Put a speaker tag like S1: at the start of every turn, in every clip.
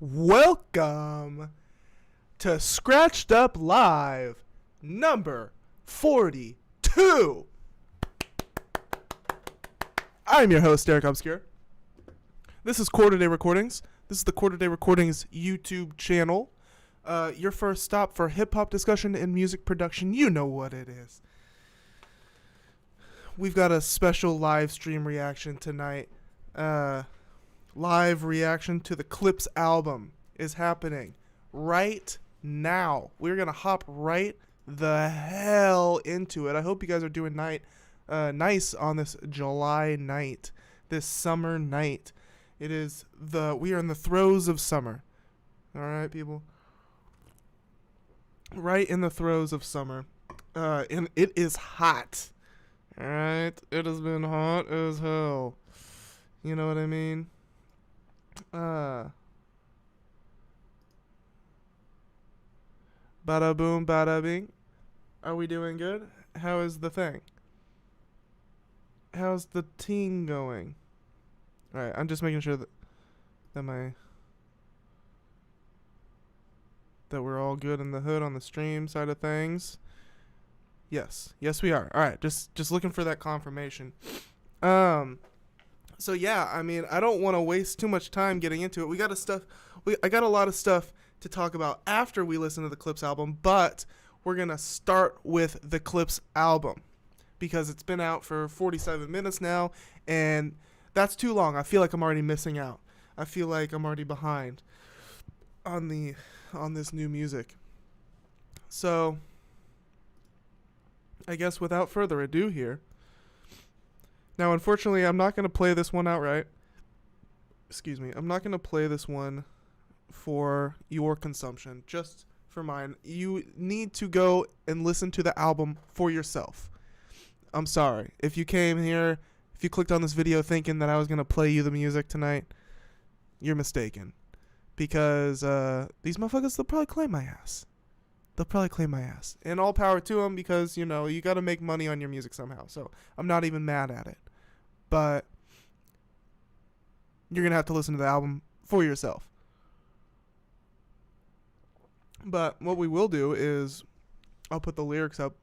S1: Welcome to Scratched Up Live number 42. I'm your host, Derek Obscure. This is Quarter Day Recordings. This is the Quarter Day Recordings YouTube channel. Your first stop for hip-hop discussion and music production. You know what it is. We've got a special live stream reaction tonight. Live reaction to the Clipse album is happening right now. We're going to hop right the hell into it. I hope you guys are doing nice on this July night, this summer night. We are in the throes of summer. All right, people. Right in the throes of summer. And it is hot. All right. It has been hot as hell. You know what I mean? Bada boom, bada bing. Are we doing good? How is the thing? How's the team going? Alright, I'm just making sure that we're all good in the hood on the stream side of things. Yes we are. Alright, just looking for that confirmation. So yeah, I mean, I don't want to waste too much time getting into it. I got a lot of stuff to talk about after we listen to the Clipse album, but we're going to start with the Clipse album because it's been out for 47 minutes now, and that's too long. I feel like I'm already missing out. I feel like I'm already behind on this new music. So, I guess without further ado here. Now, unfortunately, I'm not going to play this one outright. Excuse me. I'm not going to play this one for your consumption, just for mine. You need to go and listen to the album for yourself. I'm sorry. If you came here, if you clicked on this video thinking that I was going to play you the music tonight, you're mistaken. Because these motherfuckers, they'll probably claim my ass. And all power to them because, you know, you got to make money on your music somehow. So I'm not even mad at it. But you're going to have to listen to the album for yourself. But what we will do is I'll put the lyrics up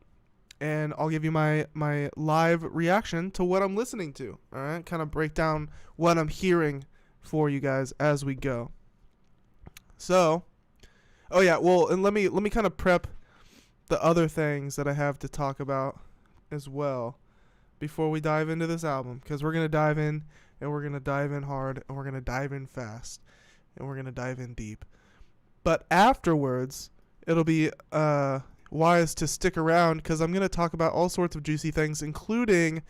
S1: and I'll give you my live reaction to what I'm listening to. All right? Kind of break down what I'm hearing for you guys as we go. So, oh yeah, well, and let me kind of prep the other things that I have to talk about as well before we dive into this album, because we're going to dive in, and we're going to dive in hard, and we're going to dive in fast, and we're going to dive in deep. But afterwards, it'll be wise to stick around, because I'm going to talk about all sorts of juicy things, including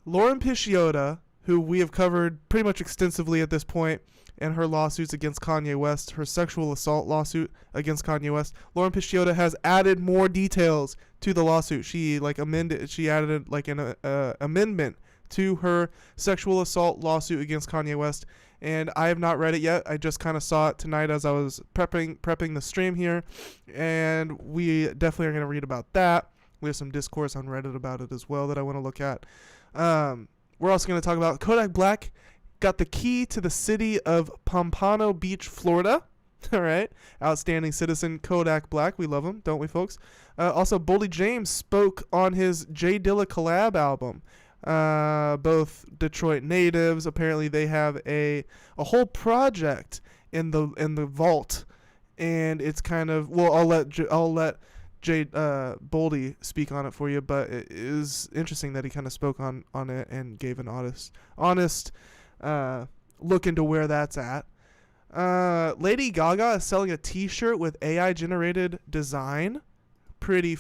S1: Lauren Pisciotta, who we have covered pretty much extensively at this point, and her lawsuits against Kanye West, her sexual assault lawsuit against Kanye West. Lauren Pisciotta has added more details to the lawsuit. She added an amendment to her sexual assault lawsuit against Kanye West, and I have not read it yet. I just kind of saw it tonight as I was prepping the stream here, and we definitely are going to read about that. We have some discourse on Reddit about it as well that I want to look at. We're also going to talk about Kodak Black got the key to the city of Pompano Beach, Florida. All right. Outstanding citizen Kodak Black. We love him, don't we, folks? Also, Boldy James spoke on his J Dilla collab album. Both Detroit natives. Apparently, they have a whole project in the vault, and it's kind of, well, I'll let Boldy speak on it for you, but it is interesting that he kind of spoke on it and gave an honest look into where that's at. Lady Gaga is selling a t-shirt with AI-generated design. Pretty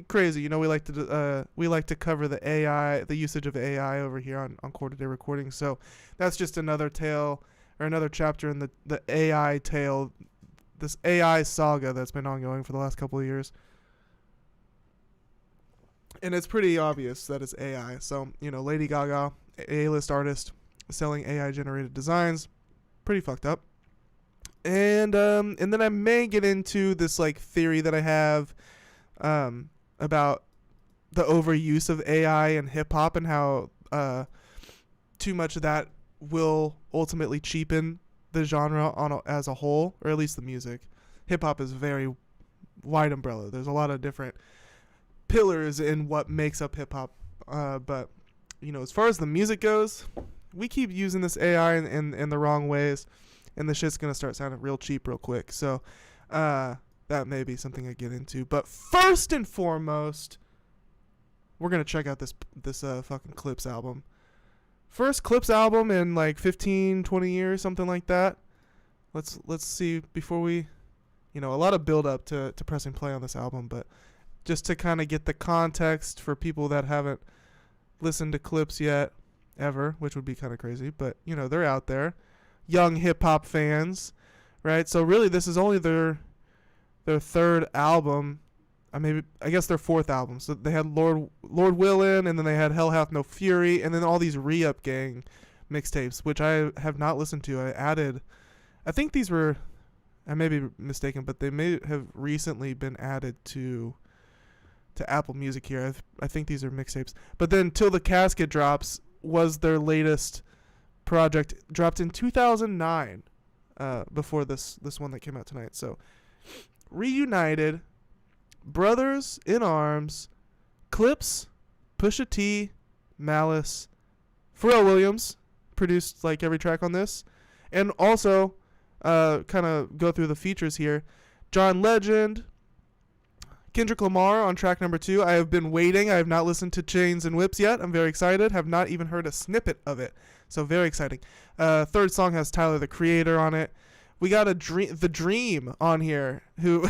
S1: crazy. You know, we like to cover the usage of AI over here on Quarter Day Recording. So that's just another tale or another chapter in the AI tale, this AI saga that's been ongoing for the last couple of years. And it's pretty obvious that it's AI. So, you know, Lady Gaga, A-list artist, selling AI-generated designs. Pretty fucked up. And then I may get into this, like, theory that I have about the overuse of AI in hip-hop and how too much of that will ultimately cheapen the genre as a whole, or at least the music. Hip hop is very wide umbrella. There's a lot of different pillars in what makes up hip hop. But as far as the music goes, we keep using this AI in the wrong ways, and the shit's gonna start sounding real cheap real quick. So that may be something I get into. But first and foremost, we're gonna check out this fucking Clipse album. First Clipse album in like 15, 20 years, something like that. Let's see before we, a lot of build up to pressing play on this album, but just to kind of get the context for people that haven't listened to Clipse yet, ever, which would be kind of crazy, but they're out there, young hip hop fans, right? So really, this is only their third album. I guess their fourth album. So they had Lord Willin', and then they had Hell Hath No Fury, and then all these Re-Up Gang mixtapes, which I have not listened to. I think these were, I may be mistaken, but they may have recently been added to Apple Music here. I think these are mixtapes. But then Till the Casket Drops was their latest project, dropped in 2009, before this one that came out tonight. So reunited, brothers in arms, Clipse, Pusha T, Malice, Pharrell Williams produced like every track on this, and also kind of go through the features here. John Legend, Kendrick Lamar on track number 2. I have been waiting. I have not listened to Chains and Whips yet. I'm very excited. Have not even heard a snippet of it. So very exciting. Third song has Tyler, the Creator, on it. We got The Dream on here, who,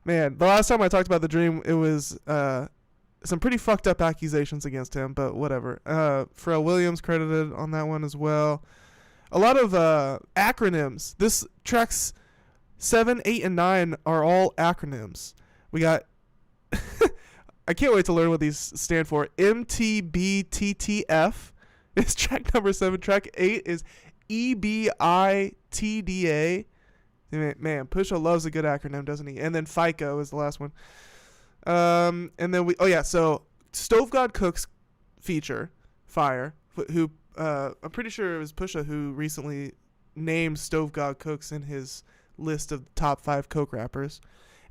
S1: man, the last time I talked about The Dream, it was some pretty fucked up accusations against him, but whatever. Pharrell Williams credited on that one as well. A lot of acronyms. This tracks 7, 8, and 9 are all acronyms. We got, I can't wait to learn what these stand for. MTBTTF is track number 7. Track 8 is EBITDA. Man, Pusha loves a good acronym, doesn't he? And then FICO is the last one. And then so Stove God Cooks feature, Fire, who I'm pretty sure it was Pusha who recently named Stove God Cooks in his list of top 5 coke rappers.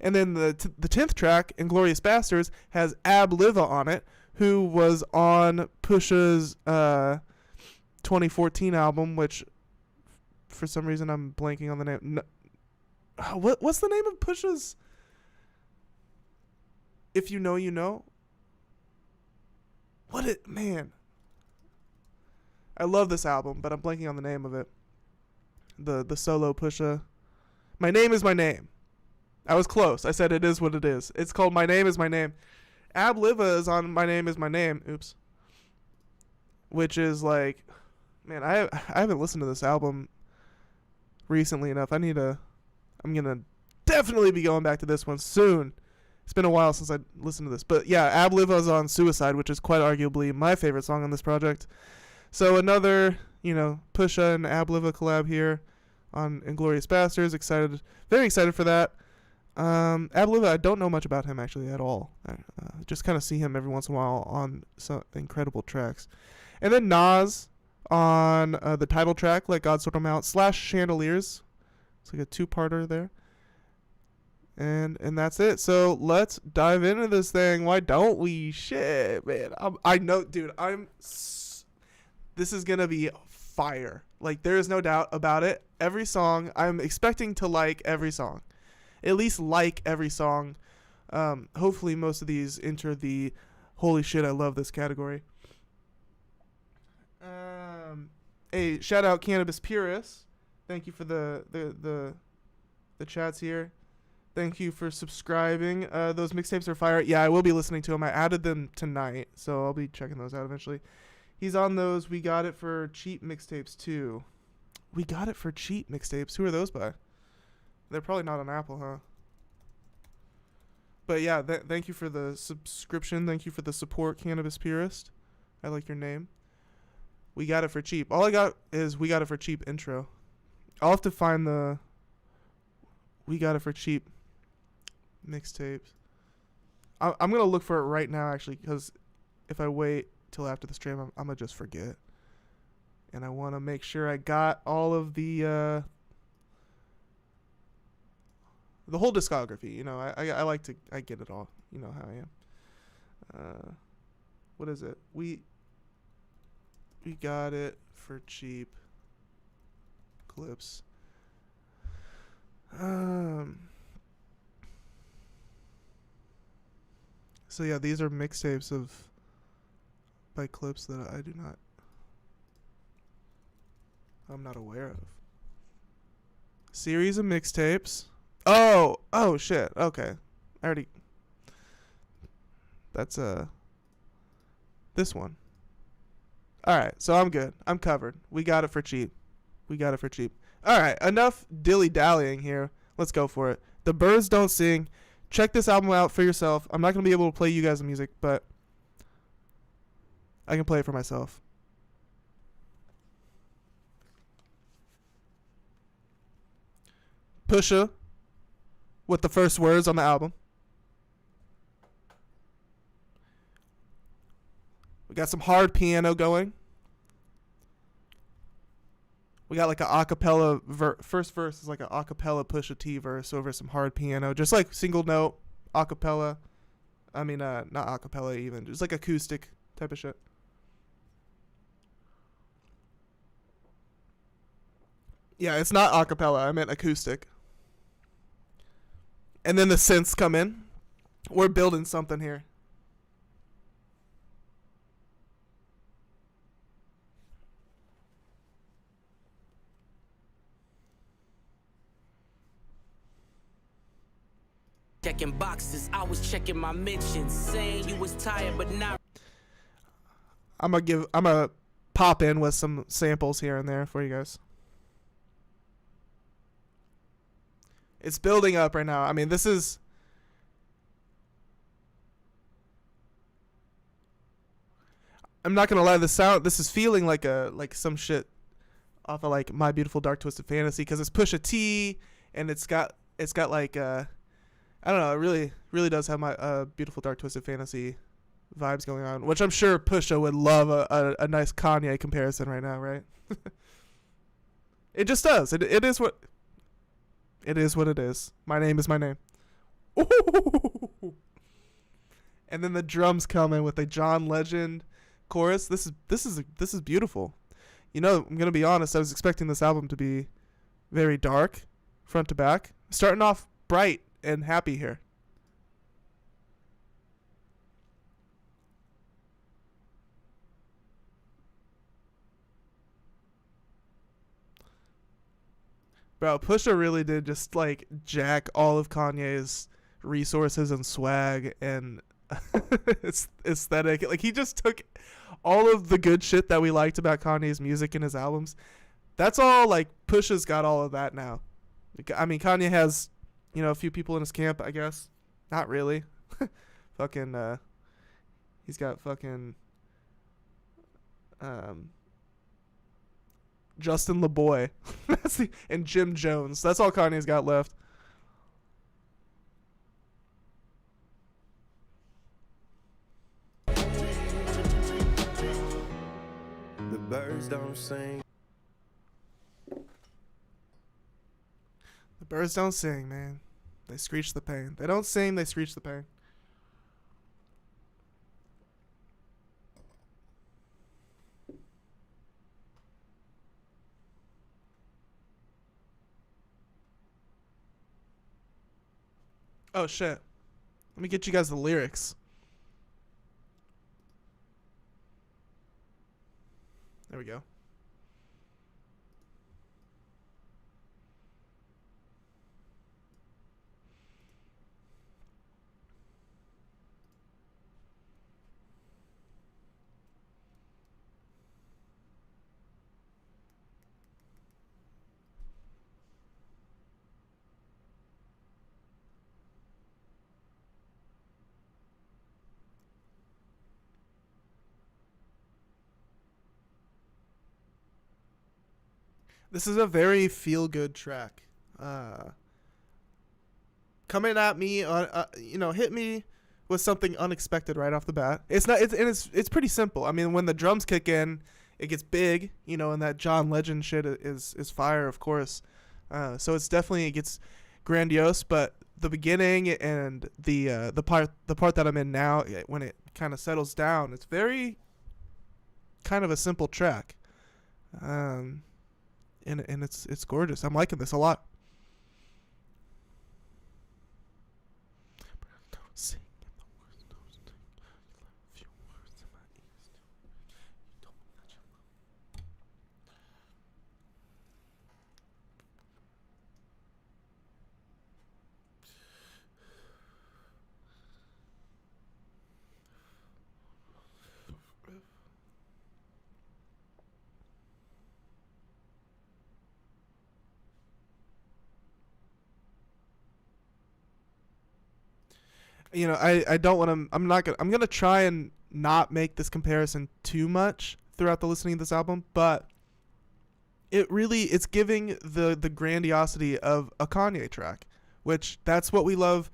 S1: And then the 10th track, Inglorious Bastards, has Ab Liva on it, who was on Pusha's 2014 album, which for some reason I'm blanking on the name. What's the name of Pusha's? If You Know, You Know? Man. I love this album, but I'm blanking on the name of it. The solo Pusha. My Name Is My Name. I was close. I said It Is What It Is. It's called My Name Is My Name. Ab Liva is on My Name Is My Name. Oops. Which is like, man, I haven't listened to this album recently enough. I'm going to definitely be going back to this one soon. It's been a while since I listened to this. But yeah, Ab Liva is on Suicide, which is quite arguably my favorite song on this project. So another, Pusha and Ab Liva collab here on Inglorious Bastards. Very excited for that. Ab Liva, I don't know much about him actually at all. I just kind of see him every once in a while on some incredible tracks. And then Nas on the title track, Let God Sort 'Em Out / Chandeliers. It's like a 2-parter there. And that's it. So let's dive into this thing. Why don't we? Shit, man. I know, dude. This is gonna be fire. Like, there is no doubt about it. Every song, I'm expecting to like every song. At least like every song. Hopefully most of these enter the holy shit, I love this category. Hey, shout out Cannabis Purists. Thank you for the chats here. Thank you for subscribing. Those mixtapes are fire. Yeah, I will be listening to them. I added them tonight, so I'll be checking those out eventually. He's on those. We Got It for Cheap mixtapes too. We Got It for Cheap mixtapes. Who are those by? They're probably not on Apple, huh? But yeah, thank you for the subscription. Thank you for the support, Cannabis Purist. I like your name. We Got It for Cheap. All I got is We Got It for Cheap intro. I'll have to find the We Got It for Cheap mixtapes. I'm going to look for it right now, actually, because if I wait till after the stream, I'm going to just forget. and I want to make sure I got all of the whole discography. You know, I like to, I get it all. You know how I am. What is it? We got it for cheap. Clipse. So yeah, these are mixtapes of by Clipse that I'm not aware of. Series of mixtapes. Oh shit. Okay. I already, that's this one. All right, so I'm good. I'm covered. We got it for cheap. All right, enough dilly-dallying here. Let's go for it. The Birds Don't Sing. Check this album out for yourself. I'm not going to be able to play you guys the music, but I can play it for myself. Pusha with the first words on the album. We got some hard piano going. We got like a acapella first verse is like a acapella Pusha T verse over some hard piano, just like single note acapella. I mean, not acapella even, just like acoustic type of shit. Yeah, it's not acapella. I meant acoustic. And then the synths come in. We're building something here.
S2: Checking boxes, I was checking my mentions, saying you was tired but not.
S1: I'm gonna pop in with some samples here and there for you guys. It's building up right now. I mean, this is, I'm not gonna lie, this is feeling like some shit off of like My Beautiful Dark Twisted Fantasy, because it's Pusha T and it's got like I don't know, it really does have my Beautiful Dark Twisted Fantasy vibes going on, which I'm sure Pusha would love a nice Kanye comparison right now, right? It just does. It is what it is. My name is my name. Ooh. And then the drums come in with a John Legend chorus. This is beautiful. You know, I'm gonna be honest. I was expecting this album to be very dark, front to back. Starting off bright and happy here. Bro, Pusha really did just like jack all of Kanye's resources and swag and aesthetic. Like, he just took all of the good shit that we liked about Kanye's music and his albums. That's all, like, Pusha's got all of that now. I mean, Kanye has, you know, a few people in his camp, I guess. Not really. Fucking, he's got fucking, Justin LeBoy. And Jim Jones. That's all Kanye's got left.
S3: The birds don't sing.
S1: The birds don't sing, man. They screech the pain. They don't sing, they screech the pain. Oh, shit. Let me get you guys the lyrics. There we go. This is a very feel-good track. Coming at me, hit me with something unexpected right off the bat. It's pretty simple. I mean, when the drums kick in, it gets big, you know, and that John Legend shit is fire, of course. So it's definitely, it gets grandiose, but the beginning and the part that I'm in now, when it kind of settles down, it's very kind of a simple track, and it's gorgeous. I'm liking this a lot. You know, I don't want to, I'm going to try and not make this comparison too much throughout the listening to this album, but it's giving the grandiosity of a Kanye track, which that's what we love,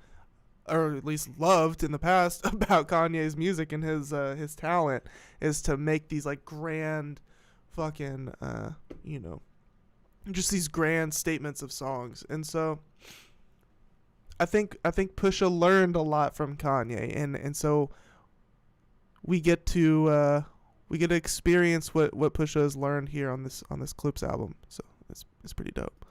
S1: or at least loved in the past about Kanye's music and his talent, is to make these like grand fucking, you know, just these grand statements of songs. And so I think Pusha learned a lot from Kanye, and so we get to experience what Pusha has learned here on this Clipse album. So it's pretty dope.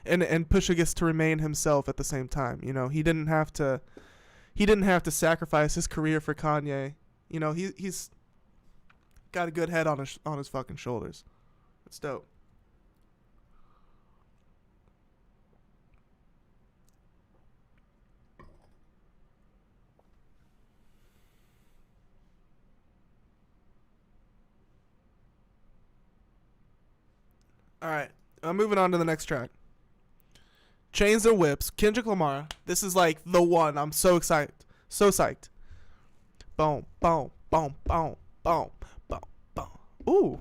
S1: And Pusha gets to remain himself at the same time. You know, he didn't have to sacrifice his career for Kanye. You know, he's got a good head on his fucking shoulders. It's dope. All right, I'm moving on to the next track. Chains and Whips, Kendrick Lamar. This is like the one. I'm so excited. So psyched. Boom, boom, boom, boom, boom, boom, boom. Ooh.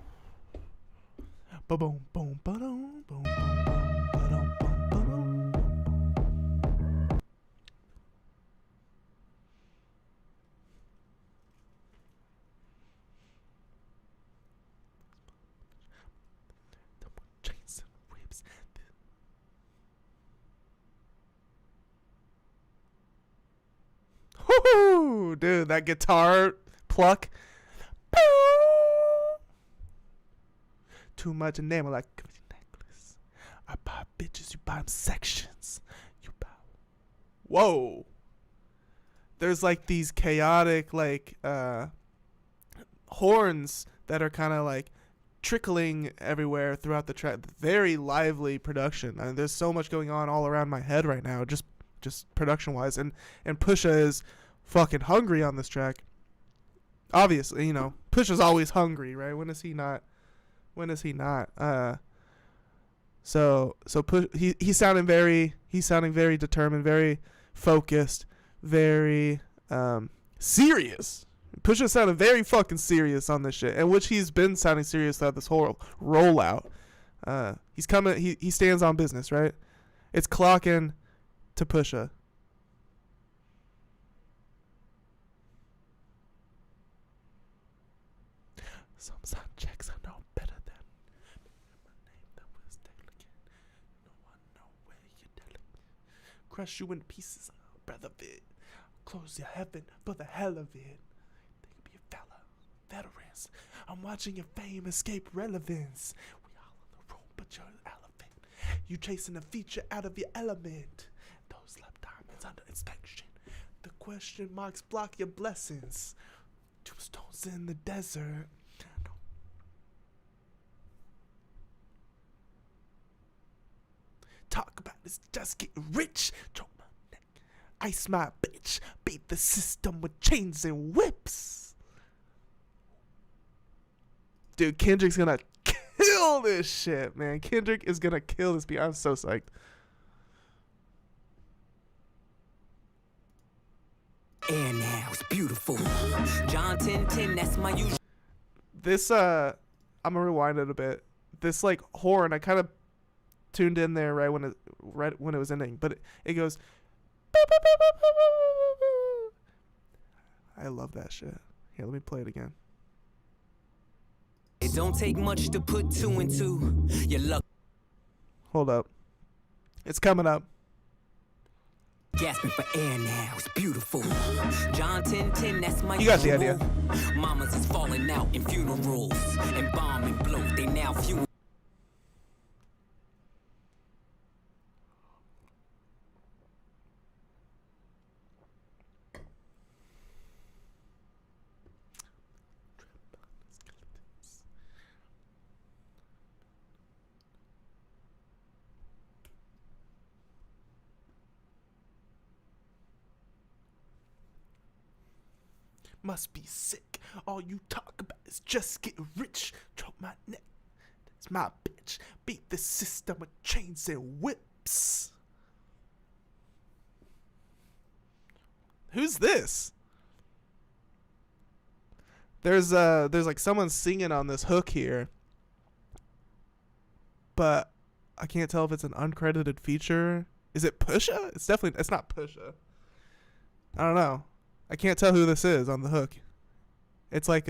S1: Boom, boom, boom, boom, boom, boom, boom, boom. Chains and Whips. Woo, dude, that guitar pluck. Too much enamel like necklace. I buy bitches, you buy them sections. You buy. Whoa. There's like these chaotic like horns that are kind of like trickling everywhere throughout the track. Very lively production. I mean, there's so much going on all around my head right now, just production wise, and Pusha is fucking hungry on this track. Obviously, you know, Pusha's always hungry, right? When is he not? So he's sounding very determined, very focused, very serious. Pusha sounded very fucking serious on this shit, and which he's been sounding serious throughout this whole rollout. He's coming. He stands on business, right? It's clocking to Pusha. Some sound checks I know better than my name that was delicate. No one know where you're delicate. Crush you in pieces, breath of it. Close your heaven for the hell of it. They could be a fella, veterans. I'm watching your fame escape relevance. We all in the room, but you're an elephant. You chasing a feature out of your element. Those left diamonds under inspection. The question marks block your blessings. Tombstones in the desert. Talk about this, just getting rich. Choke my neck, ice my bitch. Beat the system with chains and whips. Dude, Kendrick's gonna kill this shit, man. Kendrick is gonna kill this beat. I'm so psyched.
S2: And now it's beautiful. John 1010, that's my usual.
S1: This I'm gonna rewind it a bit. This like horn, I kind of tuned in there right when it was ending, but it goes I love that shit. Here, let me play it again.
S2: It don't take much to put two and two. Your luck
S1: Hold up. It's coming up.
S2: gasping for air now. It's beautiful. John 10:10, that's my
S1: You got the idea.
S2: Mamas is falling out in funerals. And bomb and blow, they now funeral.
S1: Must be sick. All you talk about is just getting rich. Choke my neck. That's my bitch. Beat the system with chains and whips. Who's this? There's like someone singing on this hook here, but I can't tell if it's an uncredited feature. Is it Pusha? It's not Pusha. I don't know. I can't tell who this is on the hook. It's like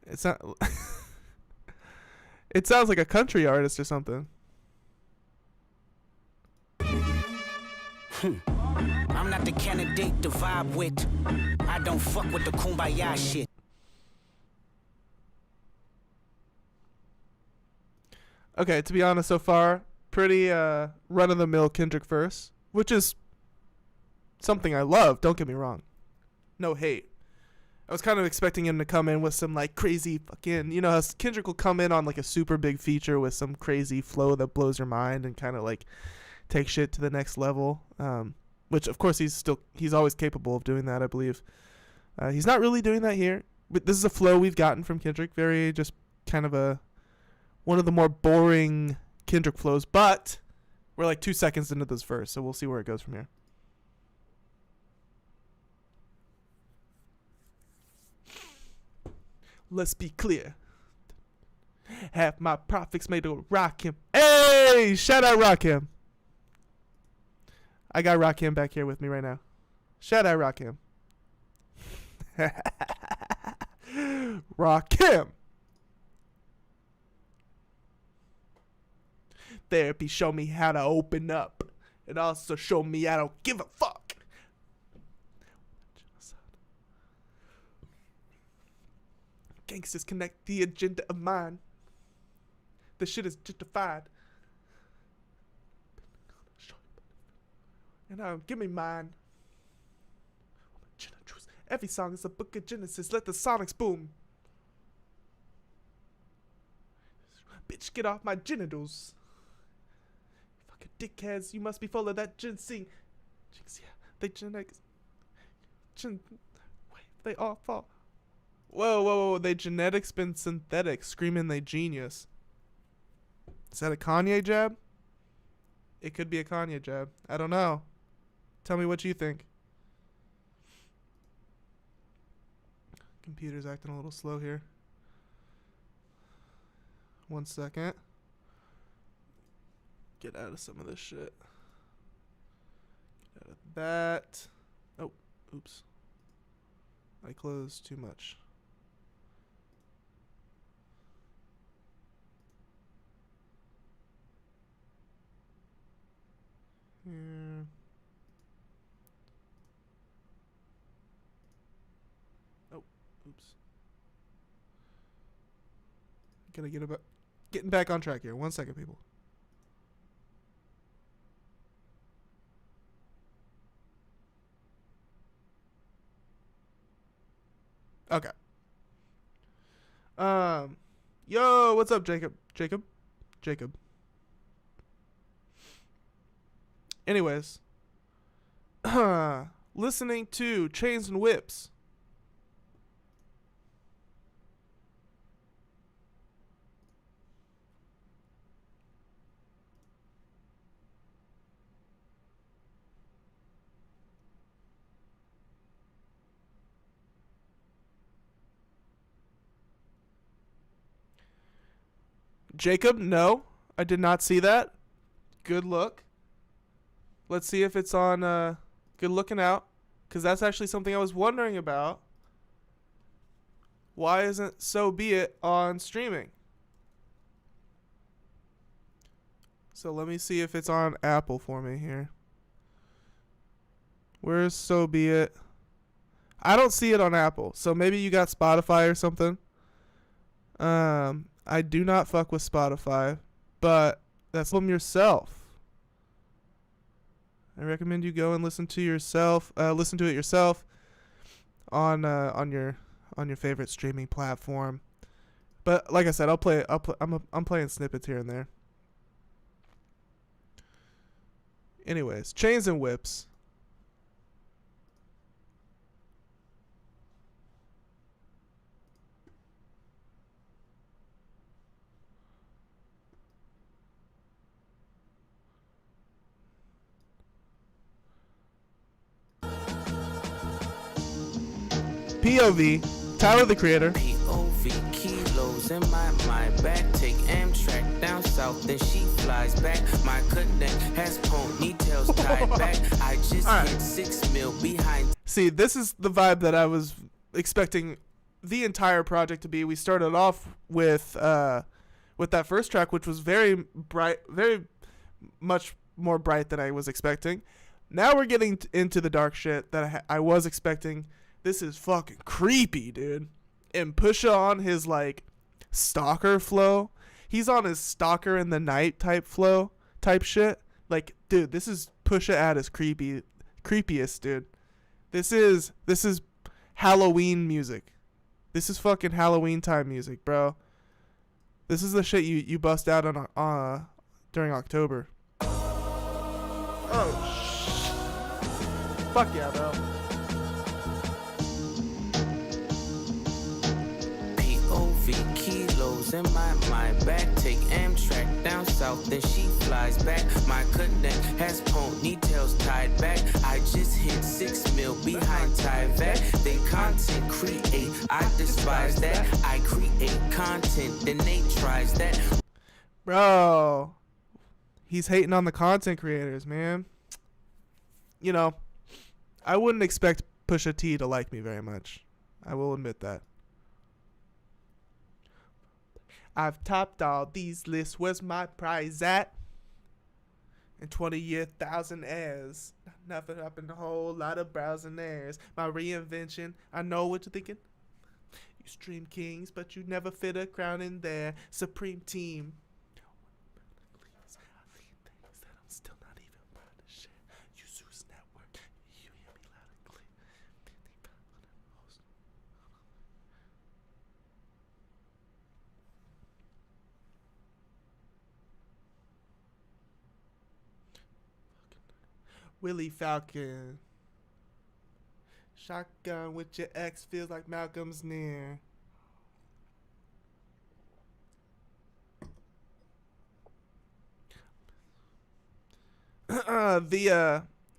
S1: it's not. It sounds like a country artist or something.
S2: I'm not the candidate to vibe with. I don't fuck with the kumbaya shit.
S1: Okay, to be honest, so far, pretty run-of-the-mill Kendrick verse, which is something I love, don't get me wrong. No hate. I was kind of expecting him to come in with some like crazy fucking, you know how Kendrick will come in on like a super big feature with some crazy flow that blows your mind and kind of like take shit to the next level. Which of course he's always capable of doing that, I believe. He's not really doing that here, but this is a flow we've gotten from Kendrick. Very just kind of one of the more boring Kendrick flows, but we're like 2 seconds into this verse, so we'll see where it goes from here. Let's be clear. Half my profits made to rock him. Hey, shout out Rakim. I got Rakim back here with me right now. Shout out Rakim. Rakim. Therapy showed me how to open up. It also showed me I don't give a fuck. Gangsters connect the agenda of mine. This shit is justified. And give me mine. Every song is a book of Genesis. Let the sonics boom. Bitch, get off my genitals. Fucking dickheads, you must be full of that ginseng. Yeah, they genetics. Wait, they all fall. Whoa, they genetics been synthetic, screaming they genius. Is that a Kanye jab? It could be a Kanye jab. I don't know. Tell me what you think. Computer's acting a little slow here. 1 second. Get out of some of this shit. Get out of that. Oh, oops. I closed too much. Here. Oh, oops. Gotta getting back on track here. 1 second, people. Okay. Yo, what's up, Jacob? Jacob. Anyways, listening to Chains and Whips. Jacob, no, I did not see that. Good look. Let's see if it's on, good looking out. because that's actually something I was wondering about. Why isn't So Be It on streaming? So let me see if it's on Apple for me here. Where's So Be It? I don't see it on Apple. So maybe you got Spotify or something. I do not fuck with Spotify, but that's them yourself. I recommend you go and listen to yourself. Listen to it yourself on your favorite streaming platform. But like I said, I'm playing snippets here and there. Anyways, Chains and Whips. POV, Tyler the Creator.
S4: POV, kilos in my mind. Back, take Amtrak down south, then she flies back. My connect has ponytails tied back. I just hit 6 mil behind.
S1: See, this is the vibe that I was expecting the entire project to be. We started off with that first track, which was very bright, very much more bright than I was expecting. Now we're getting into the dark shit that I was expecting. This is fucking creepy, dude. And Pusha on his, like, stalker flow. He's on his stalker in the night type flow, type shit. Like, dude, this is Pusha at his creepiest, dude. This is Halloween music. This is fucking Halloween time music, bro. This is the shit you bust out on during October. Oh, fuck yeah, bro.
S4: POV, kilos in my mind. Back, take Amtrak down south, then she flies back. My connect has ponytails tied back. I just hit 6 mil behind Tyvek. They content create, I despise that. I create content, then they tries that.
S1: Bro, he's hating on the content creators, man. You know, I wouldn't expect Pusha T to like me very much. I will admit that. I've topped all these lists. Where's my prize at? And 20-year thousandaires. Nothing up in a whole lot of browsinaires. My reinvention. I know what you're thinking. You stream kings, but you never fit a crown in there. Supreme team. I'm still not even proud to share. You Zeus Network. You hear me loud and clear. Willie Falcon. Shotgun with your ex feels like Malcolm's near.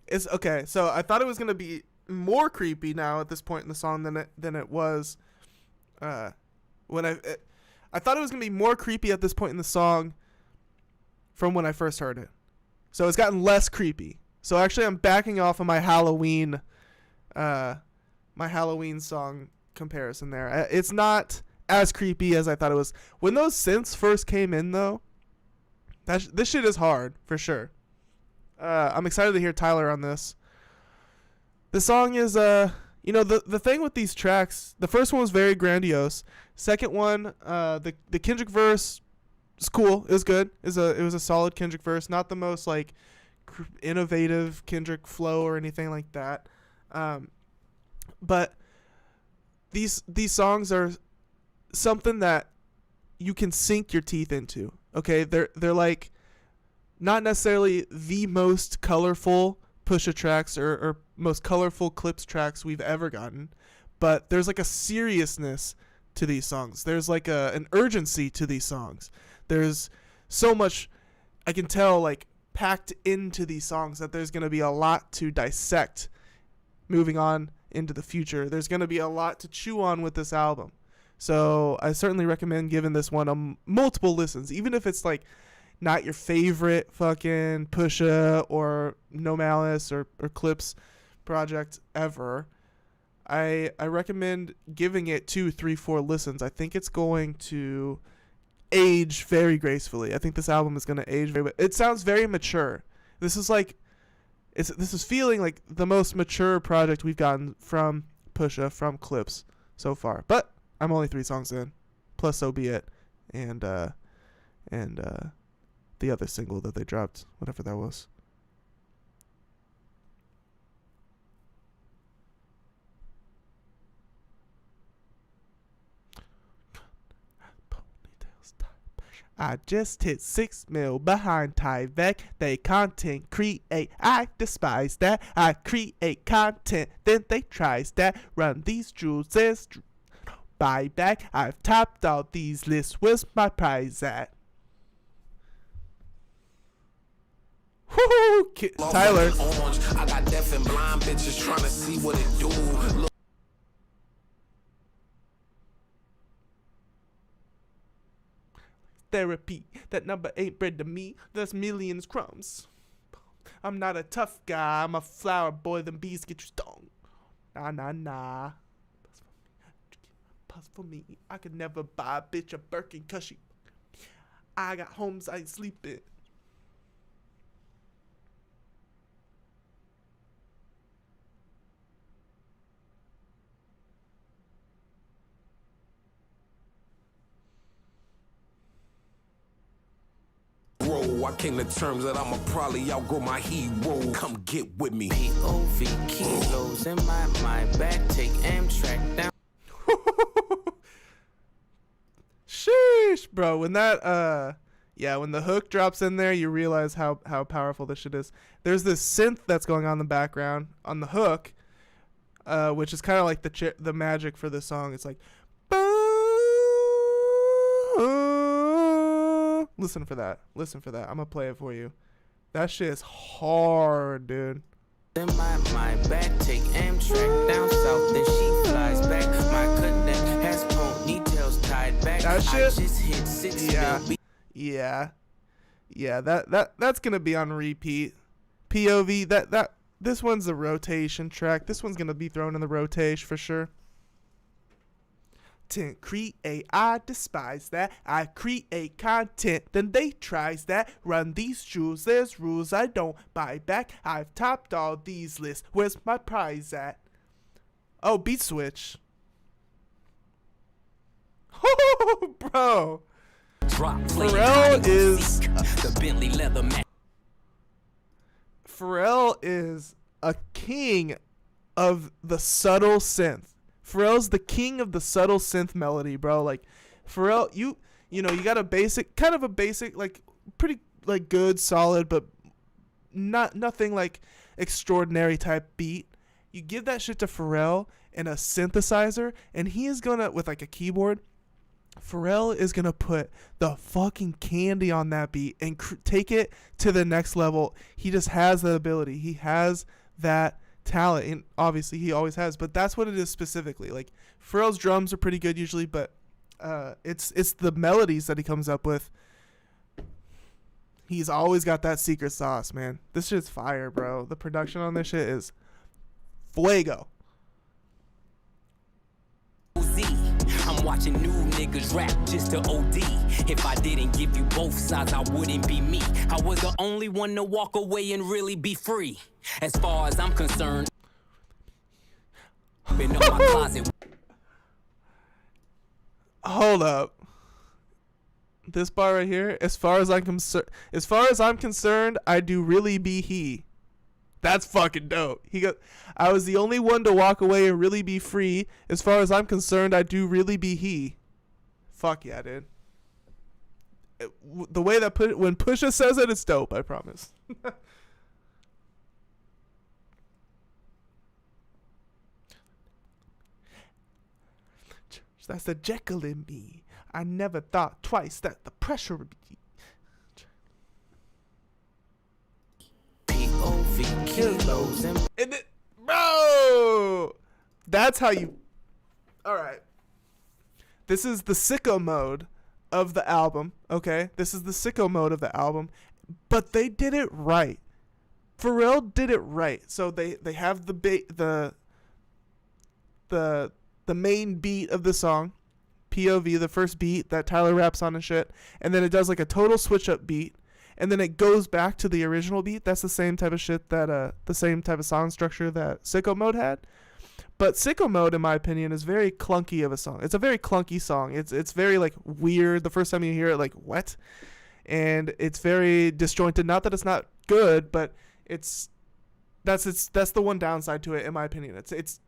S1: It's okay. So I thought it was gonna be more creepy now at this point in the song than it was when I thought it was gonna be more creepy at this point in the song from when I first heard it. So it's gotten less creepy. So actually, I'm backing off of my Halloween song comparison there. It's not as creepy as I thought it was. When those synths first came in, though, this shit is hard for sure. I'm excited to hear Tyler on this. The song is, the thing with these tracks. The first one was very grandiose. Second one, the Kendrick verse is cool. It was good. It was a solid Kendrick verse. Not the most like innovative Kendrick flow or anything like that. But these songs are something that you can sink your teeth into. Okay, they're like not necessarily the most colorful Pusha tracks or most colorful Clipse tracks we've ever gotten, but there's like a seriousness to these songs. There's like an urgency to these songs. There's so much I can tell like packed into these songs that there's going to be a lot to dissect moving on into the future. There's going to be a lot to chew on with this album. So I certainly recommend giving this one multiple listens, even if it's like not your favorite fucking Pusha or No Malice or Clipse project ever. I recommend giving it 2, 3, 4 listens. I think it's going to age very gracefully. I think this album is going to age very. It sounds very mature. This is like, this is feeling like the most mature project we've gotten from Pusha, from Clipse so far. But I'm only 3 songs in, plus So Be It, and the other single that they dropped, whatever that was. I just hit 6 mil behind Tyvek. They content create. I despise that. I create content, then they tries that. Run these jewels, buy back. I've topped all these lists. Where's my prize at? Woo! Tyler.
S5: I got deaf and blind bitches trying to see what it do. Look.
S1: Therapy. That number ain't bread to me. There's millions crumbs. I'm not a tough guy. I'm a flower boy. Them bees get you stung. Nah, nah, nah. Puss for me. I could never buy a bitch a Birkin cause she. I got homes I ain't sleeping.
S5: I came to terms that I'ma probably outgrow my hero. Come get with me.
S4: POV kilos in my mind. Back take Amtrak down.
S1: Sheesh, bro. When that when the hook drops in there, you realize how powerful this shit is. There's this synth that's going on in the background on the hook, which is kind of like the magic for this song. It's like, listen for that. Listen for that. I'm gonna play it for you. That shit is hard, dude.
S4: In my mind, back take Amtrak down south, then she flies back. My connect has ponytails tied back.
S1: That shit?
S4: I just hit 6 mil.
S1: Yeah. That's gonna be on repeat. POV. This one's a rotation track. This one's gonna be thrown in the rotation for sure. Create, I despise that. I create content, then they tries that. Run these jewels, there's rules I don't buy back. I've topped all these lists. Where's my prize at? Oh, beat switch. Oh, bro. Pharrell is
S4: the Bentley leather man.
S1: Pharrell is a king of the subtle synth. Pharrell's the king of the subtle synth melody, bro. Like, Pharrell, you got a basic, like, pretty, like, good, solid, but nothing, like, extraordinary type beat. You give that shit to Pharrell and a synthesizer, and he is gonna, with, like, a keyboard, Pharrell is gonna put the fucking candy on that beat and take it to the next level. He just has that ability. He has that talent, and obviously he always has, but that's what it is specifically. Like, Pharrell's drums are pretty good usually, but it's the melodies that he comes up with. He's always got that secret sauce, man. This shit's fire, bro. The production on this shit is fuego.
S4: I'm watching new niggas rap just to OD. If I didn't give you both sides, I wouldn't be me. I was the only one to walk away and really be free. As far as I'm concerned, been on my closet.
S1: Hold up. This bar right here, as far as I'm concerned, I do really be he. That's fucking dope. He goes, I was the only one to walk away and really be free. As far as I'm concerned, I do really be he. Fuck yeah, dude. The way that when Pusha says it, it's dope, I promise. That's the Jekyll in me. I never thought twice that the pressure would be.
S4: POV kilos and
S1: bro, that's how you. All right. This is the sicko mode of the album. Okay, this is the sicko mode of the album, but they did it right. Pharrell did it right. So they have the main beat of the song, POV, the first beat that Tyler raps on and shit, and then it does like a total switch up beat, and then it goes back to the original beat. That's the same type of shit that the same type of song structure that Sicko Mode had. But Sicko Mode, in my opinion, is very clunky of a song. It's a very clunky song. It's very like weird. The first time you hear it, like what? And it's very disjointed. Not that it's not good, but that's the one downside to it, in my opinion. It's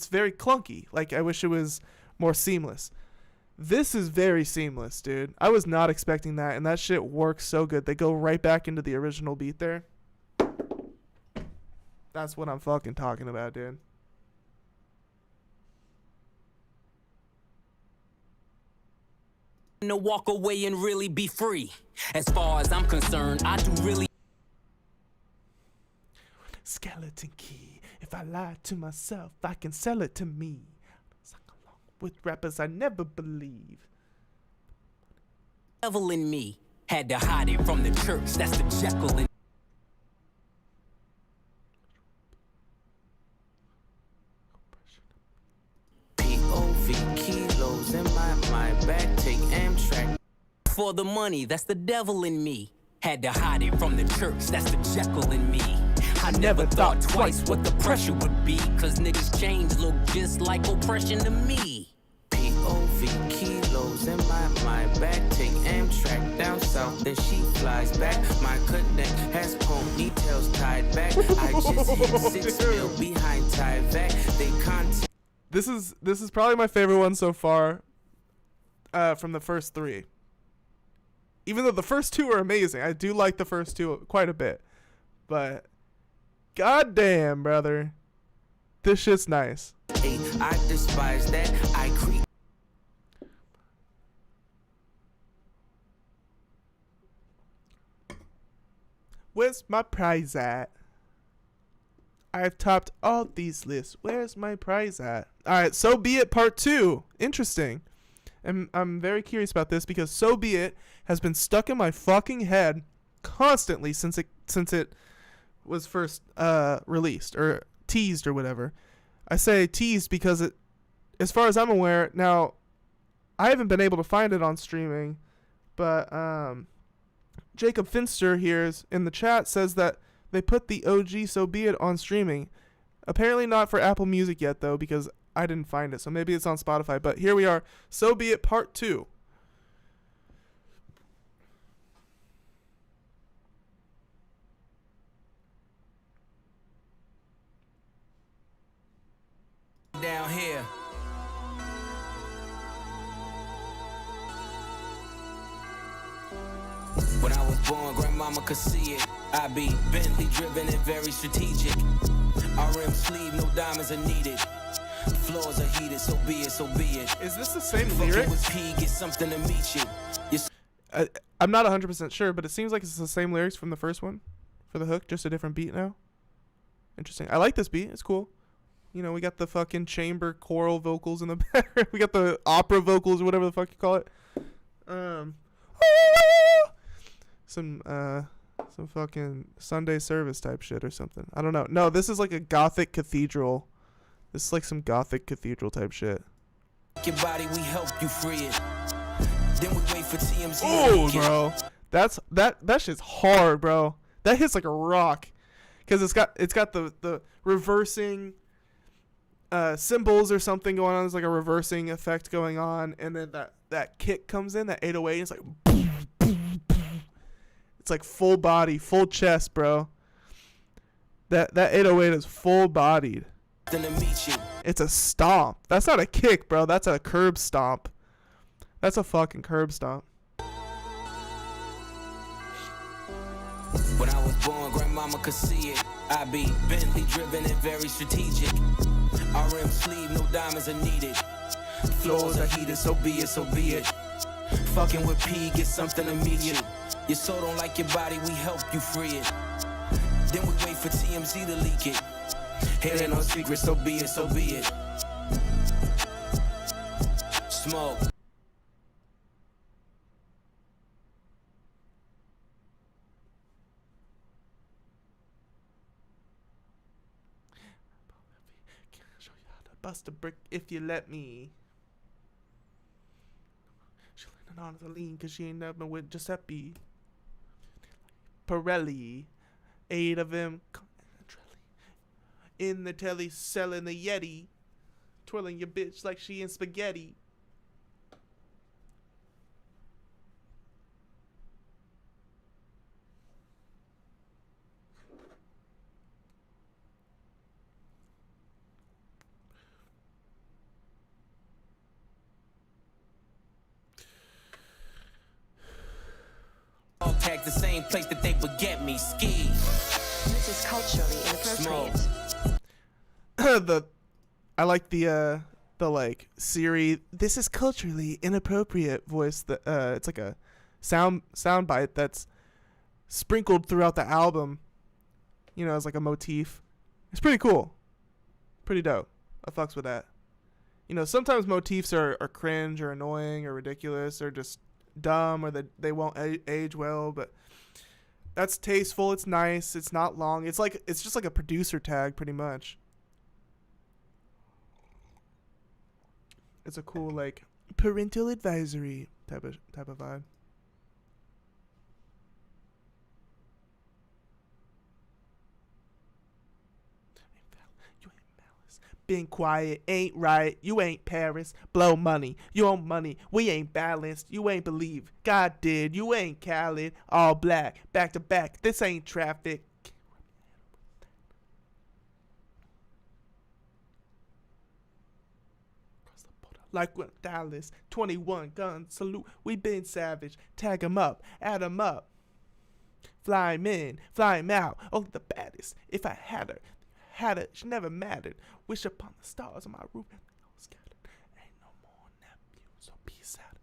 S1: very clunky. Like, I wish it was more seamless. This is very seamless, dude. I was not expecting that, and that shit works so good. They go right back into the original beat there. That's what I'm fucking talking about, dude.
S2: To walk away and really be free. As far as I'm concerned, I do really.
S1: Skeleton key. If I lie to myself, I can sell it to me. Suck along with rappers I never believe.
S2: Devil in me had to hide it from the church. That's the Jekyll in.
S4: POV kilos in my back, take Amtrak.
S2: For the money, that's the devil in me. Had to hide it from the church. That's the Jekyll in me. I never thought twice what the pressure would be, cause niggas change look just like oppression to me.
S4: POV kilos in my back, take Amtrak down south, then she flies back. My connect has ponytails tied back. I just hit 6 mil behind Tyvek. They contact.
S1: This is probably my favorite one so far, from the first three. Even though the first two are amazing, I do like the first two quite a bit. But goddamn, brother, this shit's nice.
S4: Hey, I despise that. I creep.
S1: Where's my prize at? I've topped all these lists. Where's my prize at? All right, So Be It Part 2. Interesting. And I'm very curious about this because So Be It has been stuck in my fucking head constantly since it was first released or teased or whatever. I say teased because it, as far as I'm aware, now I haven't been able to find it on streaming, but Jacob Finster here in the chat says that they put the OG So Be It on streaming. Apparently not for Apple Music yet, though, because I didn't find it. So maybe it's on Spotify. But here we are. So Be It Part 2.
S2: Down here.
S4: When I was born, grandmama could see it. I be Bentley driven and very strategic. RM sleeve, no diamonds are needed. Floors are heated, so be it, so be it.
S1: Is this the same
S4: Fucking
S1: lyrics?
S4: with P, get something to meet you.
S1: I'm not 100% sure, but it seems like it's the same lyrics from the first one for the hook, just a different beat now. Interesting. I like this beat. It's cool. You know, we got the fucking chamber choral vocals in the back. We got the opera vocals or whatever the fuck you call it. Some fucking Sunday service type shit or something. I don't know. No, this is like a gothic cathedral. This is like some gothic cathedral type shit.
S4: Your body, we help you free it. Then we wait for TMZ.
S1: Oh, bro. That shit's hard, bro. That hits like a rock. Cuz it's got the reversing cymbals or something going on. There's like a reversing effect going on, and then that kick comes in, that 808, it's like boom, boom, boom. It's like full body, full chest, bro. That 808 is full bodied.
S4: To meet you.
S1: It's a stomp. That's not a kick, bro. That's a curb stomp. That's a fucking curb stomp.
S4: When I was born, grandmama could see it. I be Bentley driven and very strategic. RM sleeve, no diamonds are needed. Floors are heated, so be it, so be it. Fucking with P, get something immediate. Your soul don't like your body, we help you free it. Then we wait for TMZ to leak it. It ain't no secret, so be it, so be it. Smoke.
S1: bust a brick if you let me. She leaning on the lean cause she ain't never with Giuseppe. Pirelli, 8 of them in the telly selling the Yeti, twirling your bitch like she in spaghetti.
S2: All tagged the same place that they would get me. Ski.
S6: This is culturally inappropriate.
S1: I like the like Siri. This is culturally inappropriate voice. That it's like a sound bite that's sprinkled throughout the album. You know, as like a motif. It's pretty cool. Pretty dope. I fucks with that. You know, sometimes motifs are cringe or annoying or ridiculous or just dumb or they won't age well, but that's tasteful. It's nice. It's not long. It's just like a producer tag pretty much. It's a cool like parental advisory type of vibe. You ain't malice. Being quiet ain't right. You ain't Paris. Blow money. You own money. We ain't balanced. You ain't believe. God did. You ain't Khaled. All black. Back to back. This ain't traffic. Like when Dallas, 21 guns, salute, we been savage, tag 'em up, add 'em up, fly 'em in, fly 'em out, oh the baddest, if I had her, she never mattered, wish upon the stars on my roof, and they all scattered, ain't no more nephews, so peace out.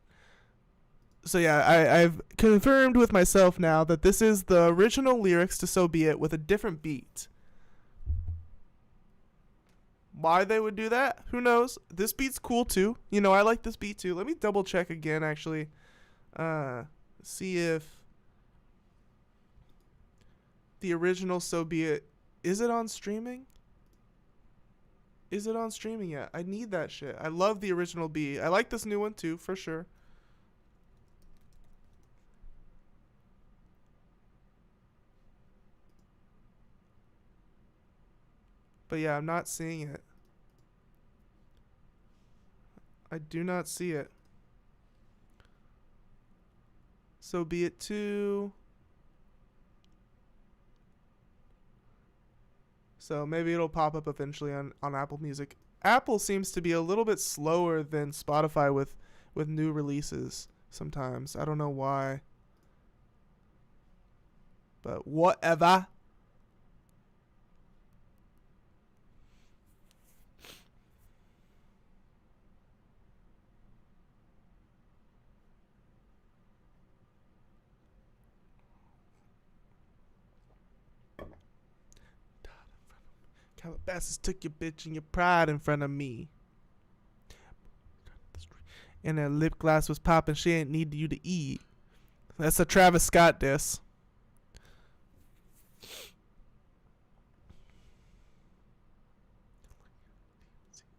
S1: So yeah, I've confirmed with myself now that this is the original lyrics to So Be It with a different beat. Why they would do that? Who knows? This beat's cool too. You know, I like this beat too. Let me double check again actually. See if the original So Be It, is it on streaming? Is it on streaming yet? I need that shit. I love the original beat. I like this new one too, for sure. But yeah, I'm not seeing it. I do not see it. So Be It 2. So maybe it'll pop up eventually on Apple Music. Apple seems to be a little bit slower than Spotify with new releases sometimes. I don't know why. But whatever. Calabasas took your bitch and your pride in front of me. And her lip gloss was popping. She ain't need you to eat. That's a Travis Scott diss.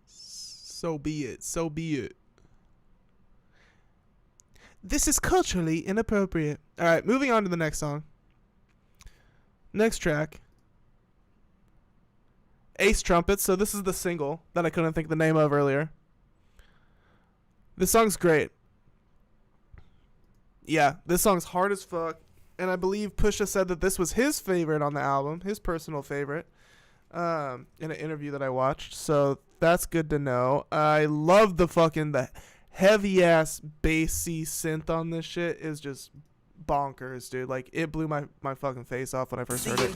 S1: So be it. So be it. This is culturally inappropriate. All right, moving on to the next song. Next track. Ace Trumpets. So this is the single that I couldn't think the name of earlier. This song's great. Yeah, this song's hard as fuck. And I believe Pusha said that this was his favorite on the album, his personal favorite, in an interview that I watched. So that's good to know. I love the heavy ass bassy synth on this shit is just bonkers, dude. Like, it blew my fucking face off when I first heard it.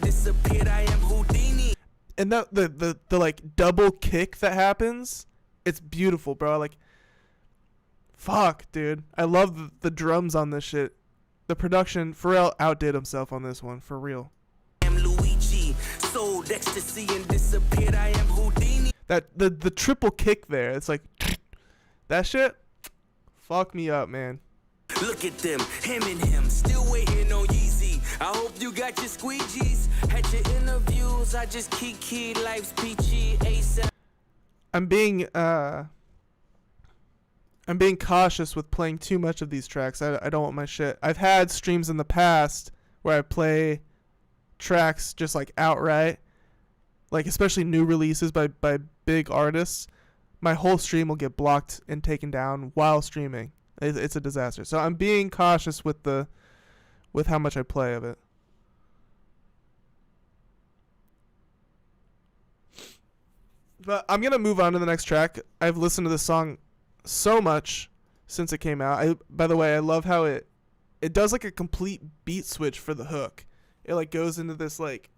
S1: And that the like double kick that happens, it's beautiful, bro. Like, fuck, dude. I love the drums on this shit. The production, Pharrell outdid himself on this one, for real. That the triple kick there, it's like that shit. Fuck me up, man.
S4: Look at them, him and him, still waiting on Yeezy. I hope you got your squeegees. Had your interviews, I just keyed life's peachy ASAP.
S1: I'm being cautious with playing too much of these tracks. I don't want my shit. I've had streams in the past where I play tracks just like outright, like especially new releases by big artists. My whole stream will get blocked and taken down while streaming. It's a disaster. So I'm being cautious with how much I play of it. But I'm gonna move on to the next track. I've listened to this song so much since it came out. By the way, I love how it does like a complete beat switch for the hook. It like goes into this like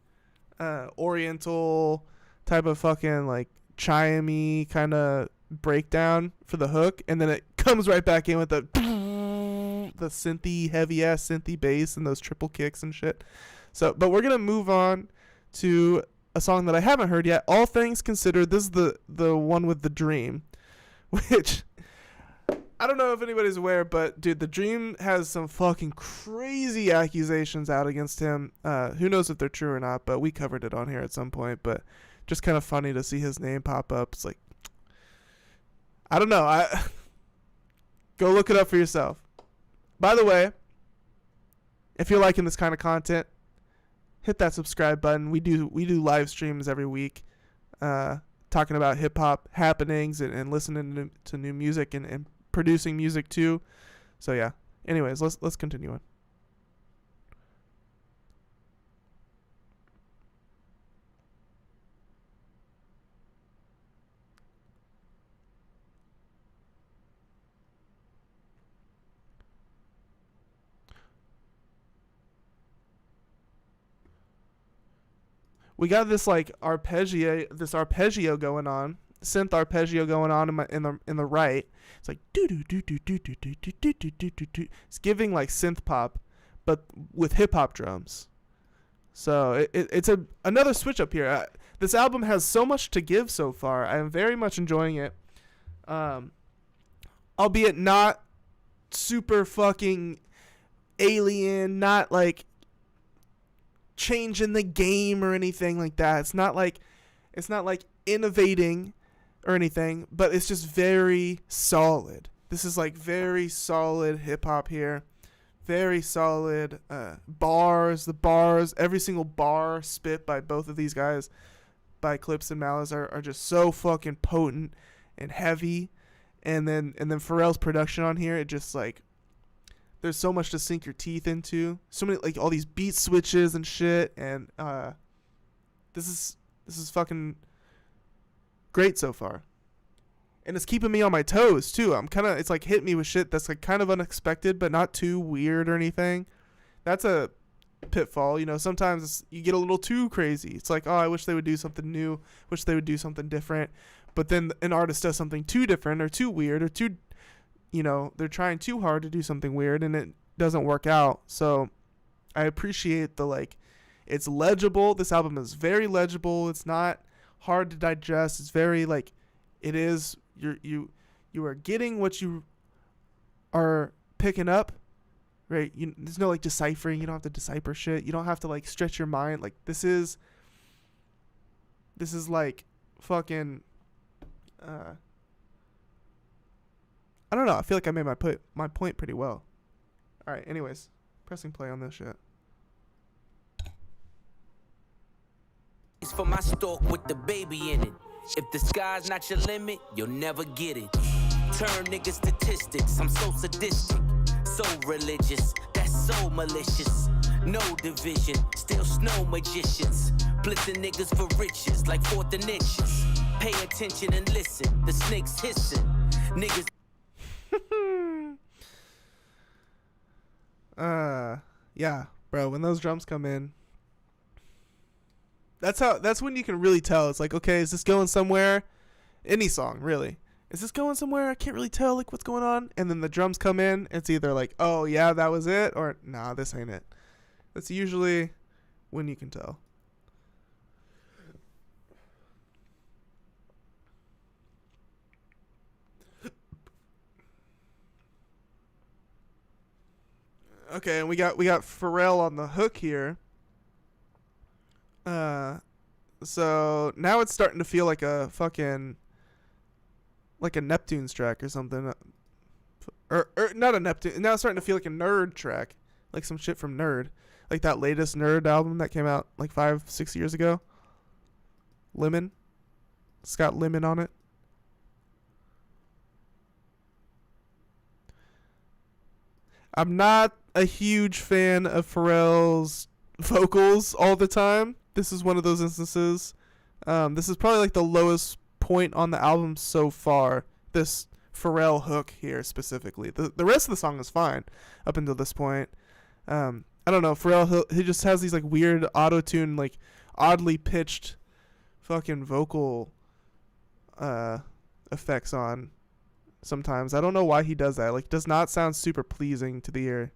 S1: oriental type of fucking like chimey kind of breakdown for the hook, and then it comes right back in with the synthy, heavy ass synthy bass and those triple kicks and shit. So, but we're gonna move on to a song that I haven't heard yet. All Things Considered. This is the one with The Dream, which I don't know if anybody's aware, but dude, The Dream has some fucking crazy accusations out against him. Who knows if they're true or not, but we covered it on here at some point. But just kind of funny to see his name pop up. It's like, I don't know. Go look it up for yourself. By the way, if you're liking this kind of content, hit that subscribe button. We do live streams every week, talking about hip hop happenings and listening to new music and producing music too. So yeah. Anyways, let's continue on. We got this like arpeggio going on, synth arpeggio going on in the right. It's like do do do do do do do do do do do do. It's giving like synth pop, but with hip hop drums. So it's another switch up here. This album has so much to give so far. I am very much enjoying it, albeit not super fucking alien, not like changing the game or anything like that. It's not like innovating or anything, but it's just very solid. This is like very solid hip hop here. Very solid bars. The bars, every single bar spit by both of these guys, by Clipse and Malice, are just so fucking potent and heavy. And then Pharrell's production on here, it just like, there's so much to sink your teeth into. So many, like, all these beat switches and shit. And this is fucking great so far. And it's keeping me on my toes too. It's like hitting me with shit that's like kind of unexpected, but not too weird or anything. That's a pitfall. You know, sometimes you get a little too crazy. It's like, oh, I wish they would do something new. Wish they would do something different. But then an artist does something too different or too weird or too, you know, they're trying too hard to do something weird and it doesn't work out. So I appreciate it's legible. This album is very legible. It's not hard to digest. It's very like, it is, you are getting what you are picking up, right? There's no like deciphering. You don't have to decipher shit. You don't have to like stretch your mind. Like this is like fucking, I don't know. I feel like I made my point pretty well. All right. Anyways, pressing play on this shit.
S4: It's for my stalk with the baby in it. If the sky's not your limit, you'll never get it. Turn niggas statistics. I'm so sadistic, so religious. That's so malicious. No division, still snow magicians. Blitzing niggas for riches like fourth and inches. Pay attention and listen. The snakes hissing. Niggas.
S1: Yeah, bro, when those drums come in, that's when you can really tell. It's like, okay, is this going somewhere? Any song, really. Is this going somewhere? I can't really tell like what's going on. And then the drums come in, it's either like, oh yeah, that was it, or nah, this ain't it. That's usually when you can tell. Okay, and we got Pharrell on the hook here. So now it's starting to feel like a fucking like a Neptune's track or something. Or not a Neptune. Now it's starting to feel like a Nerd track. Like some shit from Nerd. Like that latest Nerd album that came out like 5-6 years ago. Lemon. It's got lemon on it. I'm not a huge fan of Pharrell's vocals all the time. This is one of those instances. This is probably like the lowest point on the album so far. This Pharrell hook here specifically. The rest of the song is fine up until this point. I don't know. Pharrell, he just has these like weird auto-tune, like oddly pitched fucking vocal effects on sometimes. I don't know why he does that. Like, does not sound super pleasing to the ear.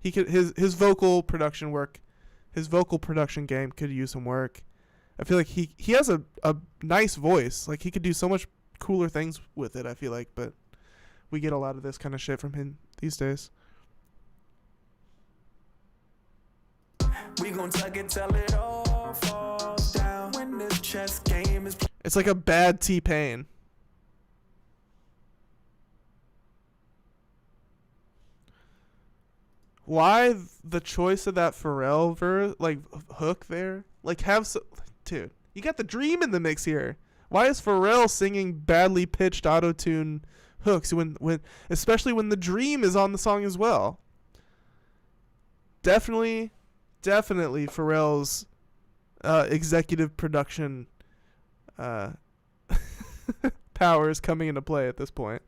S1: He could his vocal production work, his vocal production game could use some work. I feel like he has a nice voice. Like, he could do so much cooler things with it, I feel like, but we get a lot of this kind of shit from him these days.
S3: We gon' tuck it till it all falls down. When this chess game is
S1: It's like a bad T-Pain. Why the choice of that Pharrell hook there? Like, dude, you got the Dream in the mix here. Why is Pharrell singing badly pitched auto-tune hooks when especially when the Dream is on the song as well? Definitely Pharrell's executive production powers coming into play at this point.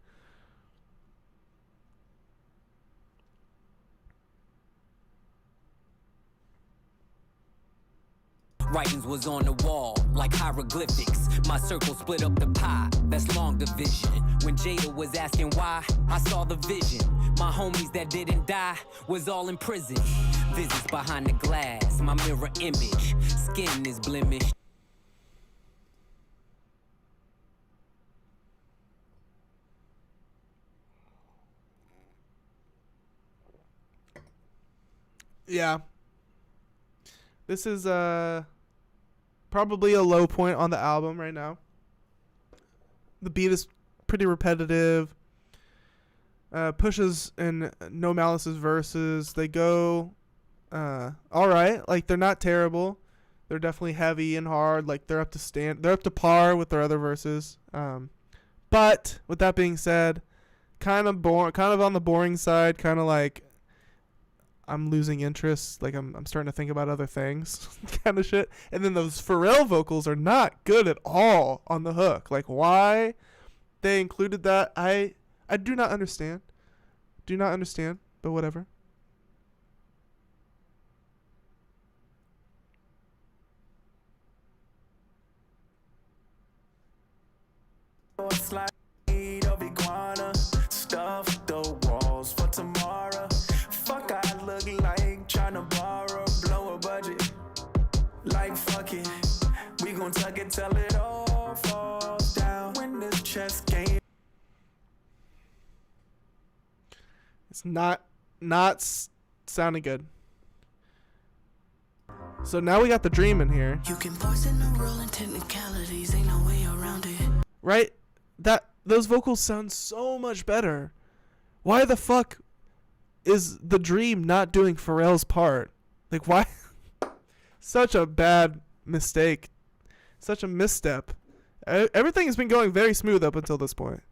S2: Writings was on the wall like hieroglyphics. My circle split up the pie, that's long division. When Jada was asking why, I saw the vision. My homies that didn't die was all in prison. Visits behind the glass, my mirror image. Skin is blemished.
S1: Yeah. This is probably a low point on the album right now. The beat is pretty repetitive. Pushes and No Malice's verses, they go alright. Like, they're not terrible. They're definitely heavy and hard. Like, they're up to par with their other verses. But with that being said, kind of on the boring side, kind of like I'm losing interest. Like, I'm starting to think about other things kind of shit. And then those Pharrell vocals are not good at all on the hook. Like, why they included that, I do not understand. Do not understand, but whatever.
S3: slide of iguana, stuff the walls for tomorrow. Fuck, I look like tryna borrow, blow a budget. Like fuck it, we gon' tuck it till it all falls down. When this chess game.
S1: It's not sounding good. So now we got the Dream in here.
S7: You can poison the rule and technicalities, ain't no way around it.
S1: Right? Those vocals sound so much better. Why the fuck is the Dream not doing Pharrell's part? Like, why? Such a bad mistake. Such a misstep. Everything has been going very smooth up until this point.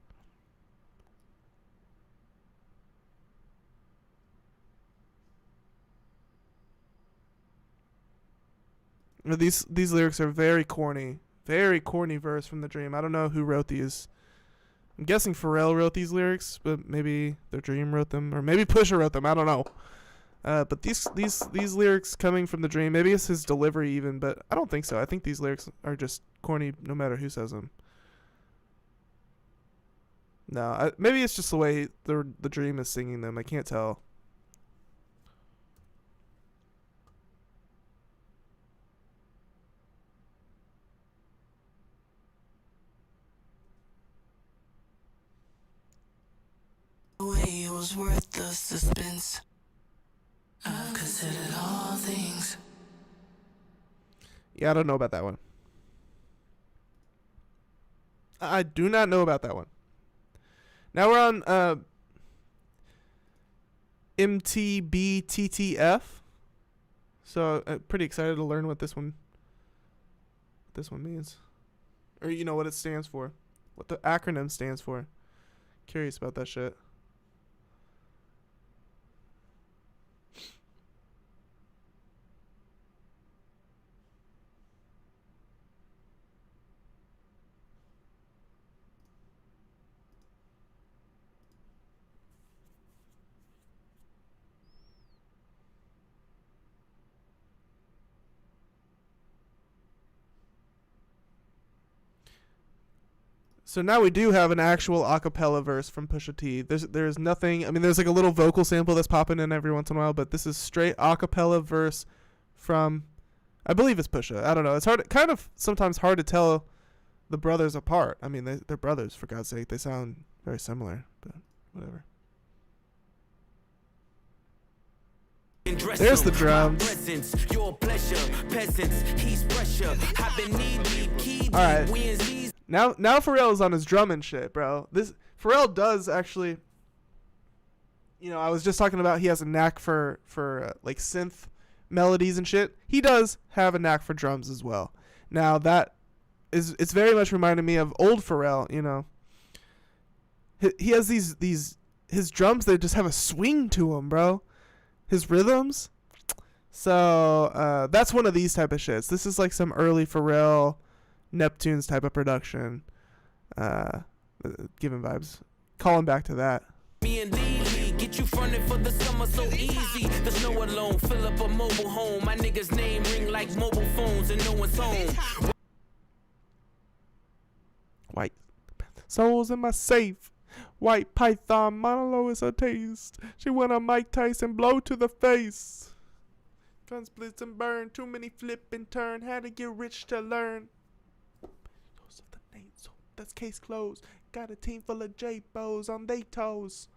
S1: These lyrics are very corny verse from the Dream. I don't know who wrote these. I'm guessing Pharrell wrote these lyrics, but maybe the Dream wrote them, or maybe Pusha wrote them. I don't know. But these lyrics coming from the Dream, maybe it's his delivery even, but I don't think so. I think these lyrics are just corny no matter who says them. No, maybe it's just the way the Dream is singing them. I can't tell.
S7: It was worth the suspense. I've considered all things.
S1: Yeah, I don't know about that one. I do not know about that one. Now we're on MTBTTF. So pretty excited to learn what this one means, or you know what it stands for, what the acronym stands for. Curious about that shit. So now we do have an actual acapella verse from Pusha T. There's nothing. I mean, there's like a little vocal sample that's popping in every once in a while, but this is straight acapella verse from, I believe it's Pusha. I don't know. It's kind of sometimes hard to tell the brothers apart. I mean, they're brothers, for God's sake. They sound very similar, but whatever. There's the drums. All right. Now Pharrell's on his drum and shit, bro. Pharrell does actually, you know, I was just talking about he has a knack for like synth melodies and shit. He does have a knack for drums as well. Now it's very much reminding me of old Pharrell, you know. He has his drums, they just have a swing to them, bro. His rhythms. So that's one of these type of shits. This is like some early Pharrell Neptunes type of production. Giving vibes. Calling back to that.
S4: Me and Lee get you fronted for the summer so easy. The snow alone fill up a mobile home. My nigga's name ring like mobile phones and no one's home.
S1: White souls in my safe. White python monologue is her taste. She went on Mike Tyson blow to the face. Guns blitz and burn. Too many flip and turn. Had to get rich to learn. Those are the names. So that's case closed. Got a team full of J-Bo's on they toes.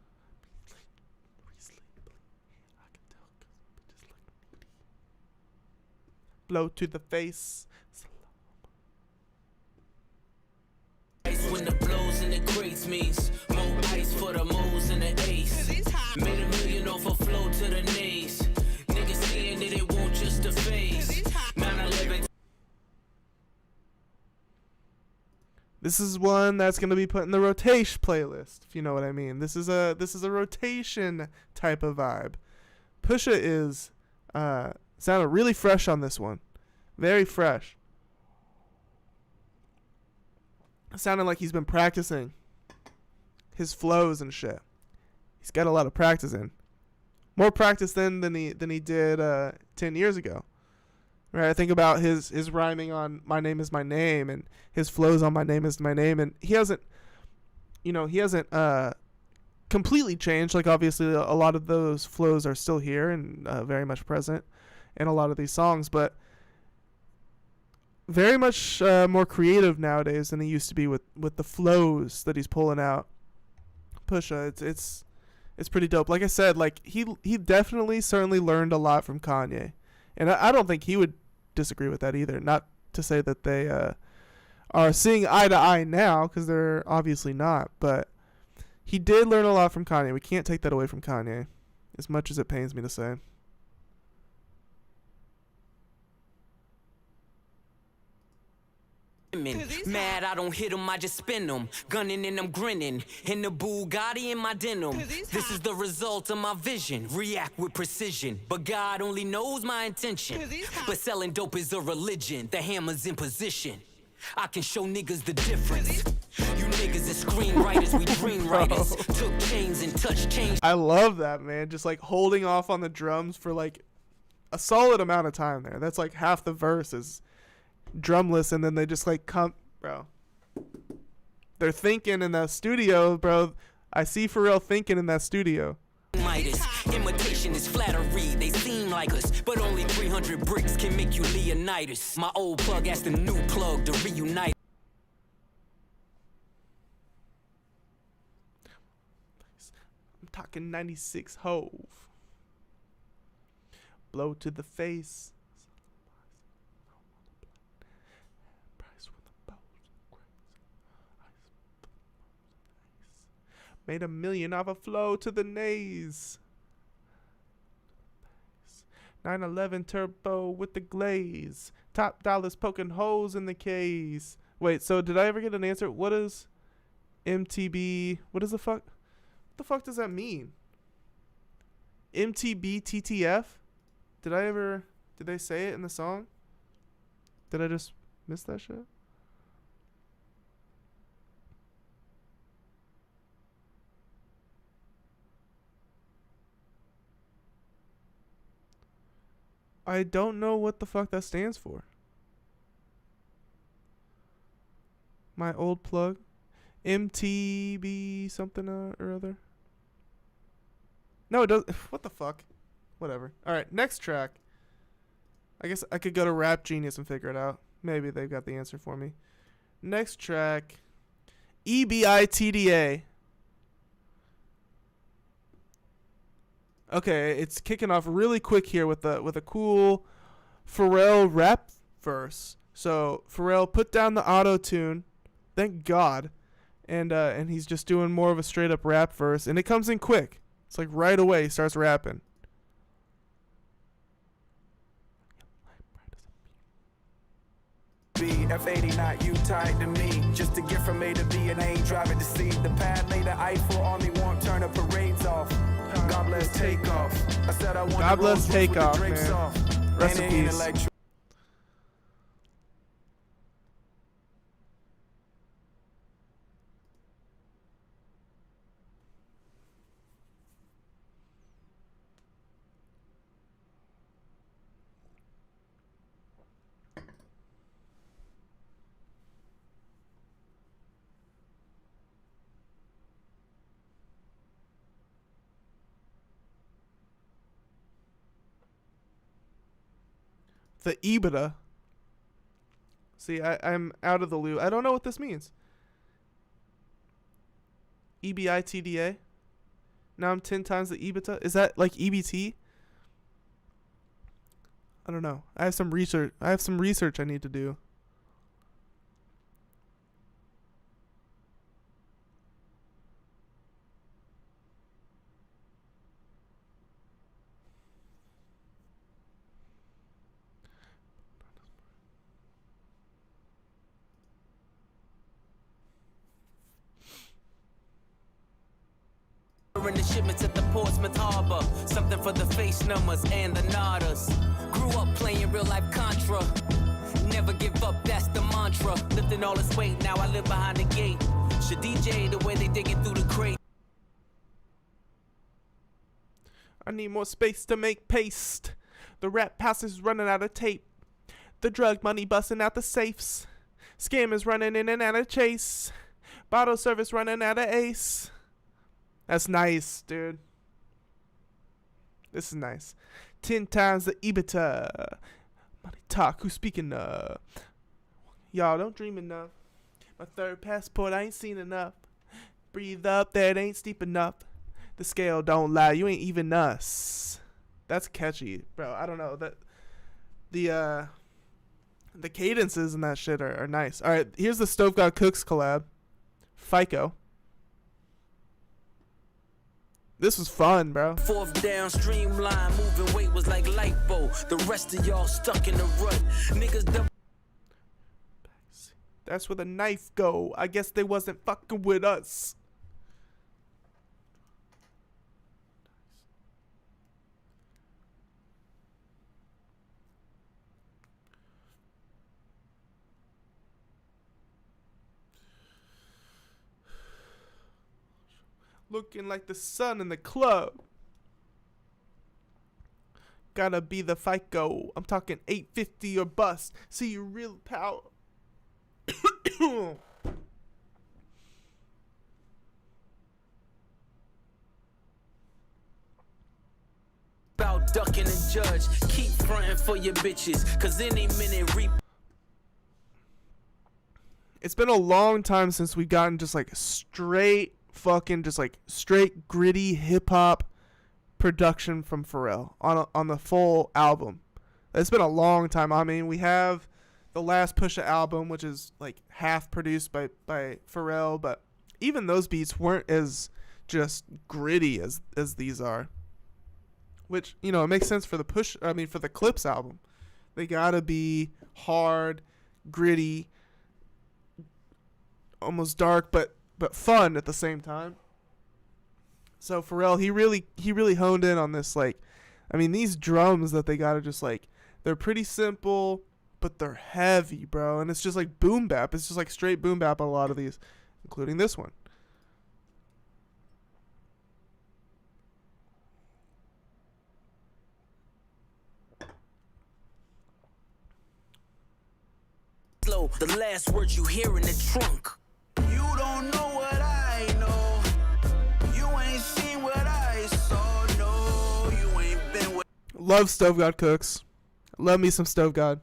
S1: Blow to the face.
S4: When the blows in the crates means more ice for the moles and the ace. Made $1 million off a flow to the nays. Niggas saying that it won't just a phase. 9/11.
S1: This is one that's gonna be put in the rotation playlist, if you know what I mean. This is a rotation type of vibe. Pusha is sounded really fresh on this one, very fresh. Sounded like he's been practicing his flows and shit. He's got a lot of practice in. More practice than he did 10 years ago. Right? I think about his rhyming on My Name Is My Name and his flows on My Name Is My Name, and he hasn't completely changed. Like, obviously a lot of those flows are still here and very much present in a lot of these songs, but very much more creative nowadays than he used to be with the flows that he's pulling out. Pusha, it's pretty dope. Like I said, like he definitely certainly learned a lot from Kanye, and I don't think he would disagree with that either. Not to say that they are seeing eye to eye now, because they're obviously not, but he did learn a lot from Kanye. We can't take that away from Kanye, as much as it pains me to say.
S2: Mad I don't hit them, I just spin them. Gunning and I'm grinning. In the Bugatti in my denim. This is the result of my vision. React with precision. But God only knows my intention. But selling dope is a religion. The hammer's in position. I can show niggas the difference. You niggas is screenwriters, we dream writers. Took chains and touched chains.
S1: I love that, man. Just like holding off on the drums for like a solid amount of time there. That's like half the verse is drumless, and then they just like come, bro. They're thinking in that studio, bro. I see Pharrell thinking in that studio.
S2: Imitation is flattery, they seem like us, but only 300 bricks can make you Leonidas. My old plug asked the new plug to reunite.
S1: I'm talking 96 Hove. Blow to the face. Made $1 million off a flow to the nays. 911 turbo with the glaze. Top dollars poking holes in the case. Wait, so did I ever get an answer? What is MTB? What is the fuck? What the fuck does that mean? MTB TTF? Did they say it in the song? Did I just miss that shit? I don't know what the fuck that stands for. My old plug. MTB something or other. No, it doesn't. What the fuck? Whatever. Alright, next track. I guess I could go to Rap Genius and figure it out. Maybe they've got the answer for me. Next track. EBITDA. Okay, it's kicking off really quick here with a cool Pharrell rap verse. So Pharrell put down the auto-tune, thank God, and he's just doing more of a straight up rap verse, and it comes in quick. It's like right away he starts rapping.
S3: F80 not you tied to me. Just a gift from A to B and I ain't driving to see. The pad later Eiffel Army won't turn the parades off. God bless takeoff. I said I want
S1: God bless takeoff, man. Rest in peace. The EBITDA. See, I'm out of the loop. I don't know what this means. EBITDA. Now I'm 10 times the EBITDA. Is that like EBT? I don't know. I have some research I need to do.
S2: In the shipments at the Portsmouth Harbor, something for the face numbers and the nodders. Grew up playing real life Contra. Never give up, that's the mantra. Lifting all this weight, now I live behind the gate. Should DJ the way they digging through the crate.
S1: I need more space to make paste. The rap pass is running out of tape. The drug money busting out the safes. Scammers running in and out of chase. Bottle service running out of ace. That's nice, dude. This is nice. 10 times the EBITDA. Money talk, who's speaking of? Y'all don't dream enough. My third passport, I ain't seen enough. Breathe up, that ain't steep enough. The scale don't lie, you ain't even us. That's catchy, bro. I don't know. That the cadences and that shit are nice. Alright, here's the Stove God Cooks collab. FICO. This was fun, bro.
S2: Fourth down, streamline, moving weight was like lipo. The rest of y'all stuck in the rut. Niggas
S1: That's where the knife go. I guess they wasn't fucking with us. Looking like the sun in the club. Gotta be the FICO. I'm talking 850 or bust. See your real power.
S2: about ducking a judge. Keep fronting for your bitches, cause any minute
S1: It's been a long time since we've gotten just like straight fucking just like straight gritty hip hop production from Pharrell on the full album. It's been a long time. I mean, we have the last Pusha album, which is like half produced by Pharrell, but even those beats weren't as just gritty as these are. Which, you know, it makes sense for the for the Clipse album. They gotta be hard, gritty, almost dark, but fun at the same time. So Pharrell, he really honed in on this. Like, I mean, these drums that they gotta just like, they're pretty simple, but they're heavy, bro. And it's just like boom bap. It's just like straight boom bap on a lot of these, including this one.
S2: The last words you hear in the trunk.
S3: You don't know what I know. You ain't seen what I saw. No, you ain't been with.
S1: Love Stove God Cooks. Love me some Stove God.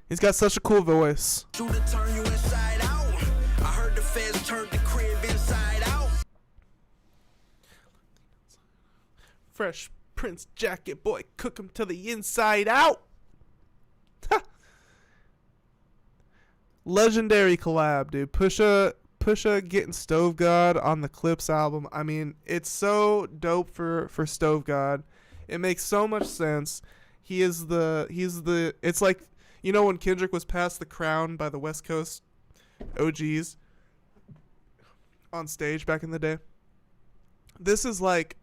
S1: He's got such a cool voice.
S3: Shooter turn you inside out. I heard the feds turned the crib inside out.
S1: Fresh Prince jacket, boy, cook him to the inside out. Legendary collab, dude. Pusha getting Stove God on the Clipse album. I mean, it's so dope for Stove God. It makes so much sense. He's the it's like, you know, when Kendrick was passed the crown by the West Coast OGs on stage back in the day. This is like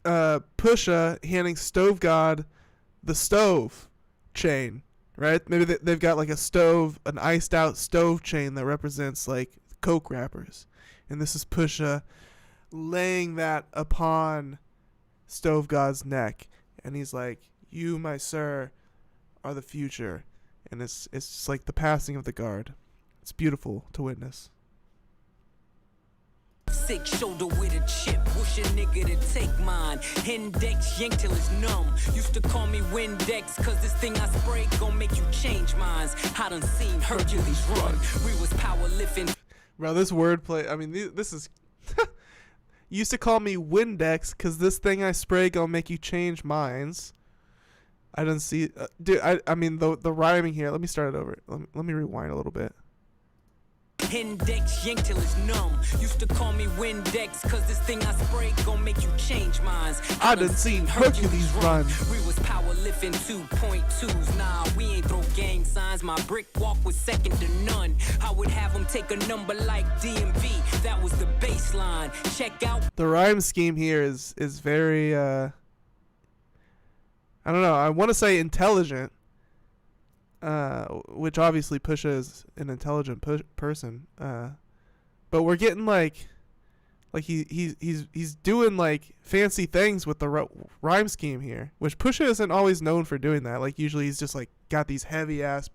S1: Pusha handing Stove God the stove chain. Right? Maybe they've got like a stove, an iced out stove chain that represents like Coke wrappers. And this is Pusha laying that upon Stove God's neck. And he's like, you, my sir, are the future. And it's just like the passing of the guard. It's beautiful to witness.
S2: Sick shoulder with a chip, wish a nigga to take mine. Index yank till it's numb. Used to call me Windex, cause this thing I spray gon' make you change minds. I done seen Hercules run. We was power lifting.
S1: Bro, this wordplay, I mean, this is. Used to call me Windex, cause this thing I spray gon' make you change minds. I didn't see. Dude, I mean, the rhyming here, let me start it over. Let me rewind a little bit.
S2: Index yank till it's numb. Used to call me Windex, cause this thing I spray gon' make you change minds.
S1: I done seen Hercules run.
S2: We was power lifting 2.2s. Nah, we ain't throw gang signs. My brick walk was second to none. I would have them take a number like DMV. That was the baseline. Check out.
S1: The rhyme scheme here is very, I don't know, I want to say intelligent. Which obviously Pusha is an intelligent person, but we're getting like he's doing like fancy things with the rhyme scheme here, which Pusha isn't always known for doing that. Like usually he's just like got these heavy ass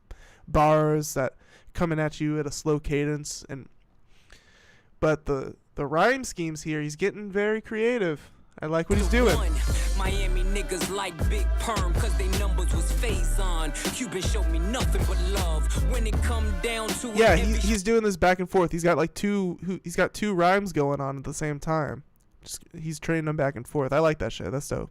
S1: bars that coming at you at a slow cadence, but the rhyme schemes here, he's getting very creative. I like what he's doing.
S2: Miami niggas like Big Perm cause they numbers was phase on. Cuban showed me nothing but love when it come down to
S1: it. Yeah, he's doing this back and forth. He's got like two rhymes going on at the same time. He's trading them back and forth. I like that shit. That's dope.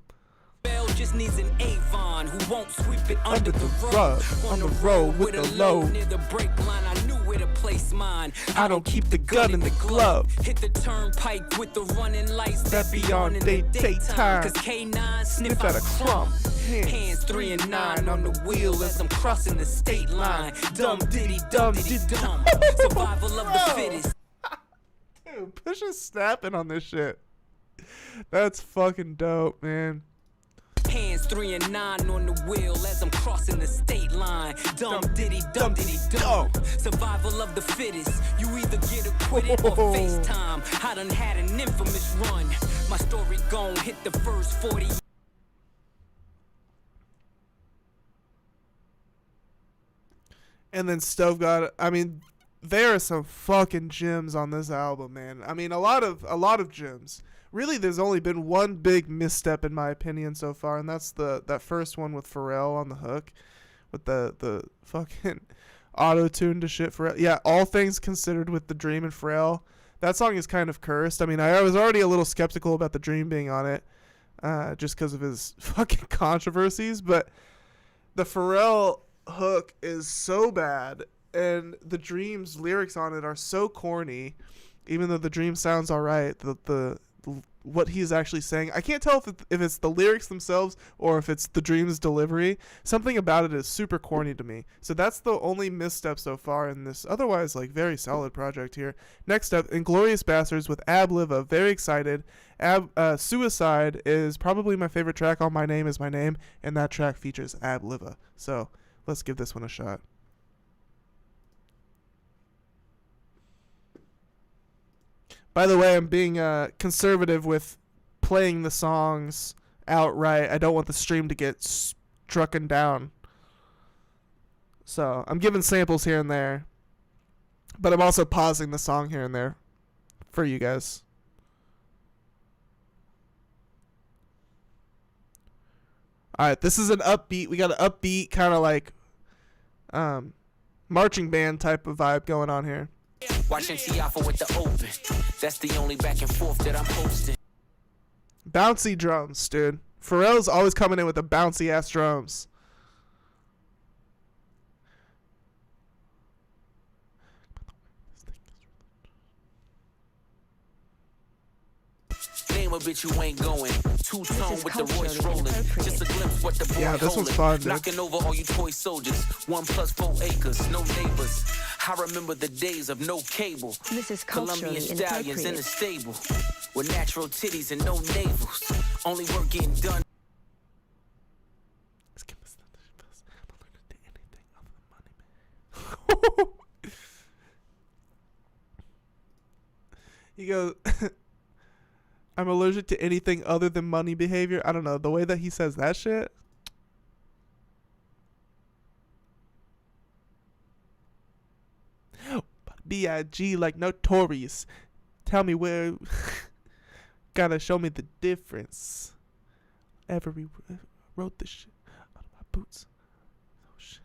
S2: Just needs an Avon who won't sweep it under the rug.
S1: On the road with the low.
S2: Near the brake line, I knew where to place mine.
S1: I don't keep the gun in the glove.
S2: Hit the turnpike with the running lights
S1: that be on in the daytime.
S2: Cause K9 sniff out a crumb. Hands 3 and 9 on the wheel as I'm crossing the state line. Dumb diddy dumb. Survival of the fittest.
S1: Dude, Pusha's snapping on this shit. That's fucking dope, man.
S2: Hands 3 and 9 on the wheel as I'm crossing the state line. Dumb diddy dumb. Survival of the fittest. You either get acquitted or FaceTime. I done had an infamous run. My story gon' hit the first 40.
S1: And then Stove God. I mean, there are some fucking gems on this album, man. I mean, a lot of gems. Really, there's only been one big misstep in my opinion so far, and that's that first one with Pharrell on the hook, with the fucking auto-tune to shit. Pharrell. Yeah, all things considered, with the Dream and Pharrell, that song is kind of cursed. I mean, I was already a little skeptical about the Dream being on it, just because of his fucking controversies, but the Pharrell hook is so bad, and the Dream's lyrics on it are so corny. even though the dream sounds all right, the what he's actually saying, I can't tell if it's the lyrics themselves or if it's the dream's delivery. Something about it is super corny to me. So that's the only misstep so far in this otherwise like very solid project here. Next up, Inglorious Bastards with Ab Liva. Very excited. Suicide is probably my favorite track on My Name Is My Name, and that track features Ab Liva. So let's give this one a shot. By the way, I'm being conservative with playing the songs outright. I don't want the stream to get strucken down. So I'm giving samples here and there. But I'm also pausing the song here and there for you guys. Alright, this is an upbeat. We got an upbeat kind of like marching band type of vibe going on here.
S2: Watch MC Alpha with the open. That's the only back and forth that I'm posting.
S1: Bouncy drums, dude. Pharrell's always coming in with the bouncy ass drums.
S2: Name a bitch you ain't going. Two-tone with the Royce rolling. Just a glimpse what the boy
S1: yeah, this one's fun, dude.
S2: Knocking over all you toy soldiers. 1 + 4 acres, no neighbors. I remember the days of no cable.
S6: This is
S2: Colombian
S6: culturally
S2: stallions in a
S6: inappropriate.
S2: stable. With natural titties and no navels. Only work getting done.
S1: He goes, I'm allergic to anything other than money behavior. I don't know. The way that he says that shit. B.I.G. like Notorious. Tell me where. Gotta show me the difference. Every wrote this shit out of my boots. Oh shit.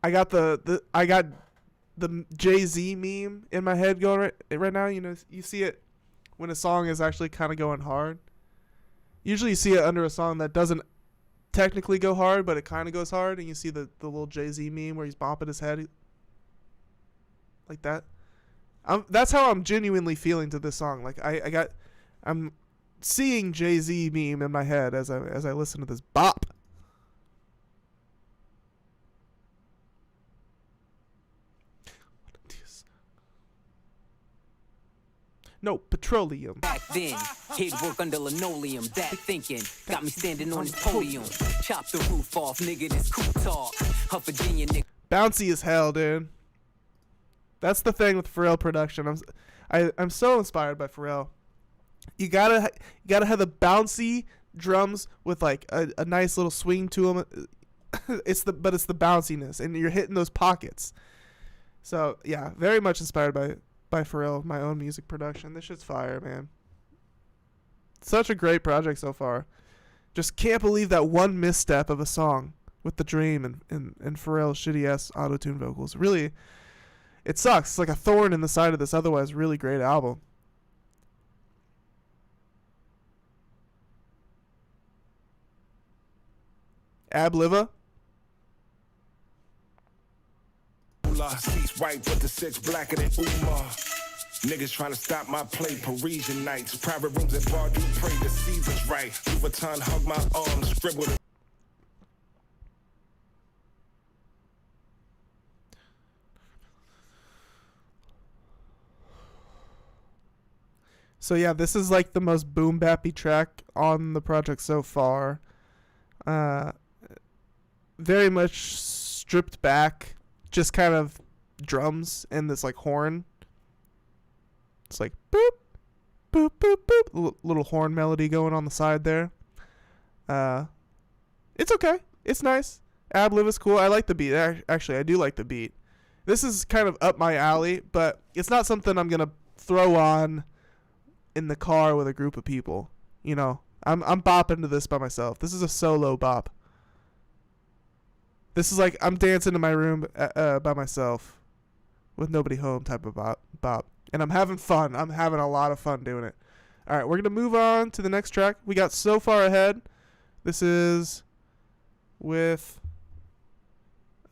S1: I got the Jay-Z meme in my head going right now. You know, you see it when a song is actually kind of going hard. Usually you see it under a song that doesn't technically go hard, but it kind of goes hard, and you see the little Jay-Z meme where he's bopping his head like that. That's how I'm genuinely feeling to this song. Like I'm seeing Jay-Z meme in my head as I listen to this bop. No petroleum.
S2: Back then, he'd work under linoleum. Back thinking, got me standing on his podium. Chop the roof off, nigga, this cool talk. A Virginia nigga.
S1: Bouncy as hell, dude. That's the thing with Pharrell production. I'm so inspired by Pharrell. You gotta have the bouncy drums with like a nice little swing to them. It's the bounciness, and you're hitting those pockets. So yeah, very much inspired by Pharrell, my own music production. This shit's fire, man. Such a great project so far. Just can't believe that one misstep of a song with The Dream and Pharrell's shitty-ass auto-tune vocals. Really, it sucks. It's like a thorn in the side of this otherwise really great album. Ab Liva.
S5: Seats white, but the six blacker than Umar. Niggas trying to stop my play, Parisian nights. Private rooms at bar, do pray the season's right. Vuitton hug my arms, scribbled.
S1: So yeah, this is like the most boom bappy track on the project so far. Very much stripped back, just kind of drums and this like horn. It's like boop, boop, boop, boop. Little horn melody going on the side there. It's okay. It's nice. Ab Liv is cool. I like the beat. Actually, I do like the beat. This is kind of up my alley, but it's not something I'm gonna throw on in the car with a group of people. You know, I'm bopping to this by myself. This is a solo bop. This is like I'm dancing in my room by myself with nobody home type of bop. And I'm having fun. I'm having a lot of fun doing it. All right, we're going to move on to the next track. We got So Far Ahead. This is with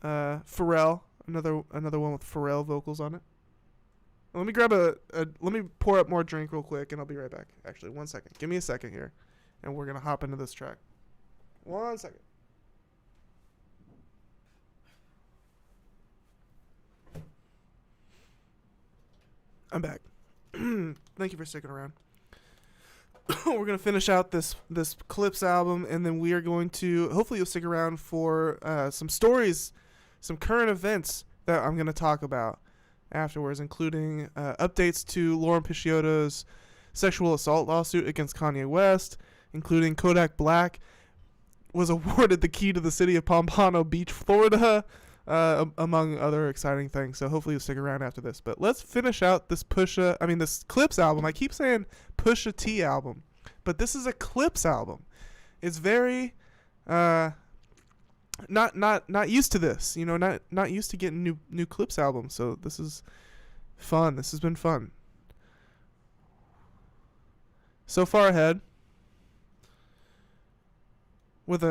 S1: Pharrell. Another one with Pharrell vocals on it. Let me grab let me pour up more drink real quick, and I'll be right back. Actually, 1 second. Give me a second here, and we're gonna hop into this track. 1 second. I'm back. Thank you for sticking around. We're gonna finish out this Clipse album, and then we are going to hopefully you'll stick around for some stories, some current events that I'm gonna talk about afterwards, including updates to Lauren Pisciotta's sexual assault lawsuit against Kanye West, including Kodak Black was awarded the key to the city of Pompano Beach, Florida, among other exciting things. So hopefully you'll stick around after this. But let's finish out this this Clipse album. I keep saying Pusha T album, but this is a Clipse album. It's very not used to this, not used to getting new Clipse albums. So this is fun. This has been fun. So far ahead with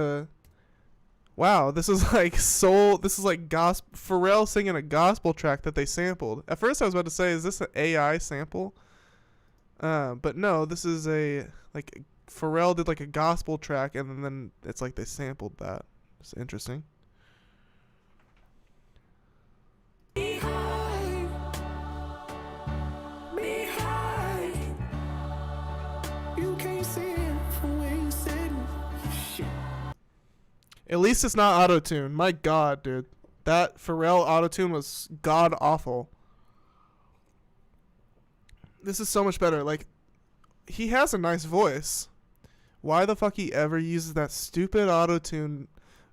S1: wow, this is like soul. This is like gospel. Pharrell singing a gospel track that they sampled. At first, I was about to say, is this an AI sample? But no, this is Pharrell did like a gospel track, and then it's like they sampled that. It's interesting. At least it's not auto-tune. My God, dude. That Pharrell auto-tune was god-awful. This is so much better. Like, he has a nice voice. Why the fuck he ever uses that stupid auto-tune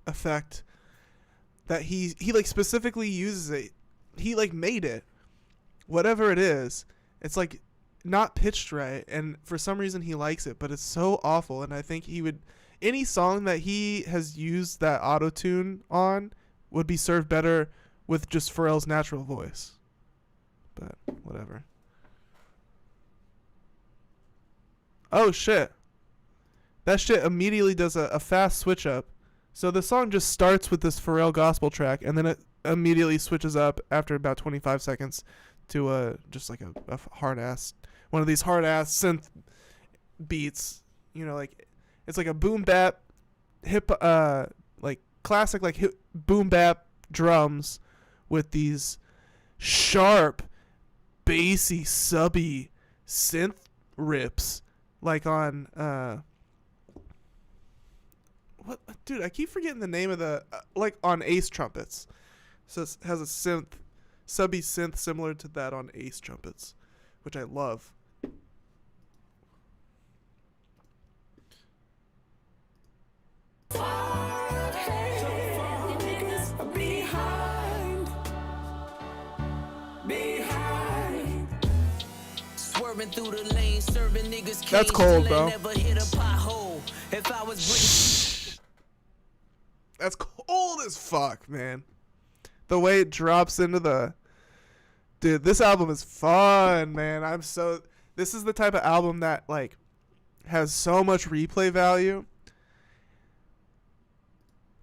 S1: effect that he like specifically uses it. He like made it. Whatever it is, it's like not pitched right, and for some reason he likes it, but it's so awful, and I think he would... Any song that he has used that auto-tune on would be served better with just Pharrell's natural voice. But whatever. Oh, shit. That shit immediately does a fast switch up. So the song just starts with this Pharrell gospel track, and then it immediately switches up after about 25 seconds to just like a hard-ass... One of these hard-ass synth beats. Like... It's like a boom bap, like classic like boom bap drums with these sharp, bassy, subby synth rips, like on what? Dude, I keep forgetting the name of the like on Ace trumpets. So it has a subby synth similar to that on Ace trumpets, which I love.
S4: Through the lane, serving niggas.
S1: That's cold, bro. That's cold as fuck, man. The way it drops into the... Dude, this album is fun, man. This is the type of album that, like, has so much replay value.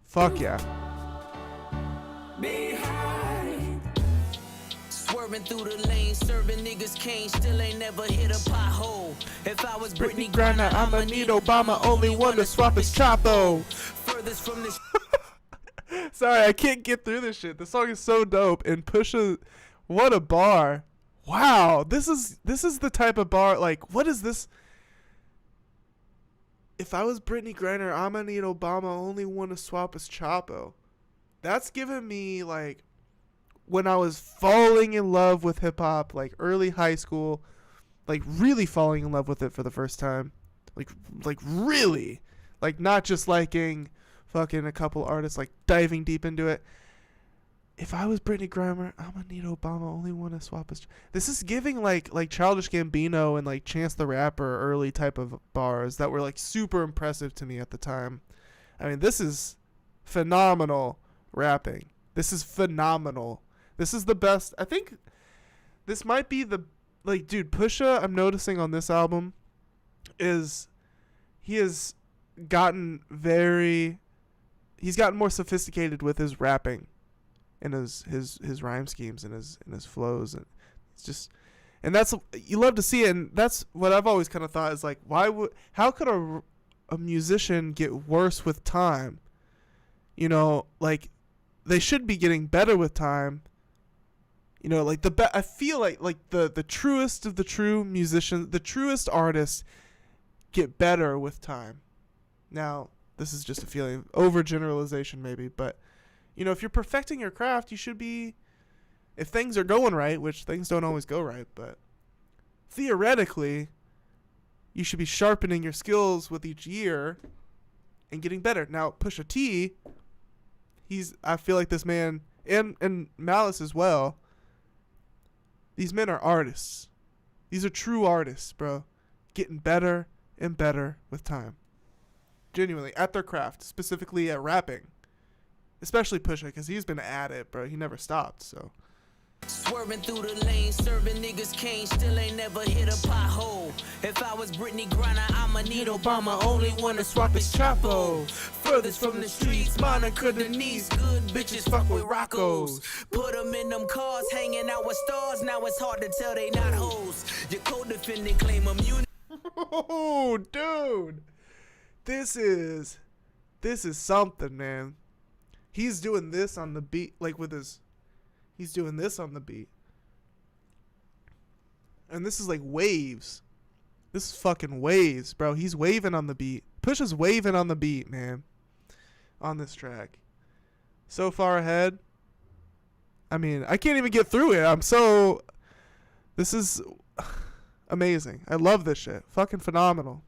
S1: Fuck yeah. Through the lane, serving niggas cane, still ain't never hit a pothole. If I was Britney Griner, I'ma need Obama, only one to swap his chapo. Furthest from this. Sorry, I can't get through this shit. The song is so dope, and Pusha, what a bar! Wow, this is the type of bar. Like, what is this? If I was Britney Griner, I'ma need Obama, only one to swap his chapo. That's giving me like. When I was falling in love with hip-hop, like early high school, like really falling in love with it for the first time, like really, like not just liking fucking a couple artists, like diving deep into it. If I was Britney Griner, I'm gonna need Obama, only want to swap his... This is giving like Childish Gambino and like Chance the Rapper early type of bars that were like super impressive to me at the time. I mean, this is phenomenal rapping. This is phenomenal. This is the best. I think this might be the... Like, dude, Pusha, I'm noticing on this album, is he has gotten very... he's gotten more sophisticated with his rapping and his rhyme schemes and his flows, and it's just, and that's, you love to see it. And that's what I've always kind of thought is like, how could a musician get worse with time? You know, like, they should be getting better with time. You know, like I feel like the truest of the true musicians, the truest artists get better with time. Now, this is just a feeling, overgeneralization maybe, but you know, if you're perfecting your craft, you should be, if things are going right, which things don't always go right, but theoretically, you should be sharpening your skills with each year and getting better. Now, Pusha T, I feel like this man, and Malice as well, these men are artists. These are true artists, bro. Getting better and better with time. Genuinely, at their craft, specifically at rapping. Especially Pusha, because he's been at it, bro. He never stopped, so.
S4: Swerving through the lane, serving niggas cane, still ain't never hit a pothole. If I was Brittany Griner, I'ma need Obama, only one to swap his chapo. Furthest from the streets, Monica Denise, good bitches fuck with Roccos. Put them in them cars, hanging out with stars, now it's hard to tell they not hoes. Your co-defendant claim immunity.
S1: Oh, dude. This is something, man. He's doing this on the beat, like with his... He's doing this on the beat. And this is like waves. This is fucking waves, bro. He's waving on the beat. Pusha's waving on the beat, man. On this track. So far ahead. I mean, I can't even get through it. This is amazing. I love this shit. Fucking phenomenal.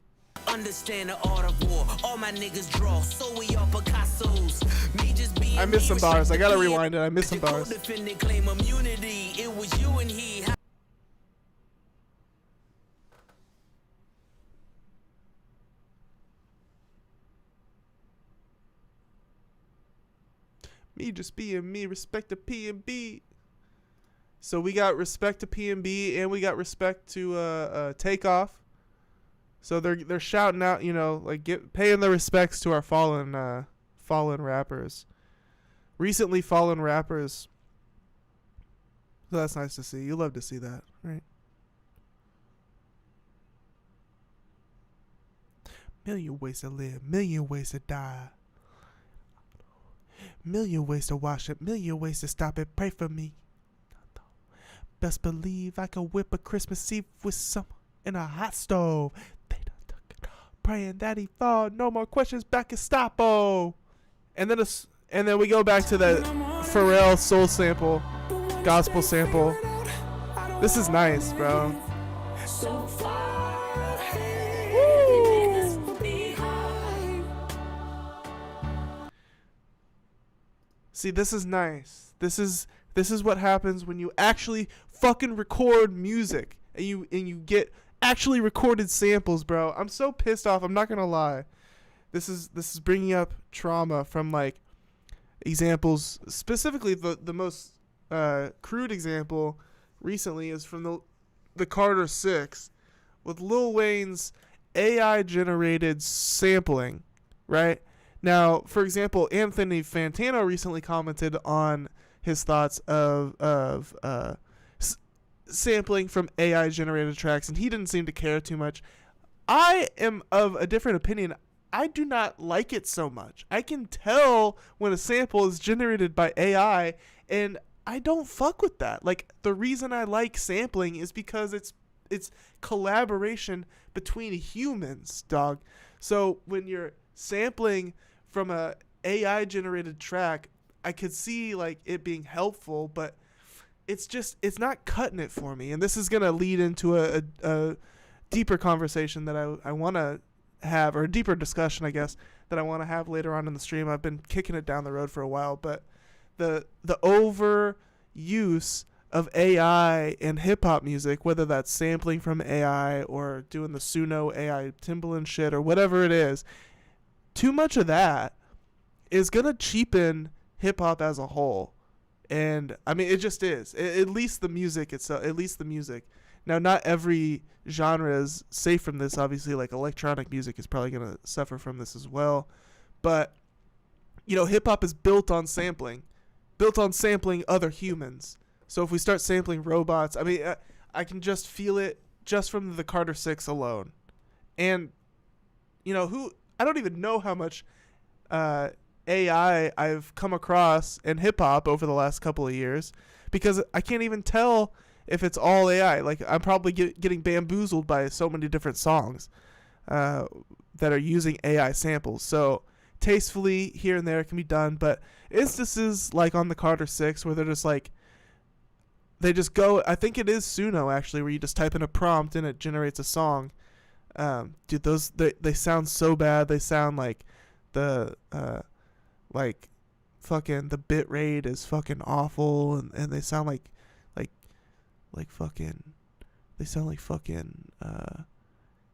S4: Understand the art of war. All my niggas draw, so we all Picasso's. Me just being
S1: I missed some bars. I gotta rewind it. I missed some bars.
S4: Defendant claim immunity. It was you and he.
S1: Me just being me, respect to P&B. So we got respect to P&B and we got respect to Takeoff. So they're shouting out, you know, like paying their respects to our fallen rappers. Recently fallen rappers. So that's nice to see. You love to see that, right? Million ways to live, million ways to die. Million ways to wash it, million ways to stop it. Pray for me. Best believe I can whip a Christmas Eve with some in a hot stove. They done took it. Praying that he fall. No more questions. Back at Stapo. And then we go back to that Pharrell soul sample, gospel sample. This is nice, bro. See, this is nice. This is what happens when you actually fucking record music and you get actually recorded samples, bro. I'm so pissed off. I'm not gonna lie. This is bringing up trauma from like examples. Specifically, the most crude example recently is from the Carter 6 with Lil Wayne's AI generated sampling, right? Now, for example, Anthony Fantano recently commented on his thoughts of sampling from AI-generated tracks, and he didn't seem to care too much. I am of a different opinion. I do not like it so much. I can tell when a sample is generated by AI, and I don't fuck with that. Like, the reason I like sampling is because it's collaboration between humans, dog. So when you're sampling from a AI generated track, I could see like it being helpful, but it's not cutting it for me. And this is gonna lead into a deeper conversation that I want to have, or a deeper discussion, I guess, that I want to have later on in the stream. I've been kicking it down the road for a while, but the overuse of AI in hip hop music, whether that's sampling from AI or doing the Suno AI Timbaland shit or whatever it is, too much of that is going to cheapen hip-hop as a whole. And, I mean, it just is. At least the music itself. At least the music. Now, not every genre is safe from this. Obviously, like, electronic music is probably going to suffer from this as well. But hip hop is built on sampling other humans. So if we start sampling robots, I mean, I can just feel it just from the Carter 6 alone. And, I don't even know how much AI I've come across in hip hop over the last couple of years, because I can't even tell if it's all AI. Like, I'm probably getting bamboozled by so many different songs that are using AI samples. So tastefully here and there it can be done, but instances like on the Carter 6 where they're just like, they just go, I think it is Suno actually, where you just type in a prompt and it generates a song. Dude, those they sound so bad. They sound like the fucking the bit rate is fucking awful, and they sound like fucking, they sound like fucking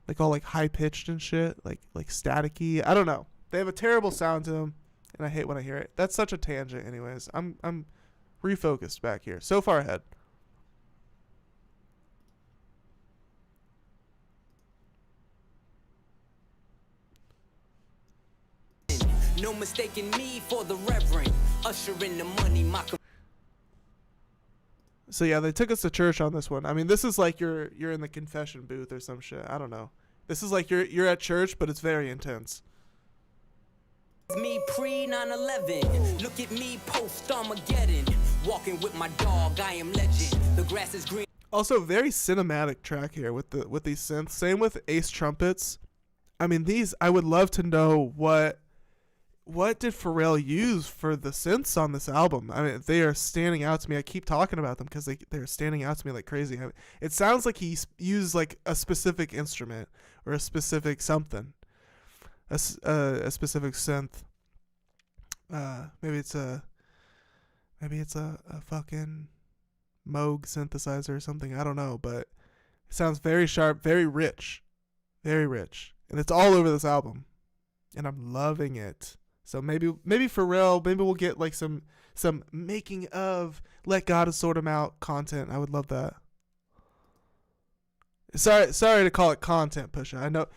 S1: like all like high pitched and shit, like staticky. I don't know. They have a terrible sound to them, and I hate when I hear it. That's such a tangent. Anyways, I'm refocused back here. So far ahead.
S2: No mistaking me for the reverend. Usher in the money, my
S1: So yeah, they took us to church on this one. I mean, this is like you're in the confession booth or some shit. I don't know. This is like you're at church, but it's very intense.
S2: me pre 9/11. Look at me post Armageddon. Walking with my dog, I am legend. The grass is green.
S1: Also, very cinematic track here with these synths. Same with Ace trumpets. I mean, these, I would love to know what did Pharrell use for the synths on this album. I mean, they are standing out to me. I keep talking about them because they're standing out to me like crazy. I mean, it sounds like he used like a specific instrument or a specific something, a specific synth. Maybe it's a fucking Moog synthesizer or something. I don't know, but it sounds very sharp, very rich, and it's all over this album, and I'm loving it. So maybe Pharrell, maybe we'll get like some making of Let God Sort Him Out content. I would love that. Sorry to call it content, Pusha. I know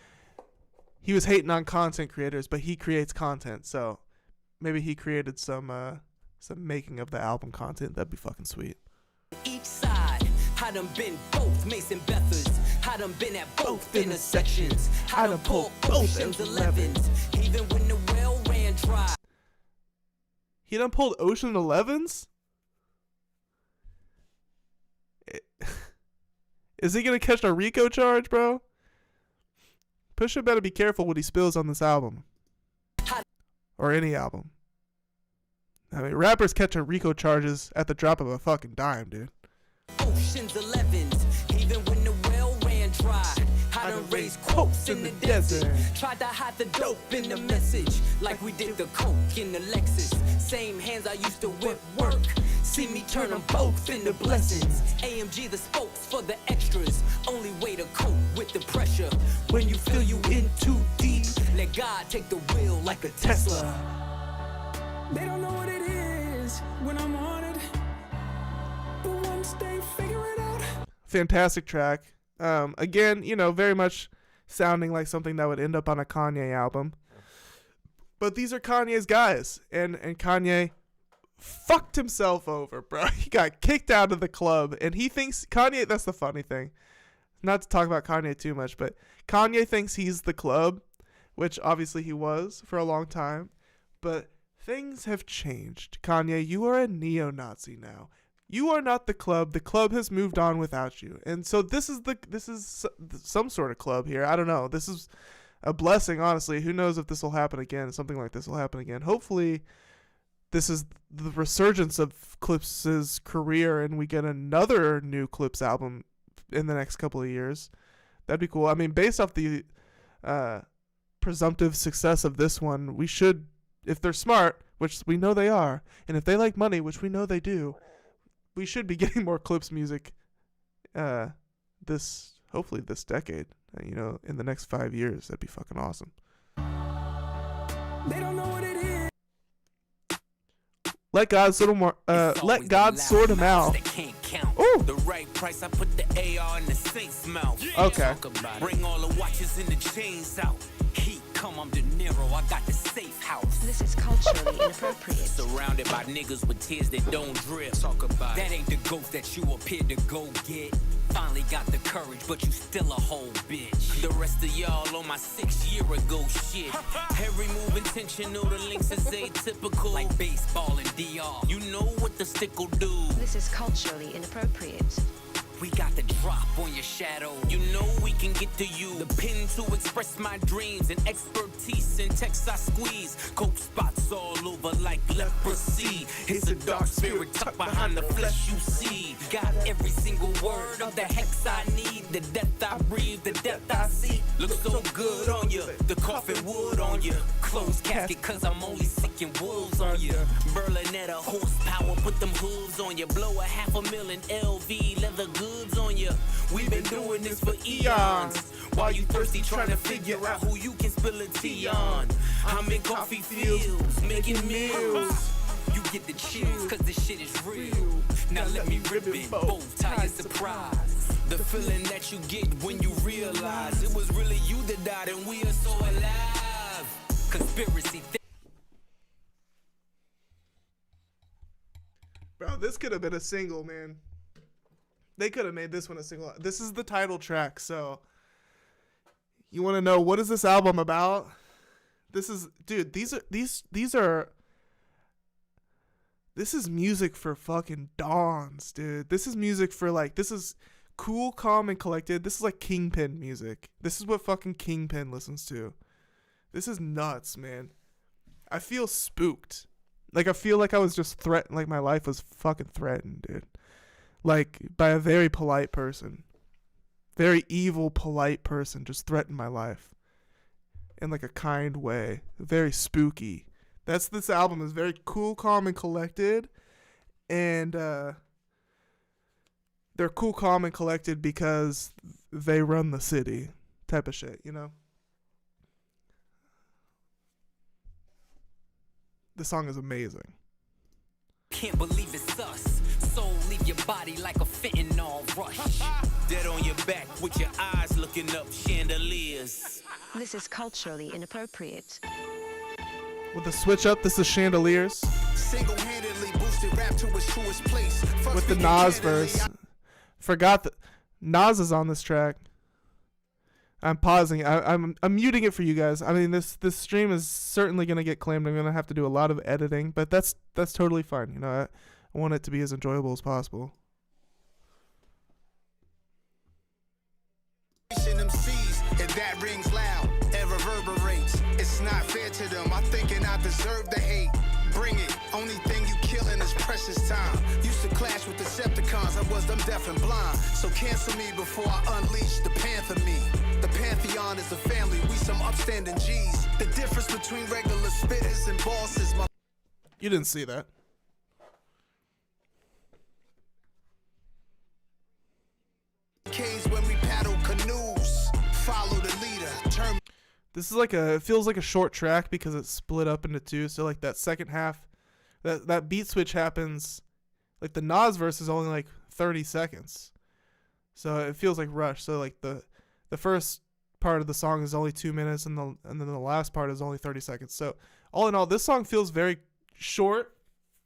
S1: he was hating on content creators, but he creates content, so maybe he created some making of the album content. That'd be fucking sweet.
S2: Each side, I done been both Mason Bethers. I done been at both intersections. I done pulled Ocean's 11s, even when the well ran dry.
S1: He done pulled Ocean 11s? Is he gonna catch a RICO charge, bro? Pusha better be careful what he spills on this album. Or any album. I mean, rappers catching RICO charges at the drop of a fucking dime, dude.
S2: Ocean's 11s, even when the well ran dry. I done raised quotes in the desert. Tried to hide the dope in the message, like we did the coke in the Lexus. Same hands I used to whip work. See me turn them both into blessings. AMG the spokes for the extras. Only way to cope with the pressure. When you feel you in too deep, let God take the wheel like a Tesla.
S3: They don't know what it is when I'm on it, but once they figure it out.
S1: Fantastic track. Again, very much sounding like something that would end up on a Kanye album. But these are Kanye's guys, and Kanye fucked himself over, bro. He got kicked out of the club, and he thinks Kanye, that's the funny thing. Not to talk about Kanye too much, but Kanye thinks he's the club, which obviously he was for a long time, but things have changed. Kanye, you are a neo-Nazi now. You are not the club. The club has moved on without you. And so this is some sort of club here. I don't know. This is a blessing, honestly. Who knows if this will happen again? Something like this will happen again. Hopefully this is the resurgence of Clipse's career and we get another new Clipse album in the next couple of years. That'd be cool. I mean, based off the presumptive success of this one, we should, if they're smart, which we know they are, and if they like money, which we know they do, we should be getting more Clipse music hopefully this decade, in the next 5 years. That'd be fucking awesome.
S3: They don't know what it is.
S1: Let God sort him out.
S4: Ooh. The right price, I put the AR in the Saint's mouth.
S1: Okay.
S4: Bring all the watches and the chains out. Heat come, I'm De Niro. I got the
S2: safe house.
S6: This is culturally inappropriate.
S2: Surrounded by niggas with tears that don't drip. Talk about that ain't the ghost that you appeared to go get. Finally got the courage, but you still a whole bitch. The rest of y'all on my 6 year ago shit. Every move intentional, the links is atypical. Like baseball and DR. You know what the stick'll do.
S6: This is culturally inappropriate.
S2: We got the drop on your shadow. You know we can get to you. The pen to express my dreams and expertise in text I squeeze. Coke spots all over like leprosy. It's a dark spirit tucked behind the flesh you see. Got every single word of the hex I need. The depth I breathe, the depth I see. Looks so good on you. The coffin wood on you. Closed casket cause I'm only sicking wolves on you. Berlinetta horsepower, put them hooves on you. Blow a $500,000 LV leather goods on you. We've been doing this for eons. While you thirsty trying to figure out who you can spill a tea on. I'm in coffee fields, making meals. You get the chills cause this shit is real. Now let me rip it, both tie surprise. The feeling that you get when you realize it was really you that died and we are so alive. Conspiracy
S1: Bro, this could have been a single, man. They could have made this one a single. This is the title track, so you want to know what is this album about? This is, dude, this is music for fucking dawns, dude. This is music for like, this is cool, calm, and collected. This is like Kingpin music. This is what fucking Kingpin listens to. This is nuts, man. I feel spooked. Like, I feel like I was just threatened, like my life was fucking threatened, dude. Like, by a very polite person. Very evil, polite person just threatened my life. In like a kind way. Very spooky. This album is very cool, calm, and collected. And they're cool, calm, and collected because they run the city type of shit, you know? The song is amazing.
S2: can't believe it's us. Soul leave your body like a fentanyl rush. Dead on your back with your eyes looking up chandeliers.
S6: This is culturally inappropriate.
S1: With the switch up, this is Chandeliers.
S5: Single-handedly boosted rap to its truest place.
S1: With the Nas verse. Forgot that Nas is on this track. I'm pausing. I'm muting it for you guys. I mean, this stream is certainly gonna get claimed. I'm gonna have to do a lot of editing, but that's totally fine. You know, I want it to be as enjoyable as possible.
S5: And that rings loud and reverberates. It's not fair to them. I'm thinking I deserve the hate. Bring it. Only thing you killing is precious time. Used to clash with Decepticons. I was them deaf and blind. So cancel me before I unleash the Panther me. The Pantheon is a family. We some upstanding G's. The difference between regular spitters and bosses.
S1: You didn't see that.
S5: Caves when we paddle canoes. Follow the leader. Turn.
S1: This is like it feels like a short track because it's split up into two. So like that second half, that beat switch happens, like the Nas verse is only like 30 seconds. So it feels like rush. So like the first part of the song is only 2 minutes and then the last part is only 30 seconds. So all in all, this song feels very short.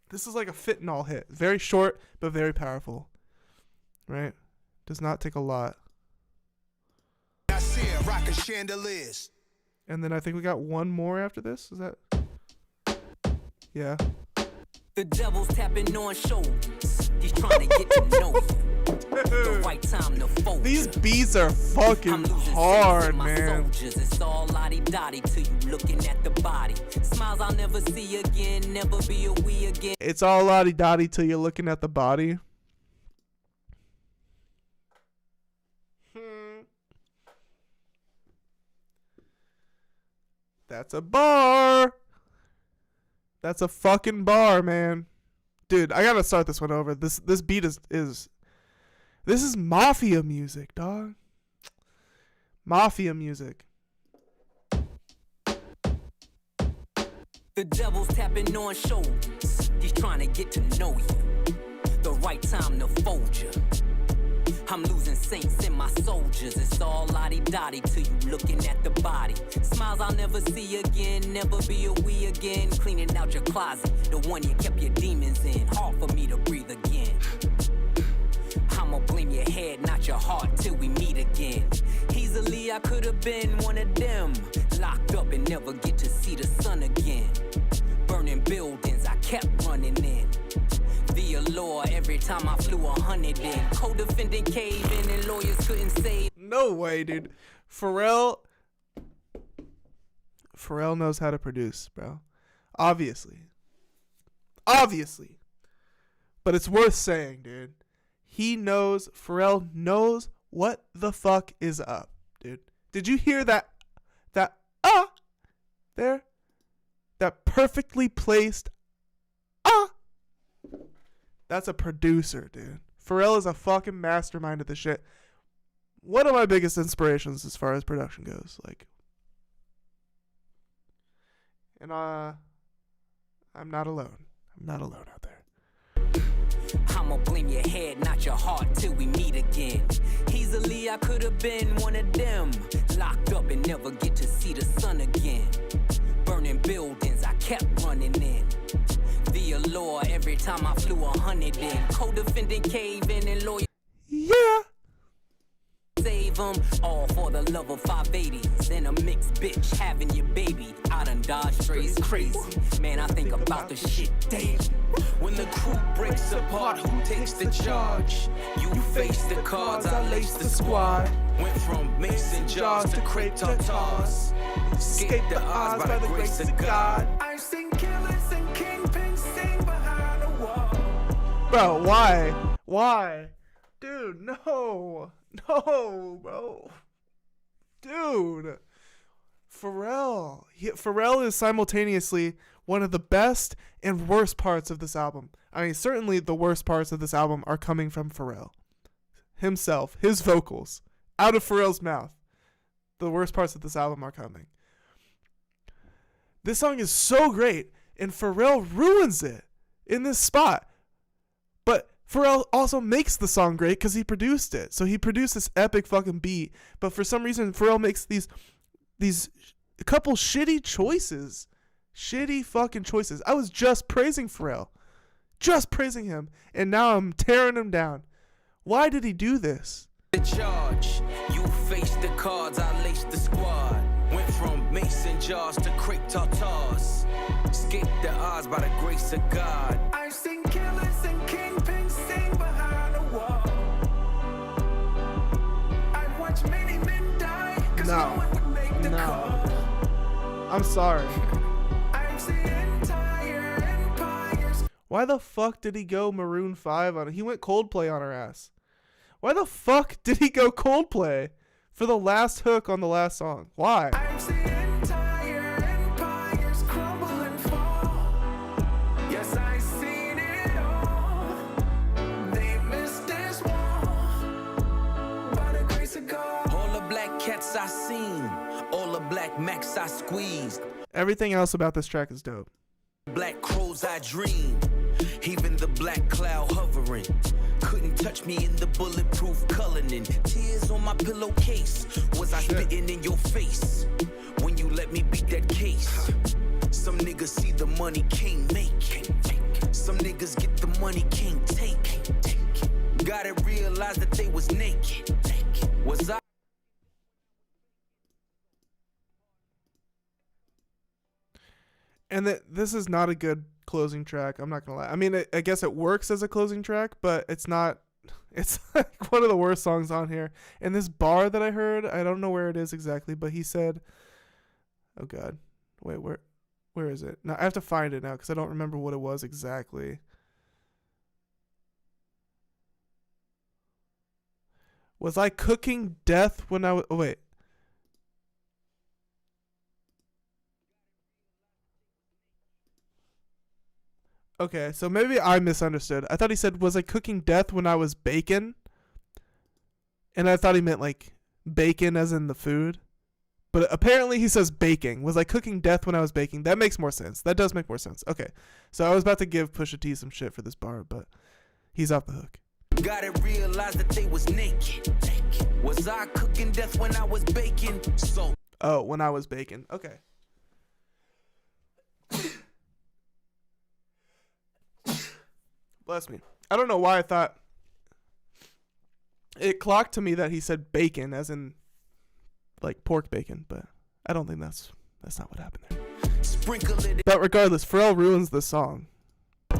S1: This is like a fentanyl hit. Very short, but very powerful. Right? Does not take a lot.
S5: I see it, rockin' chandeliers.
S1: And then I think we got one more after this. Is that? Yeah.
S2: The devil's tapping on shoulders. He's trying to get to know you. The right time to fold.
S1: These beats are fucking hard, man.
S2: Soldiers. It's all lottie-dottie till you looking at the body. Smiles I'll never see again, never be a we again.
S1: It's all lottie-dottie till you're looking at the body. That's a bar. That's a fucking bar, man. Dude, I gotta start this one over. This beat is this is mafia music, dog. Mafia music.
S2: The devil's tapping on shoulders. He's trying to get to know you. The right time to fold you. I'm losing saints in my soldiers. It's all lottie-dottie till you looking at the body. Smiles smiles I'll never see again. Never be a we again. Cleaning out your closet, the one you kept your demons in. Hard for me to breathe again. I'ma blame your head, not your heart, till we meet again. Easily I could have been one of them, locked up and never get to see the sun again. Burning buildings, I kept running in. The allure every time I flew 100 in. Co-defendant cave in and lawyers couldn't save.
S1: No way, dude. Pharrell knows how to produce, bro. Obviously. But it's worth saying, dude. Pharrell knows what the fuck is up, dude. Did you hear that there? That perfectly placed That's a producer, dude. Pharrell is a fucking mastermind of this shit. One of my biggest inspirations as far as production goes, and I'm not alone. I'm not alone out there.
S2: I'ma blame your head, not your heart, till we meet again. Easily I could have been one of them, locked up and never get to see the sun again. Burning buildings, I kept running in. The allure every time I flew 100 in. Co-defendant cave in and lawyer.
S1: Yeah.
S2: Save them all for the love of 580s and a mixed bitch having your baby. I done dodged strays crazy. Man, I think about the shit daily.
S4: When the crew breaks apart, who takes the charge? You face the cards, I lace the squad. Went from mason jars to crepe tartars. Escape the odds by the grace of God.
S3: I've seen killers and kingpins sing behind the wall.
S1: Bro, why? Dude, no, bro. Dude. Pharrell is simultaneously one of the best and worst parts of this album. I mean, certainly the worst parts of this album are coming from Pharrell himself, his vocals, out of Pharrell's mouth. The worst parts of this album are coming. This song is so great, and Pharrell ruins it in this spot. But Pharrell also makes the song great because he produced it. So he produced this epic fucking beat, but for some reason Pharrell makes these couple shitty choices. Shitty fucking choices. I was just praising Pharrell. Just praising him. And now I'm tearing him down. Why did he do this?
S4: The charge, you face the cards, I lace the squad. Went from mason jars to crepe tartars. Escape the odds by the grace of God.
S3: I've seen killers and kingpins sing behind the wall. I've watched many men die, cause no one would make the call.
S1: I'm sorry.
S3: I've seen entire empires.
S1: Why the fuck did he go Maroon 5 on it? He went Coldplay on her ass. Why the fuck did he go Coldplay for the last hook on the last song? Why?
S3: I've seen entire empires crumble and fall. Yes, I've seen it all. They missed this wall. By the grace of God.
S4: All the black cats I seen, all the black max I squeezed.
S1: Everything else about this track is dope.
S4: Black crows I dreamed, even the black cloud hovering. Couldn't touch me in the bulletproof Cullinan. Tears on my pillowcase. Was I spitting in your face when you let me beat that case? Some niggas see the money can't make. Some niggas get the money can't take. Gotta realize that they was naked. Was I?
S1: And this is not a good closing track. I'm not gonna lie. I mean, I guess it works as a closing track, but it's not. It's like one of the worst songs on here. And this bar that I heard, I don't know where it is exactly, but he said, "Oh God, wait, where is it?" Now I have to find it now because I don't remember what it was exactly. Was I cooking death when I was? Oh wait. Okay, so maybe I misunderstood. I thought he said, was I cooking death when I was baking? And I thought he meant like bacon as in the food. But apparently he says baking. Was I cooking death when I was baking? That makes more sense. That does make more sense. Okay, so I was about to give Pusha T some shit for this bar, but he's off the hook.
S4: Gotta realize that they was naked. Was I cooking death when I was baking? So
S1: Oh, When I Was Bacon. Okay. Bless me. I don't know why I thought it clocked to me that he said bacon as in like pork bacon, but I don't think that's not what happened there.
S3: Sprinkle it.
S1: But regardless, Pharrell ruins the song.
S3: I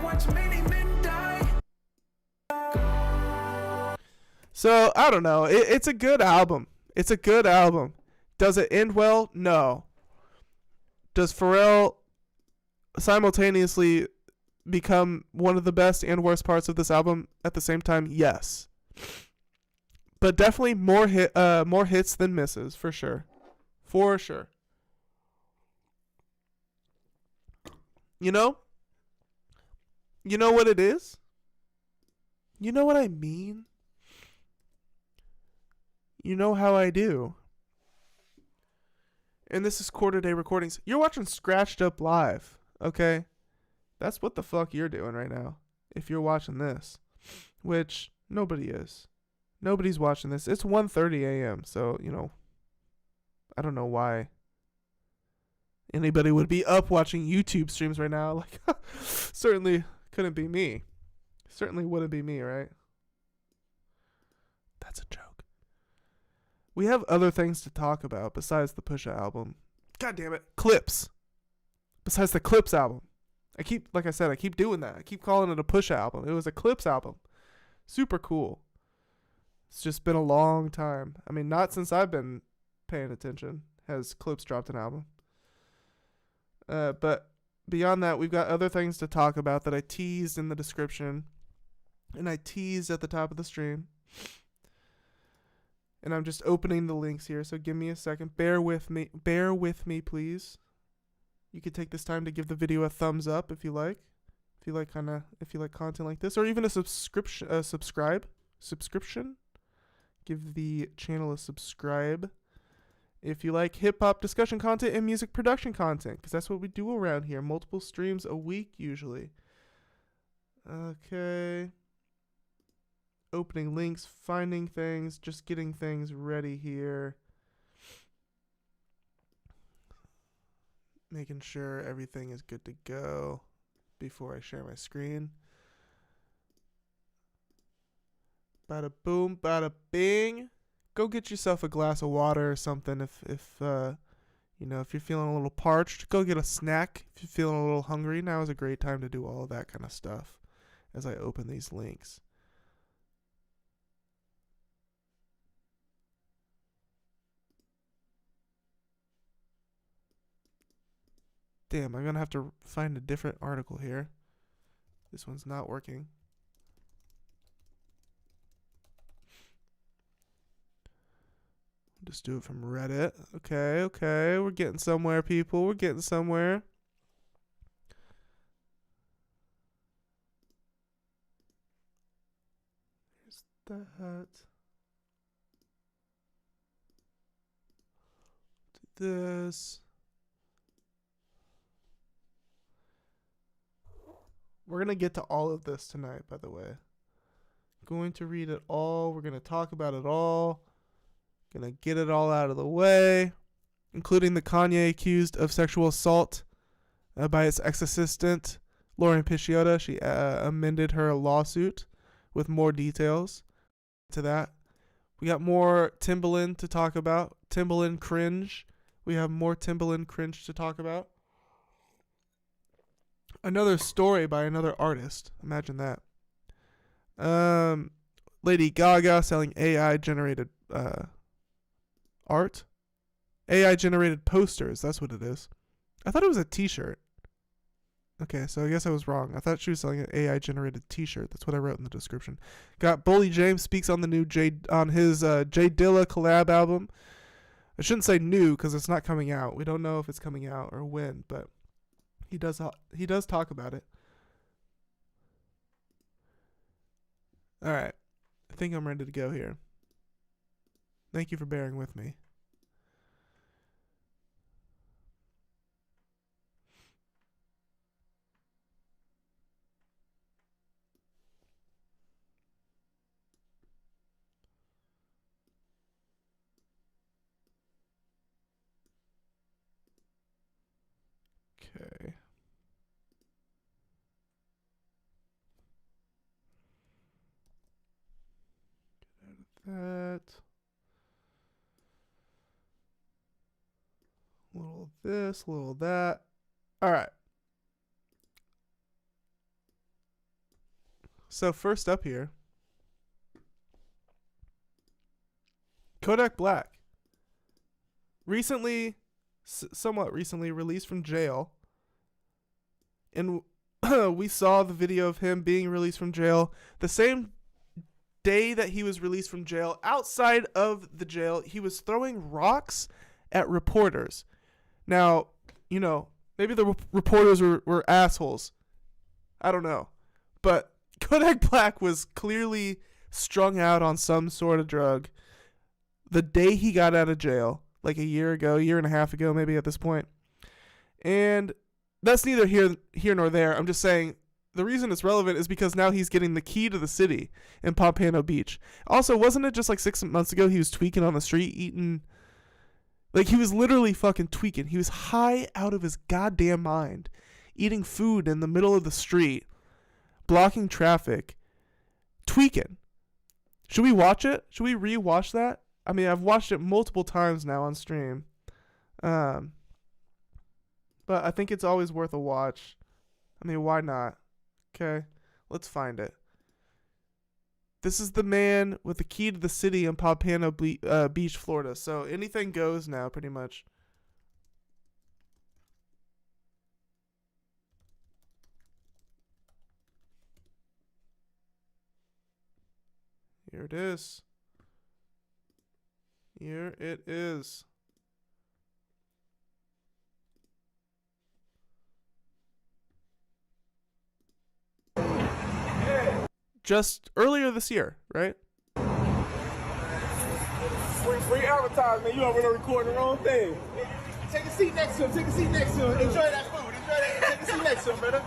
S3: watch many men die.
S1: So I don't know. It's a good album. It's a good album. Does it end well? No. Does Pharrell simultaneously become one of the best and worst parts of this album at the same time? Yes. But definitely more hits than misses, for sure. For sure. You know? You know what it is? You know what I mean? You know how I do. And this is Quarter Day Recordings. You're watching Scratched Up Live, okay? That's what the fuck you're doing right now, if you're watching this. Which, nobody is. Nobody's watching this. It's 1:30 a.m., so, you know, I don't know why anybody would be up watching YouTube streams right now. Like, certainly couldn't be me. Certainly wouldn't be me, right? That's a joke. We have other things to talk about besides the Pusha album. God damn it. Clipse. Besides the Clipse album. I keep doing that. I keep calling it a Pusha album. It was a Clipse album. Super cool. It's just been a long time. I mean, not since I've been paying attention has Clipse dropped an album. But beyond that, we've got other things to talk about that I teased in the description. And I teased at the top of the stream. And I'm just opening the links here, so give me a second. Bear with me. Bear with me, please. You could take this time to give the video a thumbs up if you like. If you like content like this, or even a subscription. Give the channel a subscribe. If you like hip hop discussion content and music production content, because that's what we do around here. Multiple streams a week usually. Okay. Opening links, finding things, just getting things ready here. Making sure everything is good to go before I share my screen. Bada boom, bada bing. Go get yourself a glass of water or something if you're feeling a little parched. Go get a snack if you're feeling a little hungry. Now is a great time to do all of that kind of stuff as I open these links. Damn, I'm going to have to find a different article here. This one's not working. Just do it from Reddit. Okay. We're getting somewhere, people. We're getting somewhere. Here's that. Do this. We're going to get to all of this tonight, by the way. Going to read it all. We're going to talk about it all. Going to get it all out of the way, including the Kanye accused of sexual assault by his ex-assistant, Lauren Pisciotta. She amended her lawsuit with more details to that. We got more Timbaland to talk about. Timbaland cringe. We have more Timbaland cringe to talk about. Another story by another artist. Imagine that. Lady Gaga selling AI-generated art. AI-generated posters. That's what it is. I thought it was a t-shirt. Okay, so I guess I was wrong. I thought she was selling an AI-generated t-shirt. That's what I wrote in the description. Got Boldy James speaks on the new J Dilla collab album. I shouldn't say new because it's not coming out. We don't know if it's coming out or when, but he does talk about it. All right. I think I'm ready to go here. Thank you for bearing with me. that. Little of this, little of that. All right. So first up here, Kodak Black. Somewhat recently released from jail. And we saw the video of him being released from jail. The same day that he was released from jail, outside of the jail, he was throwing rocks at reporters. Now, you know, maybe the reporters were assholes. I don't know. But Kodak Black was clearly strung out on some sort of drug the day he got out of jail, like a year and a half ago, maybe at this point. And that's neither here nor there. I'm just saying the reason it's relevant is because now he's getting the key to the city in Pompano Beach. Also, wasn't it just like 6 months ago he was tweaking on the street, eating... Like, he was literally fucking tweaking. He was high out of his goddamn mind, eating food in the middle of the street, blocking traffic, tweaking. Should we watch it? Should we re-watch that? I mean, I've watched it multiple times now on stream. But I think it's always worth a watch. I mean, why not? Okay, let's find it. This is the man with the key to the city in Pompano Beach, Florida. So anything goes now, pretty much. Here it is. Here it is. Just earlier this year, right?
S8: Free advertisement. You over there recording the wrong thing. Take a seat next to him. Take a seat next to him. Enjoy that food. Enjoy that. Take a seat next to him, brother.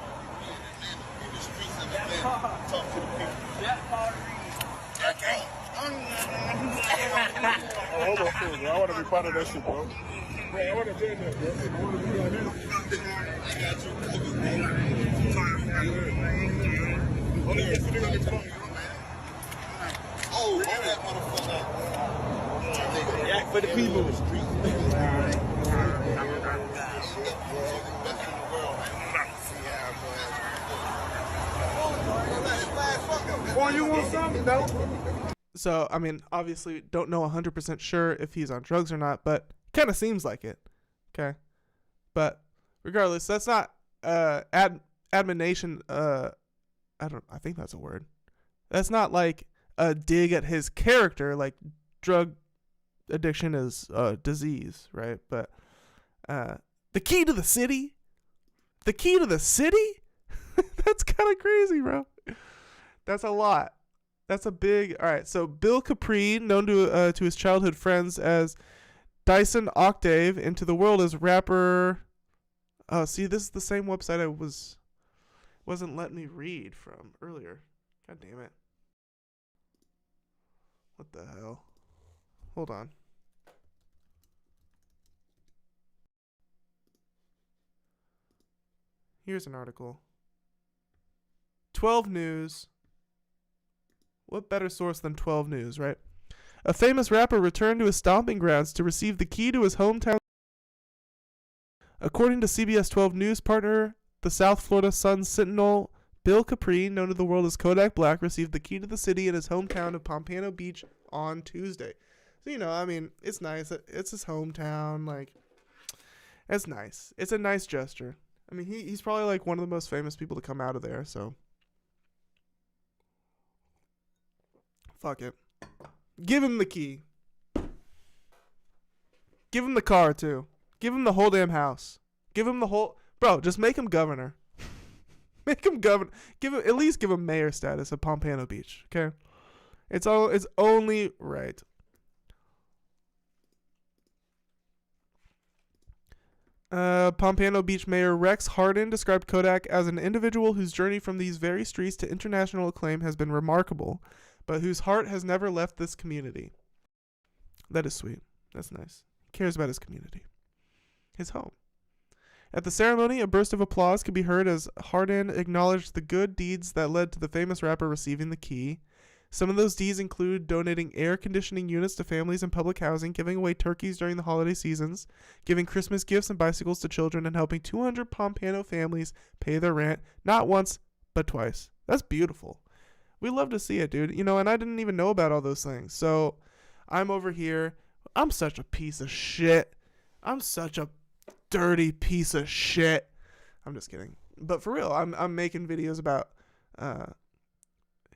S8: Talk to the people. Oh, hold on, fool, bro. I want to be part of that shit, bro. Bro, I want to join that, bro. I want to be on here. I got you. Only get to do on this phone. Oh, that motherfucker. Act for the people. Boy, you want something, though?
S1: So, I mean, obviously don't know 100% sure if he's on drugs or not, but kind of seems like it. Okay. But regardless, that's not admonition. I think that's a word. That's not like a dig at his character, like drug addiction is a disease, right? But the key to the city? The key to the city? That's kind of crazy, bro. That's a lot. That's a big... All right, so Bill Capri, known to his childhood friends as Dyson Octave, into the world as rapper... Oh, see, this is the same website I wasn't letting me read from earlier. God damn it. What the hell? Hold on. Here's an article. 12 News. What better source than 12 News, right? A famous rapper returned to his stomping grounds to receive the key to his hometown. According to CBS 12 News partner, the South Florida Sun Sentinel, Bill Capri, known to the world as Kodak Black, received the key to the city in his hometown of Pompano Beach on Tuesday. So, you know, I mean, it's nice. It's his hometown. Like, it's nice. It's a nice gesture. I mean, he's probably like one of the most famous people to come out of there, so. Fuck it. Give him the key. Give him the car, too. Give him the whole damn house. Give him the whole... Bro, just make him governor. Make him governor. At least give him mayor status of Pompano Beach, okay? It's only right. Pompano Beach Mayor Rex Hardin described Kodak as an individual whose journey from these very streets to international acclaim has been remarkable, but whose heart has never left this community. That is sweet. That's nice. He cares about his community. His home. At the ceremony, a burst of applause could be heard as Hardin acknowledged the good deeds that led to the famous rapper receiving the key, Some of those deeds include donating air conditioning units to families in public housing, giving away turkeys during the holiday seasons, giving Christmas gifts and bicycles to children, and helping 200 Pompano families pay their rent, not once, but twice. That's beautiful. We love to see it, dude. You know, and I didn't even know about all those things. So I'm over here. I'm such a piece of shit. I'm such a dirty piece of shit. I'm just kidding. But for real, I'm making videos about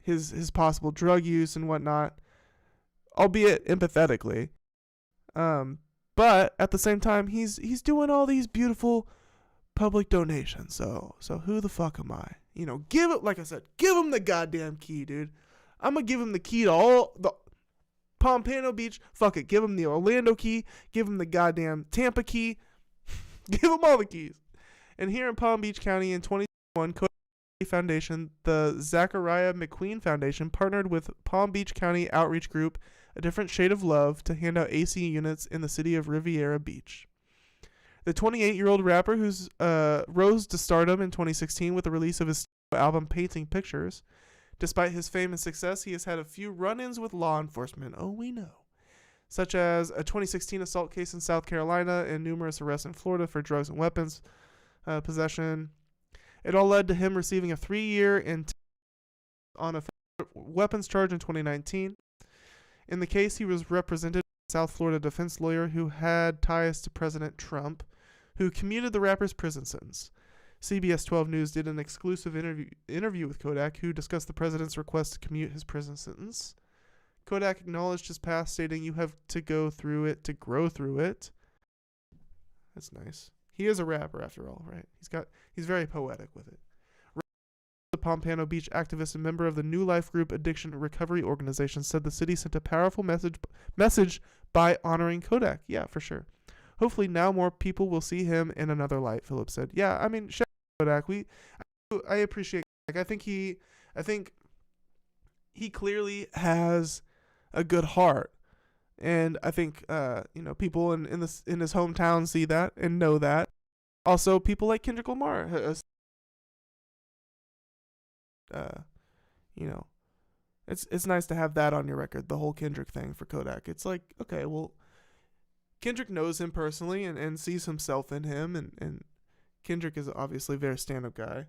S1: his possible drug use and whatnot, albeit empathetically. But at the same time, he's doing all these beautiful public donations. So who the fuck am I? You know, like I said, give him the goddamn key, dude. I'm gonna give him the key to all the Pompano Beach. Fuck it, give him the Orlando key. Give him the goddamn Tampa key. Give him all the keys. And here in Palm Beach County in 2021, Kodak Foundation, the Zachariah McQueen Foundation, partnered with Palm Beach County Outreach Group, A Different Shade of Love, to hand out AC units in the city of Riviera Beach. The 28-year-old rapper, who's rose to stardom in 2016 with the release of his album Painting Pictures. Despite his fame and success, he has had a few run-ins with law enforcement. Oh, we know. Such as a 2016 assault case in South Carolina and numerous arrests in Florida for drugs and weapons possession. It all led to him receiving a 3-year on a weapons charge in 2019. In the case, he was represented by a South Florida defense lawyer who had ties to President Trump, who commuted the rapper's prison sentence. CBS 12 News did an exclusive interview with Kodak, who discussed the president's request to commute his prison sentence. Kodak acknowledged his past, stating, "You have to go through it to grow through it." That's nice. He is a rapper after all, right? He's very poetic with it. The Pompano Beach activist and member of the New Life Group Addiction Recovery Organization said the city sent a powerful message by honoring Kodak. Yeah, for sure. Hopefully now more people will see him in another light, Phillips said. Yeah, I mean, shout out Kodak. I appreciate Kodak. I think he clearly has a good heart. And I think people in his hometown see that and know that. Also, people like Kendrick Lamar, it's nice to have that on your record. The whole Kendrick thing for Kodak. It's like, okay, well, Kendrick knows him personally and sees himself in him, and Kendrick is obviously a very stand-up guy,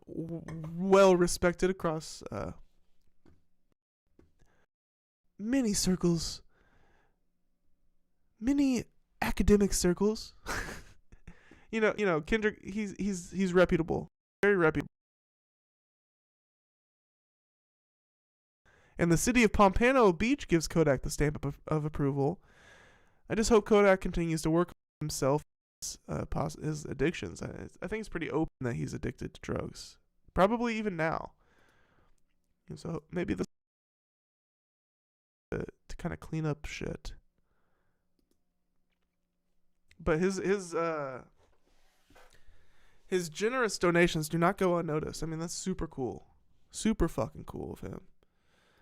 S1: well respected across many circles, many academic circles. Kendrick, he's reputable, very reputable. And the city of Pompano Beach gives Kodak the stamp of approval. I just hope Kodak continues to work on himself, his addictions. I think it's pretty open that he's addicted to drugs, probably even now. And so maybe this to kind of clean up shit. But his generous donations do not go unnoticed. I mean, that's super cool, super fucking cool of him.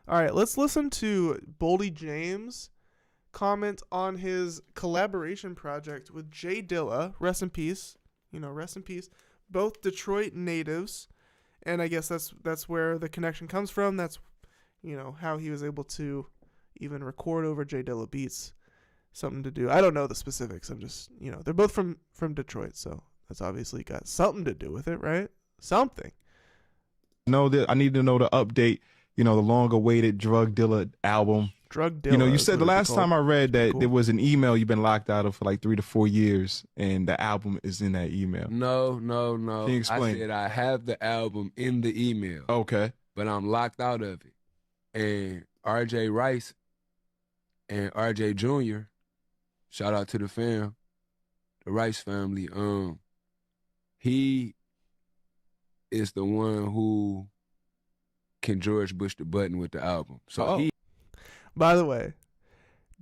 S1: All right, let's listen to Boldy James comment on his collaboration project with J Dilla. Rest in peace. Rest in peace. Both Detroit natives, and I guess that's where the connection comes from. That's how he was able to even record over J Dilla beats. Something to do. I don't know the specifics. I'm just they're both from Detroit, so that's obviously got something to do with it, right? Something.
S9: I need to know the update. The long-awaited Drug Dilla album.
S1: Drug Dilla.
S9: You said the last time I read that there was an email you've been locked out of for like 3 to 4 years, and the album is in that email.
S10: No.
S9: Can you explain?
S10: I said I have the album in the email.
S9: Okay.
S10: But I'm locked out of it. And RJ Rice and RJ Jr., shout out to the Rice family. He is the one who can George Bush the button with the album. So
S1: By the way,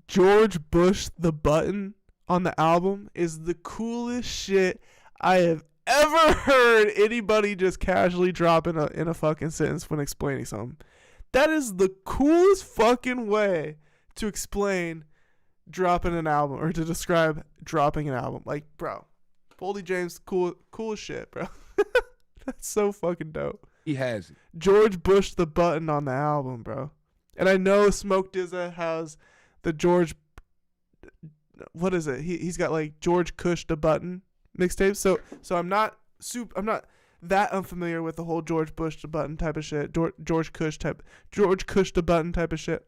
S1: George Bush the button on the album is the coolest shit I have ever heard anybody just casually drop in a fucking sentence when explaining something. That is the coolest fucking way to explain dropping an album, or to describe dropping an album. Like, bro, Boldy James, cool as shit, bro. That's so fucking dope.
S10: He has it.
S1: George Bush the button on the album, bro. And I know Smoke DZA has the George. What is it? He's got like George Kush the button mixtape. So I'm not that unfamiliar with the whole George Bush the button type of shit. George Kush the button type of shit.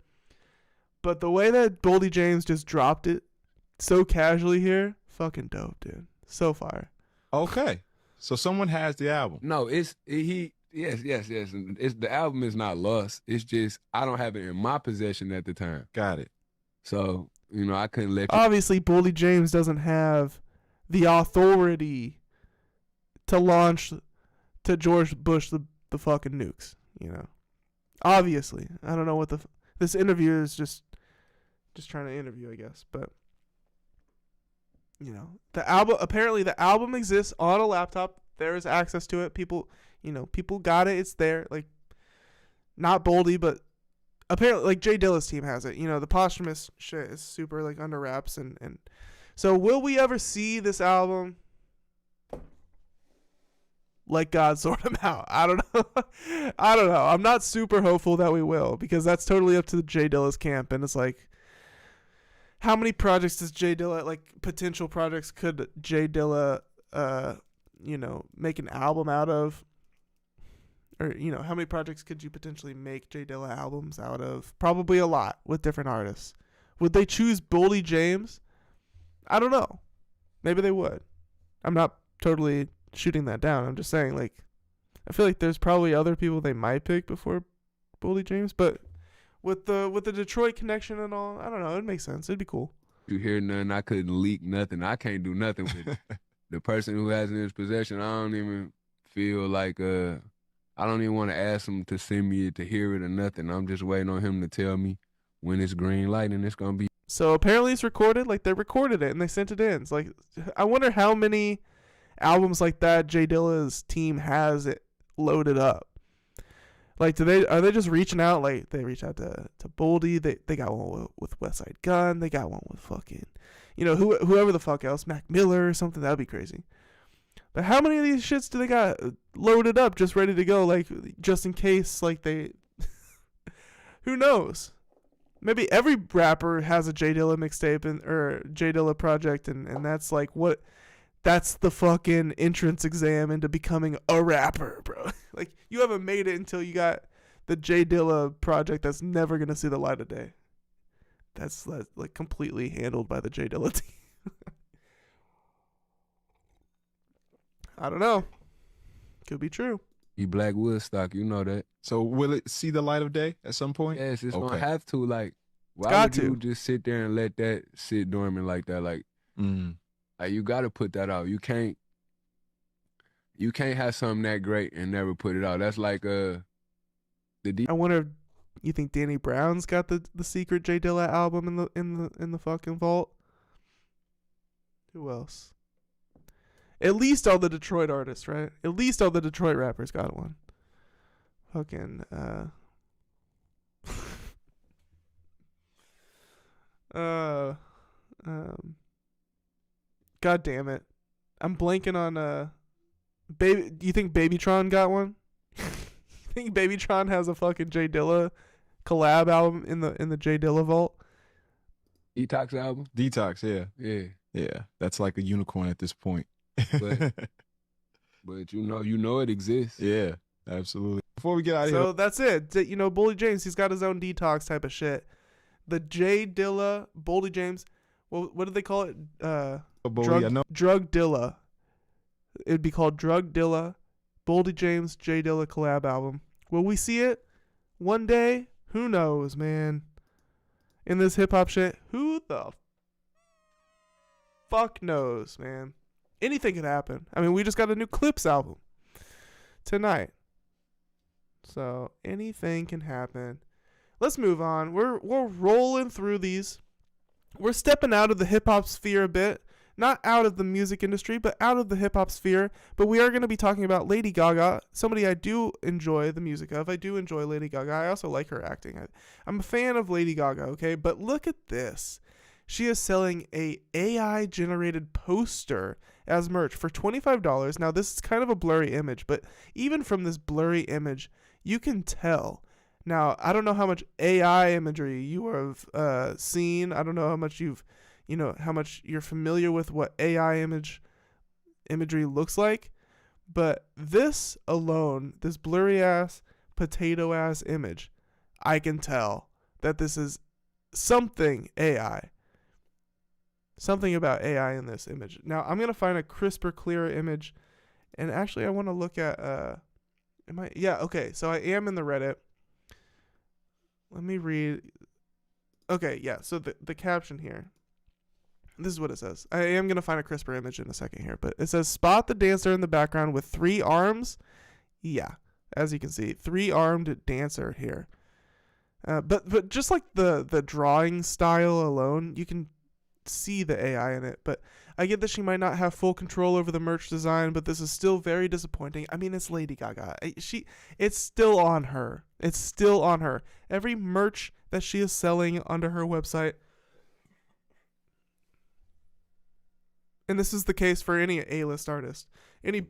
S1: But the way that Boldy James just dropped it so casually here, fucking dope, dude. So fire.
S9: Okay. So someone has the album.
S10: No, yes. The album is not lost. It's just I don't have it in my possession at the time.
S9: Got it.
S10: So, I couldn't let you.
S1: Obviously, Boldy James doesn't have the authority to launch to George Bush the fucking nukes, Obviously. I don't know what this interview is just trying to interview, I guess, but the album exists on a laptop. There is access to it. People got it. It's there. Like, not Boldy, but apparently, like, J Dilla's team has it. The posthumous shit is super, like, under wraps. And so will we ever see this album? Let God sort them out. I don't know. I'm not super hopeful that we will, because that's totally up to the J Dilla's camp. And it's like, how many projects does J Dilla, like, potential projects could J Dilla, make an album out of? Or, how many projects could you potentially make J Dilla albums out of? Probably a lot with different artists. Would they choose Boldy James? I don't know. Maybe they would. I'm not totally shooting that down. I'm just saying, like, I feel like there's probably other people they might pick before Boldy James, but with the Detroit connection and all, I don't know. It makes sense. It'd be cool.
S10: You hear nothing. I couldn't leak nothing. I can't do nothing with it. The person who has it in his possession, I don't even feel like I don't even want to ask him to send me to hear it or nothing. I'm just waiting on him to tell me when it's green light and it's gonna be.
S1: So apparently it's recorded. Like, they recorded it and they sent it in. It's like, I wonder how many albums like that J Dilla's team has it loaded up. Like, are they just reaching out? Like, they reach out to Boldy. They got one with Westside Gun. They got one with fucking, whoever the fuck else, Mac Miller or something. That'd be crazy. But how many of these shits do they got loaded up, just ready to go, like, just in case, like, they... Who knows? Maybe every rapper has a J Dilla mixtape or J Dilla project, and that's, like, what... That's the fucking entrance exam into becoming a rapper, bro. Like, you haven't made it until you got the J Dilla project that's never going to see the light of day. That's, like, completely handled by the J Dilla team. I don't know. Could be true.
S10: You Black Woodstock, you know that.
S9: So will it see the light of day at some point?
S10: Yes, it's gonna have to. Like, why would you just sit there and let that sit dormant like that? Like, like, you gotta put that out. You can't have something that great and never put it out. That's like I
S1: wonder if you think Danny Brown's got the secret J Dilla album in the fucking vault. Who else? At least all the Detroit artists, right? At least all the Detroit rappers got one. Fucking God damn it. I'm blanking on Baby. Do you think Babytron got one? You think Babytron has a fucking J Dilla collab album in the J Dilla vault?
S10: Detox album?
S9: Detox, yeah.
S10: Yeah.
S9: Yeah. That's like a unicorn at this point.
S10: But you know it exists.
S9: Yeah, absolutely. Before we get out of here.
S1: So that's it. Boldy James, he's got his own detox type of shit. The J Dilla, Boldy James, what do they call it? Drug Dilla. It'd be called Drug Dilla, Boldy James, J Dilla collab album. Will we see it one day? Who knows, man? In this hip hop shit, who the fuck knows, man? Anything could happen. I mean, we just got a new Clipse album tonight. So anything can happen. Let's move on. We're rolling through these. We're stepping out of the hip hop sphere a bit. Not out of the music industry, but out of the hip hop sphere. But we are going to be talking about Lady Gaga, somebody I do enjoy the music of. I do enjoy Lady Gaga. I also like her acting. I'm a fan of Lady Gaga, okay? But look at this. She is selling a AI generated poster as merch for $25. Now this is kind of a blurry image, but even from this blurry image, you can tell. Now, I don't know how much AI imagery you have seen. I don't know how much how much you're familiar with what AI imagery looks like, but this alone, this blurry ass, potato ass image, I can tell that this is something AI. Something about AI in this image. Now, I'm going to find a crisper, clearer image, and actually I want to look at okay, so I am in the Reddit. Let me read. Okay, yeah, so the caption here. This is what it says. I am going to find a crisper image in a second here, but it says, spot the dancer in the background with 3 arms. Yeah, as you can see, 3-armed dancer here. But just like the drawing style alone, you can see the AI in it. But I get that she might not have full control over the merch design, but this is still very disappointing. I mean, it's Lady Gaga. It's still on her. It's still on her. Every merch that she is selling under her website, and this is the case for any A-list artist, any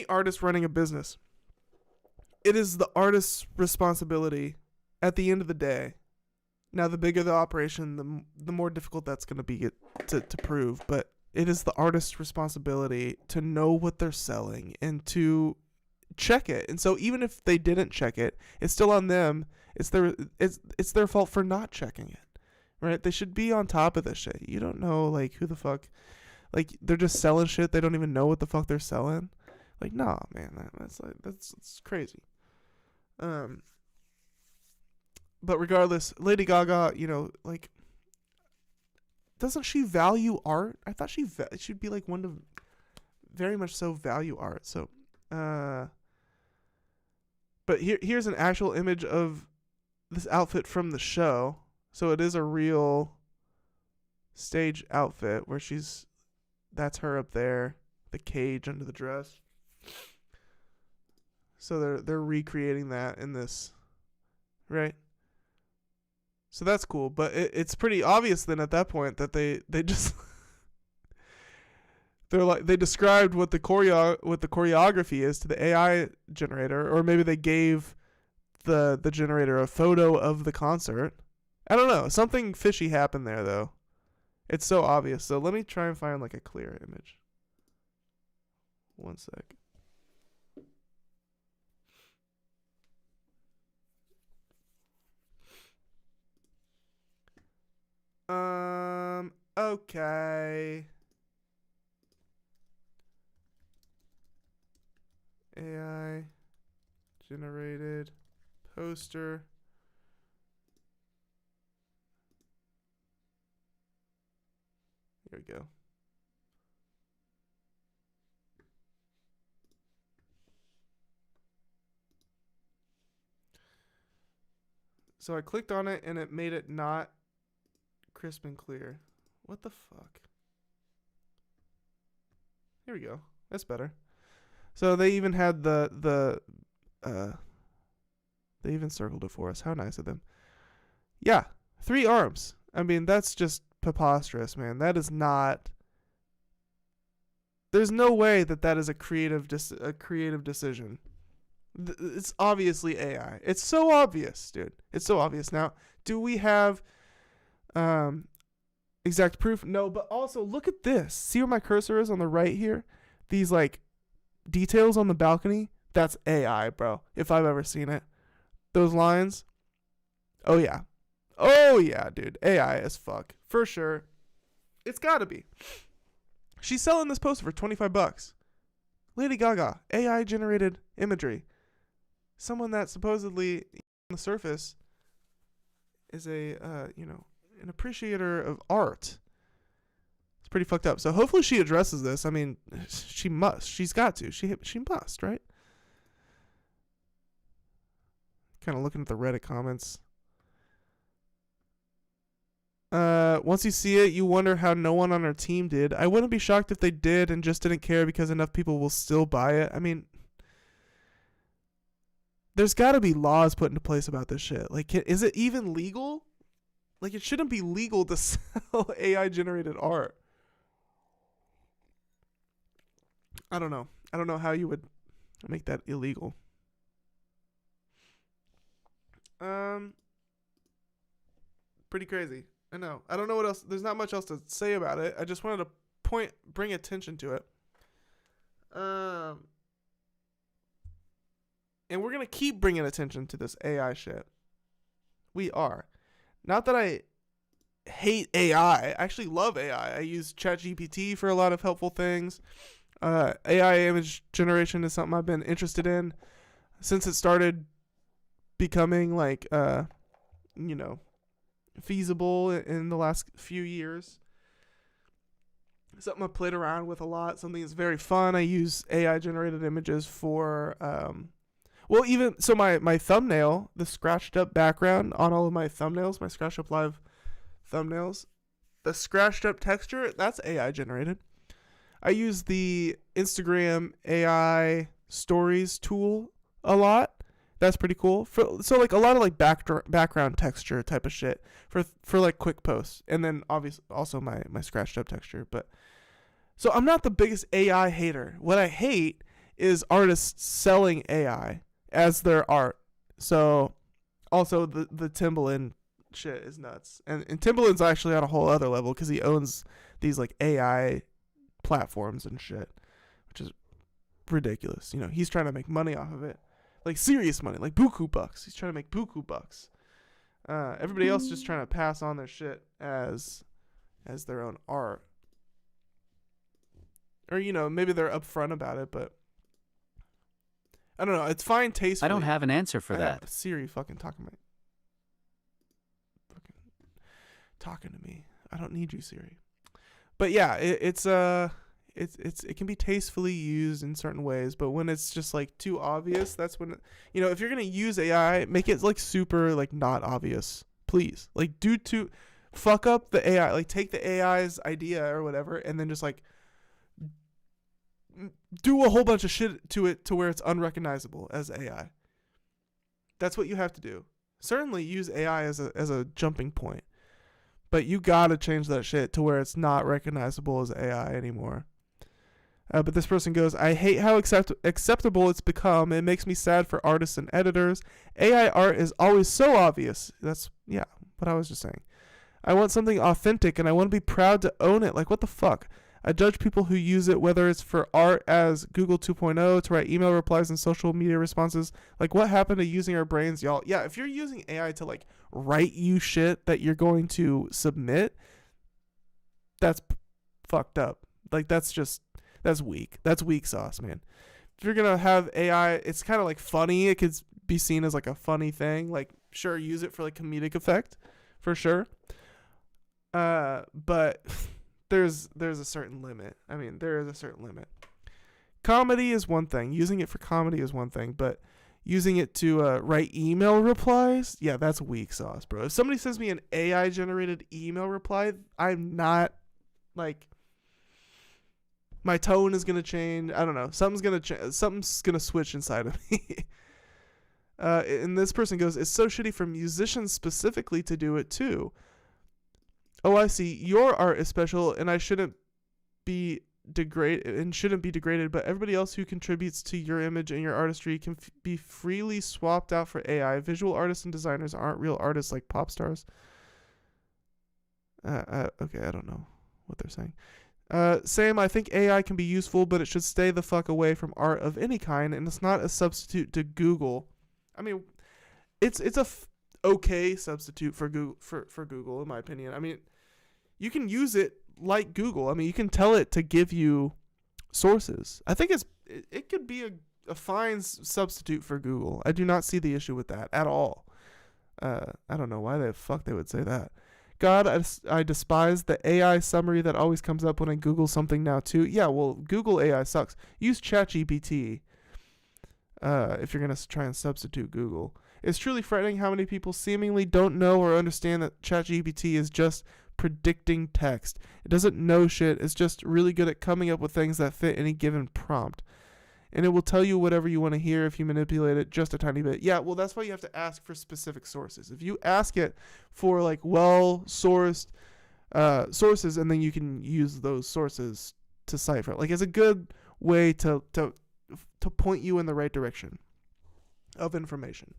S1: artist running a business. It is the artist's responsibility at the end of the day. Now, the bigger the operation, the more difficult that's going to be to prove. But it is the artist's responsibility to know what they're selling and to check it. And so even if they didn't check it, it's still on them. It's their fault for not checking it, right? They should be on top of this shit. You don't know, like, who the fuck, like, they're just selling shit. They don't even know what the fuck they're selling. Like, nah, man, that's crazy. But regardless, Lady Gaga, like, doesn't she value art? I thought she'd be like one to very much so value art. So, but here's an actual image of this outfit from the show. So it is a real stage outfit where that's her up there, the cage under the dress. So they're recreating that in this, right? So that's cool, but it's pretty obvious then at that point that they just they described what the choreography is to the AI generator, or maybe they gave the generator a photo of the concert. I don't know. Something fishy happened there though. It's so obvious. So let me try and find like a clear image. One sec. Okay. AI generated poster. Here we go. So I clicked on it and it made it not crisp and clear. What the fuck? Here we go. That's better. So they even had they even circled it for us. How nice of them. Yeah, 3 arms. I mean, that's just preposterous, man. That is not. There's no way that is a creative decision. It's obviously AI. It's so obvious, dude. It's so obvious. Now, do we have exact proof? No, but also look at this. See where my cursor is on the right here? These like details on the balcony? That's AI, bro. If I've ever seen it. Those lines? Oh yeah. Oh yeah, dude. AI as fuck. For sure. It's gotta be. She's selling this poster for $25. Lady Gaga, AI generated imagery. Someone that supposedly on the surface is an appreciator of art. It's pretty fucked up. So hopefully she addresses this. I mean, she must. She's got to. She must, right? Kind of looking at the Reddit comments. Once you see it, you wonder how no one on her team did. I wouldn't be shocked if they did and just didn't care because enough people will still buy it. I mean, there's got to be laws put into place about this shit. Like, is it even legal? Like, it shouldn't be legal to sell AI-generated art. I don't know. I don't know how you would make that illegal. Pretty crazy. I know. I don't know what else. There's not much else to say about it. I just wanted to bring attention to it. And we're going to keep bringing attention to this AI shit. We are. Not that I hate AI. I actually love AI. I use ChatGPT for a lot of helpful things. AI image generation is something I've been interested in since it started becoming like, feasible in the last few years. Something I played around with a lot. Something that's very fun. I use AI generated images for, my thumbnail, the scratched up background on all of my thumbnails, my Scratch Up Live thumbnails, the scratched up texture, that's AI generated. I use the Instagram AI stories tool a lot. That's pretty cool. So like a lot of like background texture type of shit for like quick posts, and then obviously also my scratched up texture. But so I'm not the biggest AI hater. What I hate is artists selling AI as their art. So also the Timbaland shit is nuts, and Timbaland's actually on a whole other level because he owns these like AI platforms and shit, which is ridiculous. You know, he's trying to make money off of it. Like serious money, like buku bucks. He's trying to make buku bucks. Everybody else just trying to pass on their shit as their own art. Or, maybe they're upfront about it, but I don't know. It's fine tastefully.
S11: I don't have an answer for that.
S1: Siri fucking talking to me. I don't need you, Siri. But yeah, it can be tastefully used in certain ways, but when it's just like too obvious, that's when if you're gonna use AI, make it like super like not obvious, please. Like fuck up the AI, like take the AI's idea or whatever, and then just like do a whole bunch of shit to it to where it's unrecognizable as AI. That's what you have to do. Certainly use AI as a jumping point, but you gotta change that shit to where it's not recognizable as AI anymore. But this person goes, I hate how acceptable it's become. It makes me sad for artists and editors. AI art is always so obvious. That's, yeah, what I was just saying. I want something authentic, and I want to be proud to own it. Like, what the fuck? I judge people who use it, whether it's for art as Google 2.0, to write email replies and social media responses. Like, what happened to using our brains, y'all? Yeah, if you're using AI to, like, write you shit that you're going to submit, that's fucked up. Like, that's weak. That's weak sauce, man. If you're going to have AI, it's kind of like funny. It could be seen as like a funny thing. Like, sure, use it for like comedic effect, for sure. But there's a certain limit. I mean, there is a certain limit. Comedy is one thing. Using it for comedy is one thing, but using it to write email replies, yeah, that's weak sauce, bro. If somebody sends me an AI-generated email reply, I'm not like... my tone is gonna change. I don't know. Something's gonna switch inside of me. And this person goes, "It's so shitty for musicians specifically to do it too." Oh, I see. Your art is special, and I shouldn't be degraded. But everybody else who contributes to your image and your artistry can be freely swapped out for AI. Visual artists and designers aren't real artists like pop stars. Okay, I don't know what they're saying. Sam, I think AI can be useful, but it should stay the fuck away from art of any kind, and it's not a substitute to Google. I mean, it's okay substitute for Google, for Google, in my opinion. I mean, you can use it like Google. I mean, you can tell it to give you sources. I think it could be a fine substitute for Google. I do not see the issue with that at all. I don't know why the fuck they would say that. God, I despise the AI summary that always comes up when I Google something now too. Yeah, well, Google AI sucks. Use ChatGPT if you're going to try and substitute Google. It's truly frightening how many people seemingly don't know or understand that ChatGPT is just predicting text. It doesn't know shit. It's just really good at coming up with things that fit any given prompt. and it will tell you whatever you want to hear if you manipulate it just a tiny bit. Yeah, well, that's why you have to ask for specific sources. If you ask it for like well-sourced sources, and then you can use those sources to cipher. Like, it's a good way to point you in the right direction of information.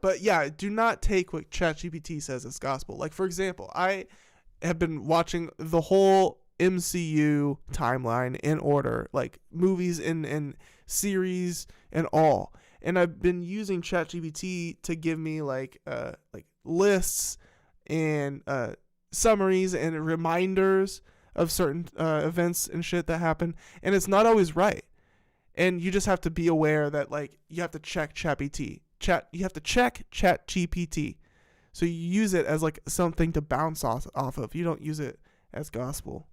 S1: But yeah, do not take what ChatGPT says as gospel. Like, for example, I have been watching the whole MCU timeline in order, like movies and series and all. And I've been using ChatGPT to give me like lists and summaries and reminders of certain events and shit that happen. And it's not always right. And you just have to be aware that like you have to check you have to check ChatGPT. So you use it as like something to bounce off of. You don't use it as gospel.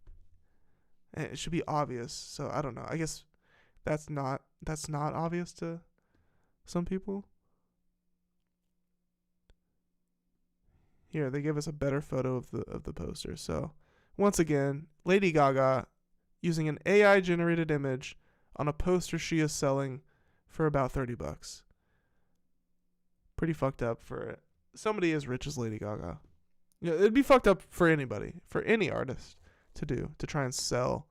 S1: And it should be obvious. So I don't know. I guess that's not obvious to some people. Here, they give us a better photo of the poster. So once again, Lady Gaga using an AI generated image on a poster she is selling for about $30. Pretty fucked up for somebody as rich as Lady Gaga. You know, it'd be fucked up for anybody, for any artist to try and sell,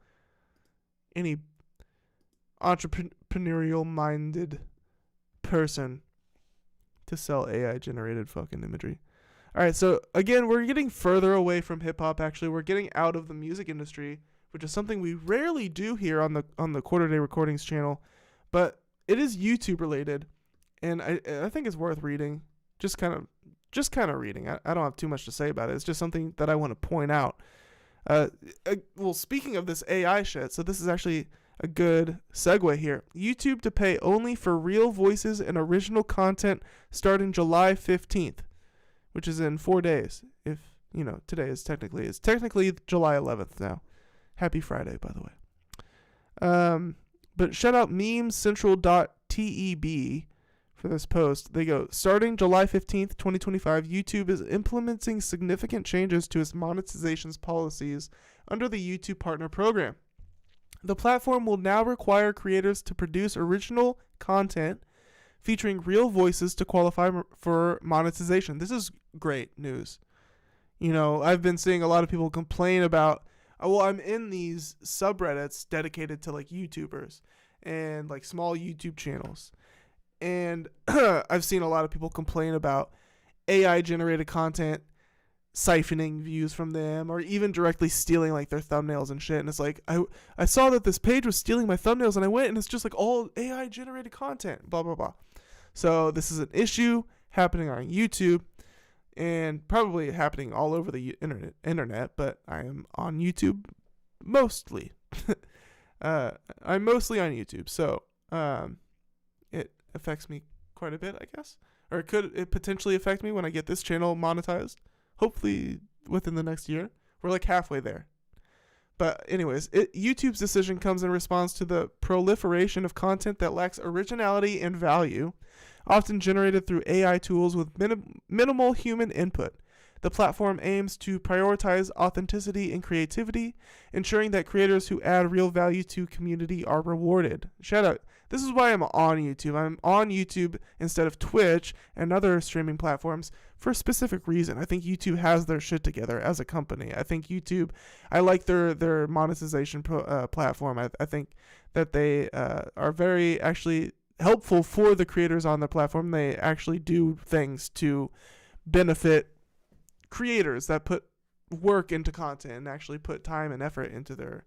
S1: any entrepreneurial minded person to sell AI generated fucking imagery. All right, so again, we're getting further away from hip hop. Actually, we're getting out of the music industry, which is something we rarely do here on the Quarter Day Recordings channel, but it is YouTube related, and I think it's worth reading. Just kind of reading. I don't have too much to say about it. It's just something that I want to point out. Well, speaking of this AI shit, so this is actually a good segue here. YouTube to pay only for real voices and original content starting July 15th, which is in 4 days. If, you know, today is technically July 11th now. Happy Friday, by the way. But shout out memescentral.teb for this post. They go, starting July 15th, 2025, YouTube is implementing significant changes to its monetization policies under the YouTube Partner Program. The platform will now require creators to produce original content featuring real voices to qualify for monetization. This is great news. You know, I've been seeing a lot of people complain about, well, I'm in these subreddits dedicated to like YouTubers and like small YouTube channels. And I've seen a lot of people complain about AI generated content siphoning views from them, or even directly stealing like their thumbnails and shit. And it's like, I saw that this page was stealing my thumbnails, and I went and it's just like all AI generated content, blah, blah, blah. So this is an issue happening on YouTube and probably happening all over the internet, but I am on YouTube mostly. I'm mostly on YouTube. So, it affects me quite a bit, I guess. Or could it potentially affect me when I get this channel monetized? Hopefully within the next year. We're like halfway there. But anyways, YouTube's decision comes in response to the proliferation of content that lacks originality and value, often generated through AI tools with minimal human input. The platform aims to prioritize authenticity and creativity, ensuring that creators who add real value to community are rewarded. Shout out. This is why I'm on YouTube. I'm on YouTube instead of Twitch and other streaming platforms for a specific reason. I think YouTube has their shit together as a company. I think YouTube, I like their monetization platform. I think that they are very actually helpful for the creators on the platform. They actually do things to benefit creators that put work into content and actually put time and effort into their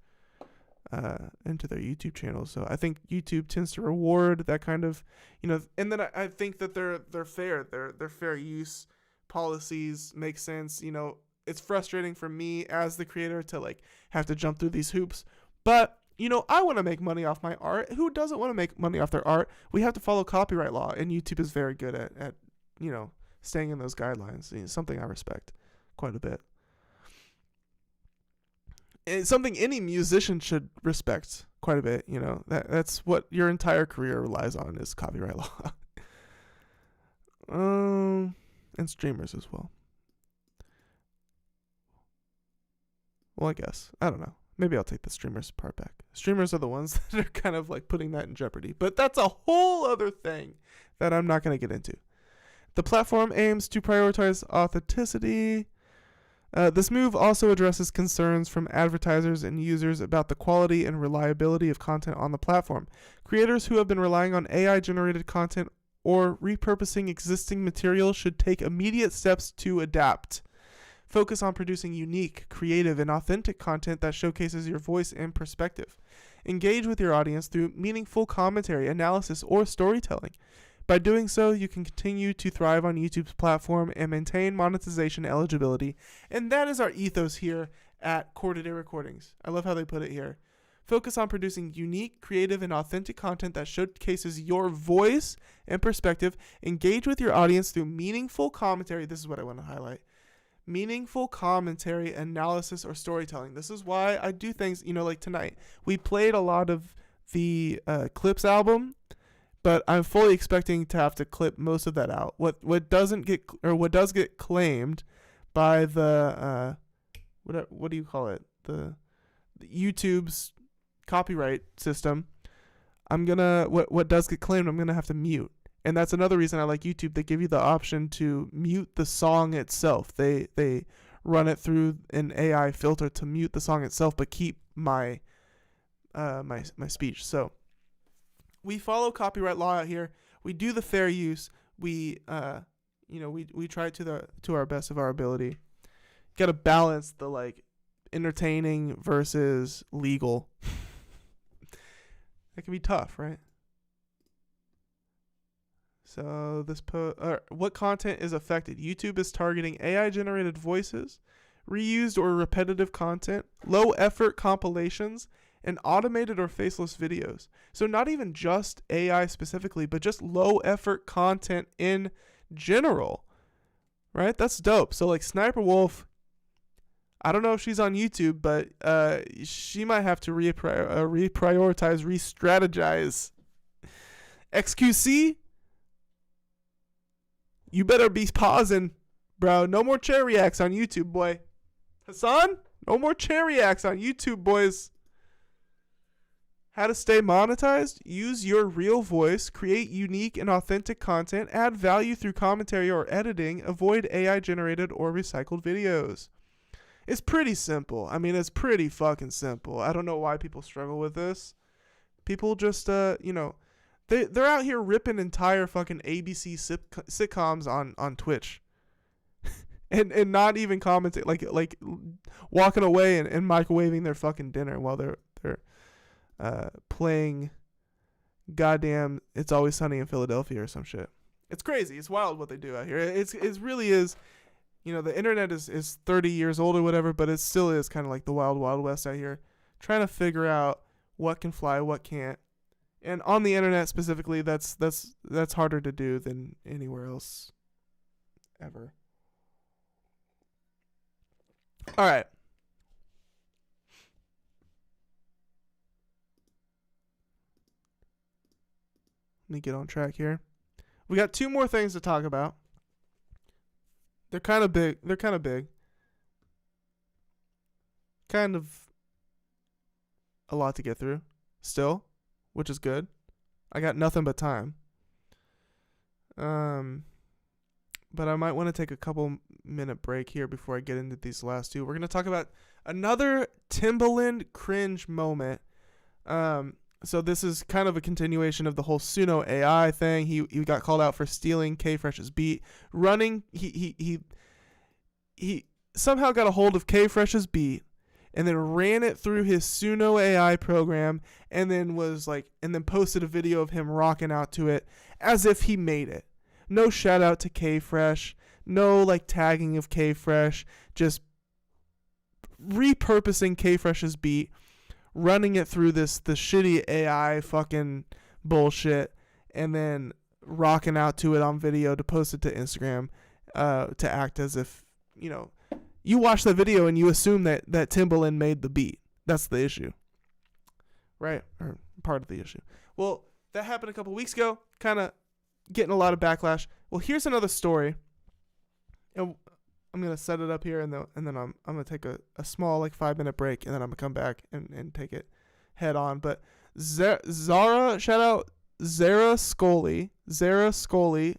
S1: YouTube channels. So I think YouTube tends to reward that kind of, you know, and then I think that they're fair. Their fair use policies make sense. You know, it's frustrating for me as the creator to like have to jump through these hoops, but you know, I want to make money off my art. Who doesn't want to make money off their art? We have to follow copyright law, and YouTube is very good at you know, staying in those guidelines. You know, something I respect quite a bit. It's something any musician should respect quite a bit. You know, that's what your entire career relies on is copyright law. And streamers as well. Well, I guess. I don't know. Maybe I'll take the streamers part back. Streamers are the ones that are kind of like putting that in jeopardy. But that's a whole other thing that I'm not going to get into. The platform aims to prioritize authenticity. This move also addresses concerns from advertisers and users about the quality and reliability of content on the platform. Creators who have been relying on AI-generated content or repurposing existing material should take immediate steps to adapt. Focus on producing unique, creative, and authentic content that showcases your voice and perspective. Engage with your audience through meaningful commentary, analysis, or storytelling. By doing so, you can continue to thrive on YouTube's platform and maintain monetization eligibility. And that is our ethos here at Quarter Day Recordings. I love how they put it here. Focus on producing unique, creative, and authentic content that showcases your voice and perspective. Engage with your audience through meaningful commentary. This is what I want to highlight. Meaningful commentary, analysis, or storytelling. This is why I do things, like tonight. We played a lot of the Clipse album, but I'm fully expecting to have to clip most of that out. What does get claimed by the what do you call it? The YouTube's copyright system. What does get claimed, I'm gonna have to mute. And that's another reason I like YouTube. They give you the option to mute the song itself. They run it through an AI filter to mute the song itself, but keep my my speech. So we follow copyright law out here. We do the fair use. We we try to our best of our ability. Got to balance the like entertaining versus legal. That can be tough, right? So what content is affected? YouTube is targeting AI-generated voices, reused or repetitive content, low-effort compilations, and automated or faceless videos. So not even just AI specifically, but just low-effort content in general, right? That's dope. So like Sniper Wolf, I don't know if she's on YouTube, but she might have to reprioritize, re-strategize. XQC, you better be pausing, bro. No more chair reacts on YouTube, boy. Hassan, no more chair reacts on YouTube, boys. How to stay monetized? Use your real voice, create unique and authentic content, add value through commentary or editing, avoid AI-generated or recycled videos. It's pretty simple. I mean, it's pretty fucking simple. I don't know why people struggle with this. People just, they're out here ripping entire fucking ABC sitcoms on Twitch, and not even commenting, like walking away and microwaving their fucking dinner while they're playing goddamn It's Always Sunny in Philadelphia or some shit. It's crazy. It's wild what they do out here. It really is. The internet is 30 years old or whatever, but it still is kind of like the wild, wild west out here, trying to figure out what can fly, what can't. And on the internet specifically, that's harder to do than anywhere else ever. All right. Let me get on track here. We got two more things to talk about. They're kind of big. Kind of a lot to get through still, which is good. I got nothing but time. But I might want to take a couple minute break here before I get into these last two. We're going to talk about another Timbaland cringe moment. So this is kind of a continuation of the whole Suno AI thing. He got called out for stealing K-Fresh's beat. He somehow got a hold of K-Fresh's beat and then ran it through his Suno AI program and then posted a video of him rocking out to it as if he made it. No shout out to K-Fresh, no like tagging of K-Fresh, just repurposing K-Fresh's beat, running it through the shitty AI fucking bullshit, and then rocking out to it on video to post it to Instagram, to act as if, you watch the video and you assume that Timbaland made the beat. That's the issue, right? Or part of the issue. Well, that happened a couple weeks ago, kind of getting a lot of backlash. Well, here's another story. And gonna set it up here, and then I'm gonna take a small like 5-minute break, and then I'm gonna come back and take it head on. But Zara, shout out Zara Scully. Zara Scully,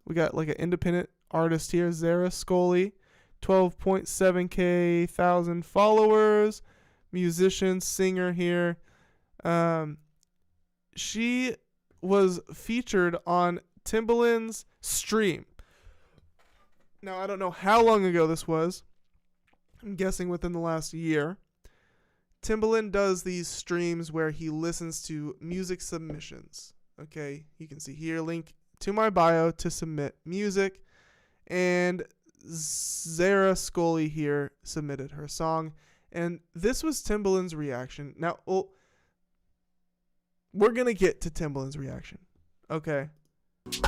S1: we got like an independent artist here. Zara Scully, 12.7K thousand followers, musician, singer here. She was featured on Timbaland's stream. Now, I don't know how long ago this was. I'm guessing within the last year. Timbaland does these streams where he listens to music submissions. Okay, you can see here, link to my bio to submit music. And Zara Scully here submitted her song. And this was Timbaland's reaction. Now, we're going to get to Timbaland's reaction. Okay. Let's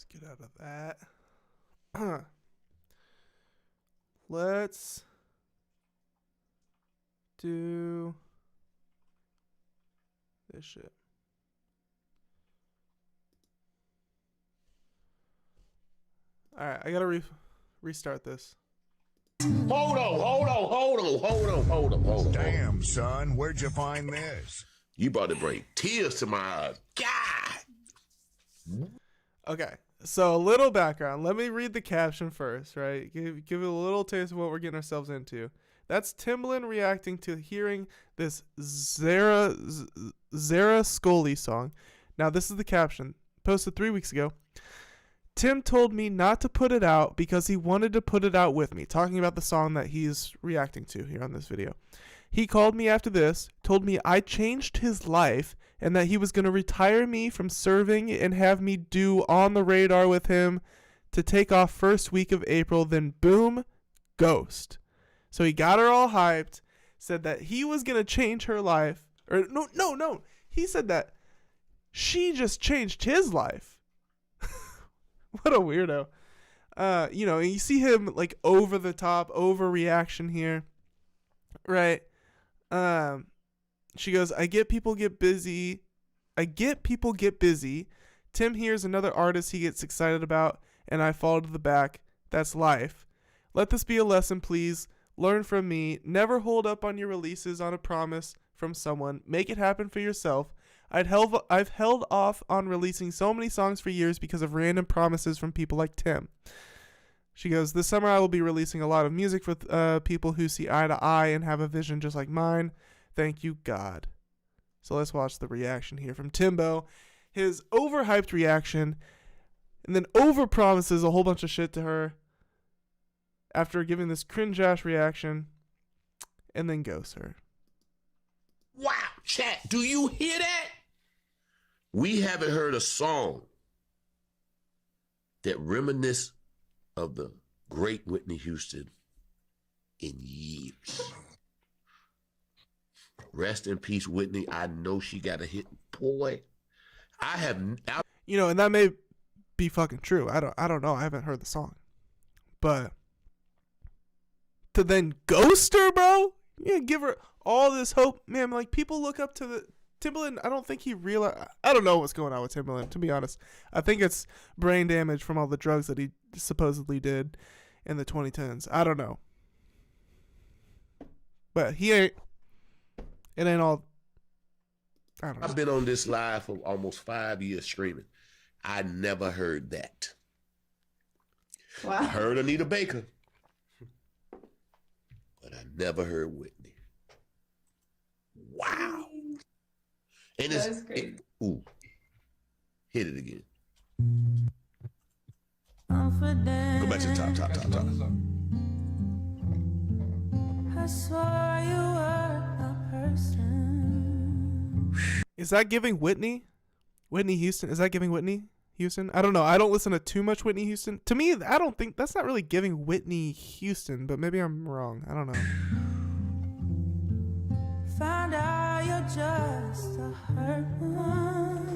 S1: get out of that. Let's do this shit. All right, I gotta restart this.
S11: Hold on.
S12: Damn, son, where'd you find this?
S11: You about to bring tears to my eyes. God.
S1: Okay, so a little background. Let me read the caption first, right? Give it a little taste of what we're getting ourselves into. That's Timbaland reacting to hearing this Zara Scully song. Now, this is the caption, posted 3 weeks ago. Tim told me not to put it out because he wanted to put it out with me. Talking about the song that he's reacting to here on this video. He called me after this, told me I changed his life and that he was going to retire me from serving and have me do On the Radar with him to take off first week of April. Then boom, ghost. So he got her all hyped, said that he was going to change her life. Or no. He said that she just changed his life. What a weirdo. You know, you see him like over the top, overreaction here. Right? She goes, I get people get busy. Tim hears another artist he gets excited about, and I fall to the back. That's life. Let this be a lesson, please. Learn from me. Never hold up on your releases on a promise from someone. Make it happen for yourself. I've held off on releasing so many songs for years because of random promises from people like Tim. She goes, this summer I will be releasing a lot of music with people who see eye to eye and have a vision just like mine. Thank you, God. So let's watch the reaction here from Timbo. His overhyped reaction, and then overpromises a whole bunch of shit to her after giving this cringe-ass reaction, and then ghosts her.
S11: Wow, chat, do you hear that? We haven't heard a song that reminisce of the great Whitney Houston in years. Rest in peace, Whitney. I know she got a hit. Boy,
S1: you know, and that may be fucking true. I don't know. I haven't heard the song. But to then ghost her, bro? Yeah, give her all this hope. Man, like, people look up to the Timbaland. I don't think he realized. I don't know what's going on with Timbaland, to be honest. I think it's brain damage from all the drugs that he supposedly did in the 2010s. I don't know. But he ain't. It ain't all. I don't know.
S11: I've been on this live for almost 5 years streaming. I never heard that. Wow. I heard Anita Baker, but I never heard Whitney. Wow. And it's crazy. Ooh. Hit it again. Go back to the top.
S7: I saw you were a person.
S1: Is that giving Whitney? Whitney Houston? Is that giving Whitney Houston? I don't know. I don't listen to too much Whitney Houston. To me, I don't think that's not really giving Whitney Houston, but maybe I'm wrong. I don't know.
S7: Found out you're just a hurt one.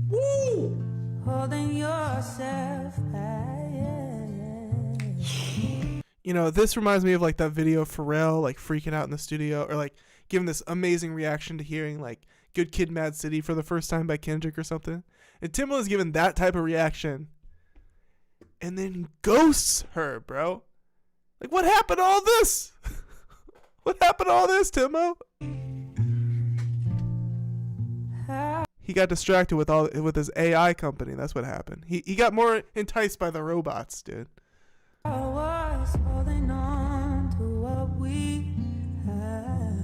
S7: Woo! Holding yourself back, yeah.
S1: you know, this reminds me of like that video of Pharrell like freaking out in the studio, or like giving this amazing reaction to hearing like Good Kid, Mad City for the first time by Kendrick or something. And Timbaland's given that type of reaction and then ghosts her, bro. Like, what happened to all this? What happened to all this, Timbo? He got distracted with his AI company. That's what happened. He got more enticed by the robots, dude.
S7: I was holding on to what we had.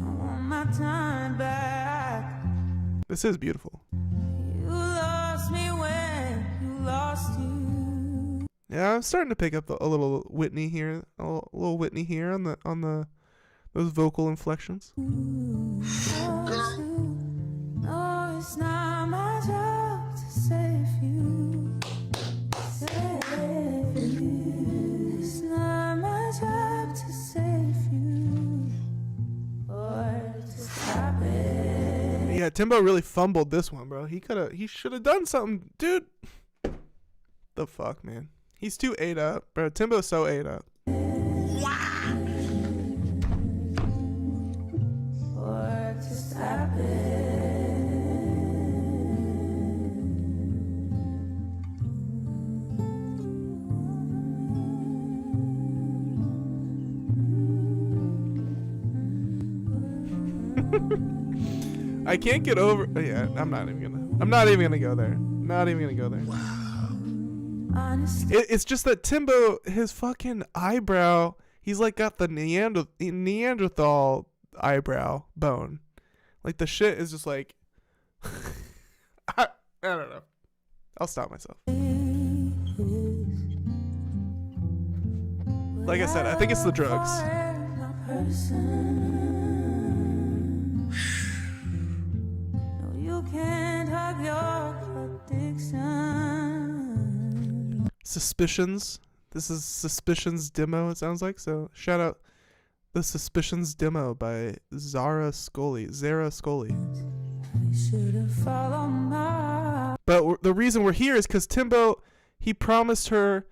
S7: I want my time back.
S1: This is beautiful.
S7: You lost me when you lost you.
S1: Yeah, I'm starting to pick up a little Whitney here, a little Whitney here on those vocal inflections.
S7: Girl. No, it's not my job to save you. Save you. It's not my job to save you. Or to stop it.
S1: Yeah, Timbo really fumbled this one, bro. He should have done something, dude. The fuck, man. He's too ate up, bro. Timbo's so ate up.
S7: Or to stop it.
S1: I can't get over. Yeah, I'm not even gonna go there. Not even gonna go there. It's just that Timbo, his fucking eyebrow, he's like got the Neanderthal eyebrow bone. Like the shit is just like, I don't know. I'll stop myself. Like I said, I think it's the drugs.
S7: You can't have your addiction.
S1: Suspicions. This is Suspicions demo, it sounds like. So shout out the Suspicions demo by Zara Scully. But the reason we're here is because Timbo, he promised her,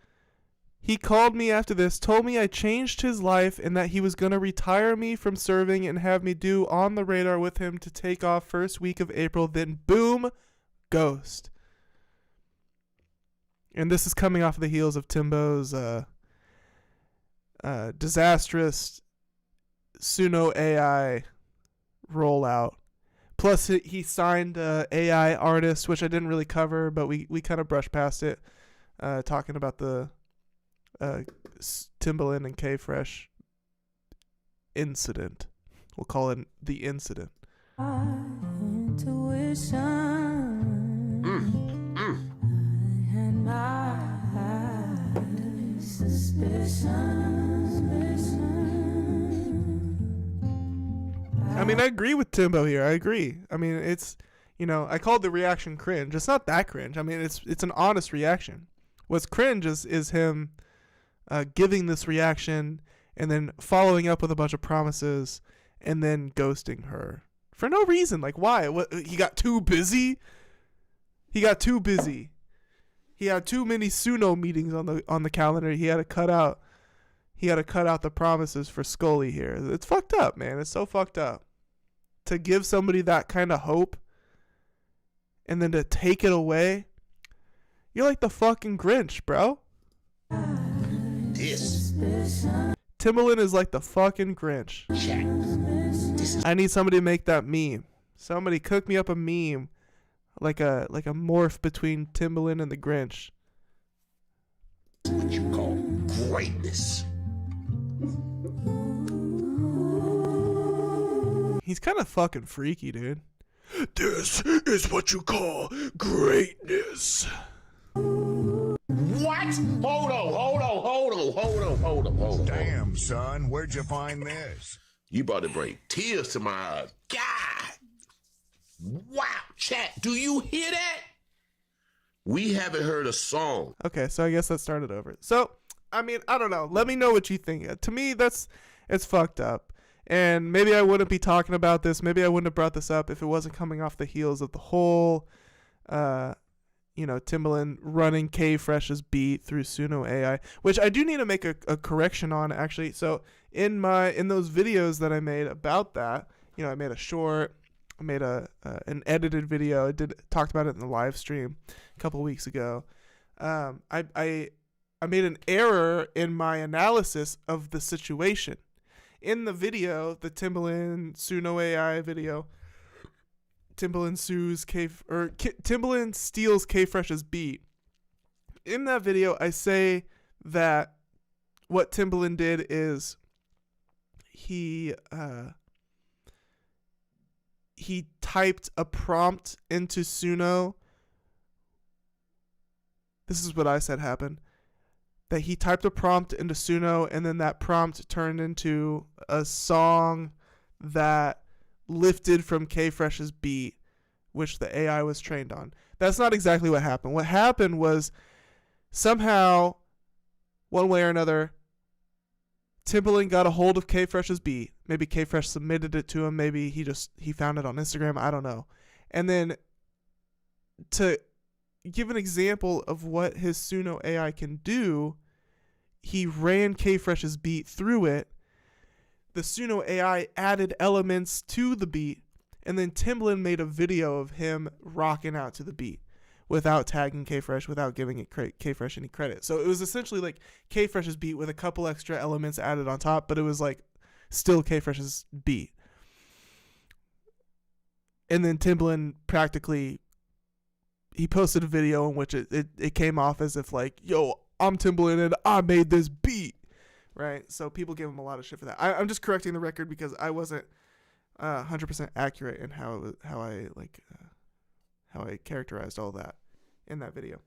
S1: he called me after this, told me I changed his life and that he was going to retire me from serving and have me do On the Radar with him to take off first week of April. Then boom, ghost. And this is coming off the heels of Timbo's disastrous Suno AI rollout. Plus, he signed AI artist, which I didn't really cover, but we kind of brushed past it, talking about the Timbaland and K-Fresh incident. We'll call it the incident. I mean, I agree with Timbo here. I agree. I mean, it's, you know, I called the reaction cringe. It's not that cringe. I mean, it's an honest reaction. What's cringe is him giving this reaction and then following up with a bunch of promises and then ghosting her for no reason. Like, why? What? He got too busy. He had too many Suno meetings on the calendar. He had to cut out the promises for Scully here. It's fucked up, man. It's so fucked up. To give somebody that kind of hope and then to take it away. You're like the fucking Grinch, bro. Timbaland is like the fucking Grinch. I need somebody to make that meme. Somebody cook me up a meme like a morph between Timbaland and the Grinch.
S11: What you call greatness.
S1: He's kind of fucking freaky, dude. This is what you call greatness.
S11: What? Hold on.
S12: Damn, son, where'd you find this?
S11: You about to bring tears to my eyes. God. Wow. Chat, do you hear that? We haven't heard a song.
S1: Okay, so I guess let's start it over. So, I mean, I don't know. Let me know what you think. To me, it's fucked up. And maybe I wouldn't be talking about this. Maybe I wouldn't have brought this up if it wasn't coming off the heels of the whole, Timbaland running K-Fresh's beat through Suno AI, which I do need to make a correction on, actually. So in those videos that I made about that, I made a short, I made an edited video. I talked about it in the live stream a couple weeks ago. I made an error in my analysis of the situation. In the video, the Timbaland Suno AI video, Timbaland steals K-Fresh's beat. In that video, I say that what Timbaland did is he typed a prompt into Suno. This is what I said happened. That he typed a prompt into Suno, and then that prompt turned into a song that lifted from K-Fresh's beat, which the AI was trained on. That's not exactly what happened. What happened was somehow, one way or another, Timbaland got a hold of K-Fresh's beat. Maybe K-Fresh submitted it to him. Maybe he found it on Instagram. I don't know. And then to give an example of what his Suno AI can do, he ran K-Fresh's beat through it. The Suno AI added elements to the beat, and then Timbaland made a video of him rocking out to the beat without tagging K-Fresh, without giving it K-Fresh any credit. So it was essentially like K-Fresh's beat with a couple extra elements added on top, but it was like still K-Fresh's beat. And then Timbaland practically, he posted a video in which it came off as if like, yo, I'm Timbaland and I made this beat, right? So people gave him a lot of shit for that. I'm just correcting the record because I wasn't 100% accurate in how I characterized all that in that video.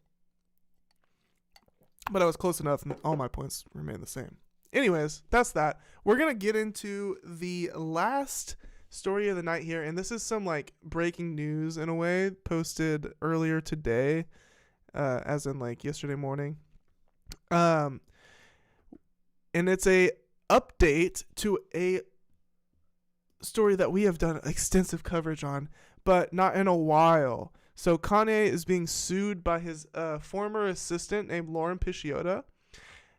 S1: But I was close enough and all my points remain the same. Anyways, that's that. We're going to get into the last story of the night here, and this is some like breaking news in a way, posted earlier today, as in like yesterday morning. And it's a update to a story that we have done extensive coverage on, but not in a while. So Kanye is being sued by his former assistant named Lauren Pisciotta,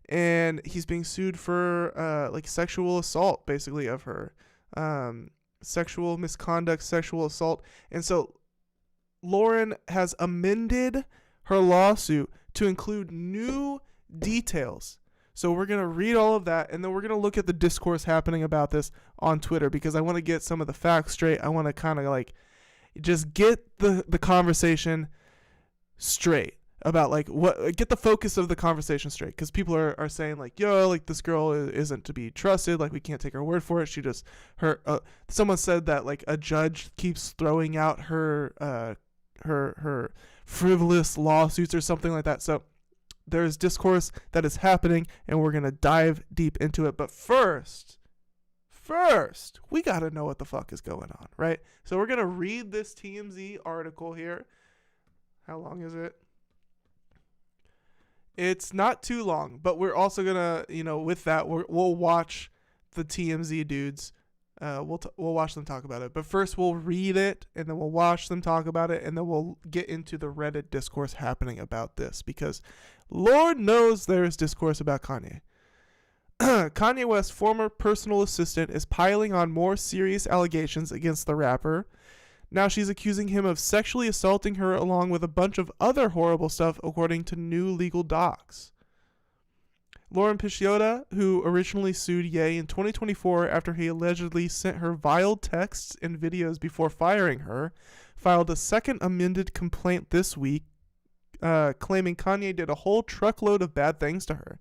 S1: and he's being sued for like sexual assault, basically, of her. Sexual misconduct, sexual assault. And so Lauren has amended her lawsuit to include new details. So we're going to read all of that, and then we're going to look at the discourse happening about this on Twitter, because I want to get some of the facts straight. I want to kind of like just get the conversation straight about like get the focus of the conversation straight, because people are saying like, yo, like this girl isn't to be trusted, like we can't take her word for it. She just someone said that like a judge keeps throwing out her frivolous lawsuits or something like that. So there's discourse that is happening, and we're gonna dive deep into it. But first, we gotta know what the fuck is going on, right? So we're gonna read this TMZ article here. How long is it? It's not too long, but we're also gonna, with that, we'll watch the TMZ dudes. We'll watch them talk about it. But first, we'll read it, and then we'll watch them talk about it, and then we'll get into the Reddit discourse happening about this, because Lord knows there is discourse about Kanye. Kanye West's former personal assistant is piling on more serious allegations against the rapper. Now she's accusing him of sexually assaulting her, along with a bunch of other horrible stuff, according to new legal docs. Lauren Pisciotta, who originally sued Ye in 2024 after he allegedly sent her vile texts and videos before firing her, filed a second amended complaint this week, claiming Kanye did a whole truckload of bad things to her.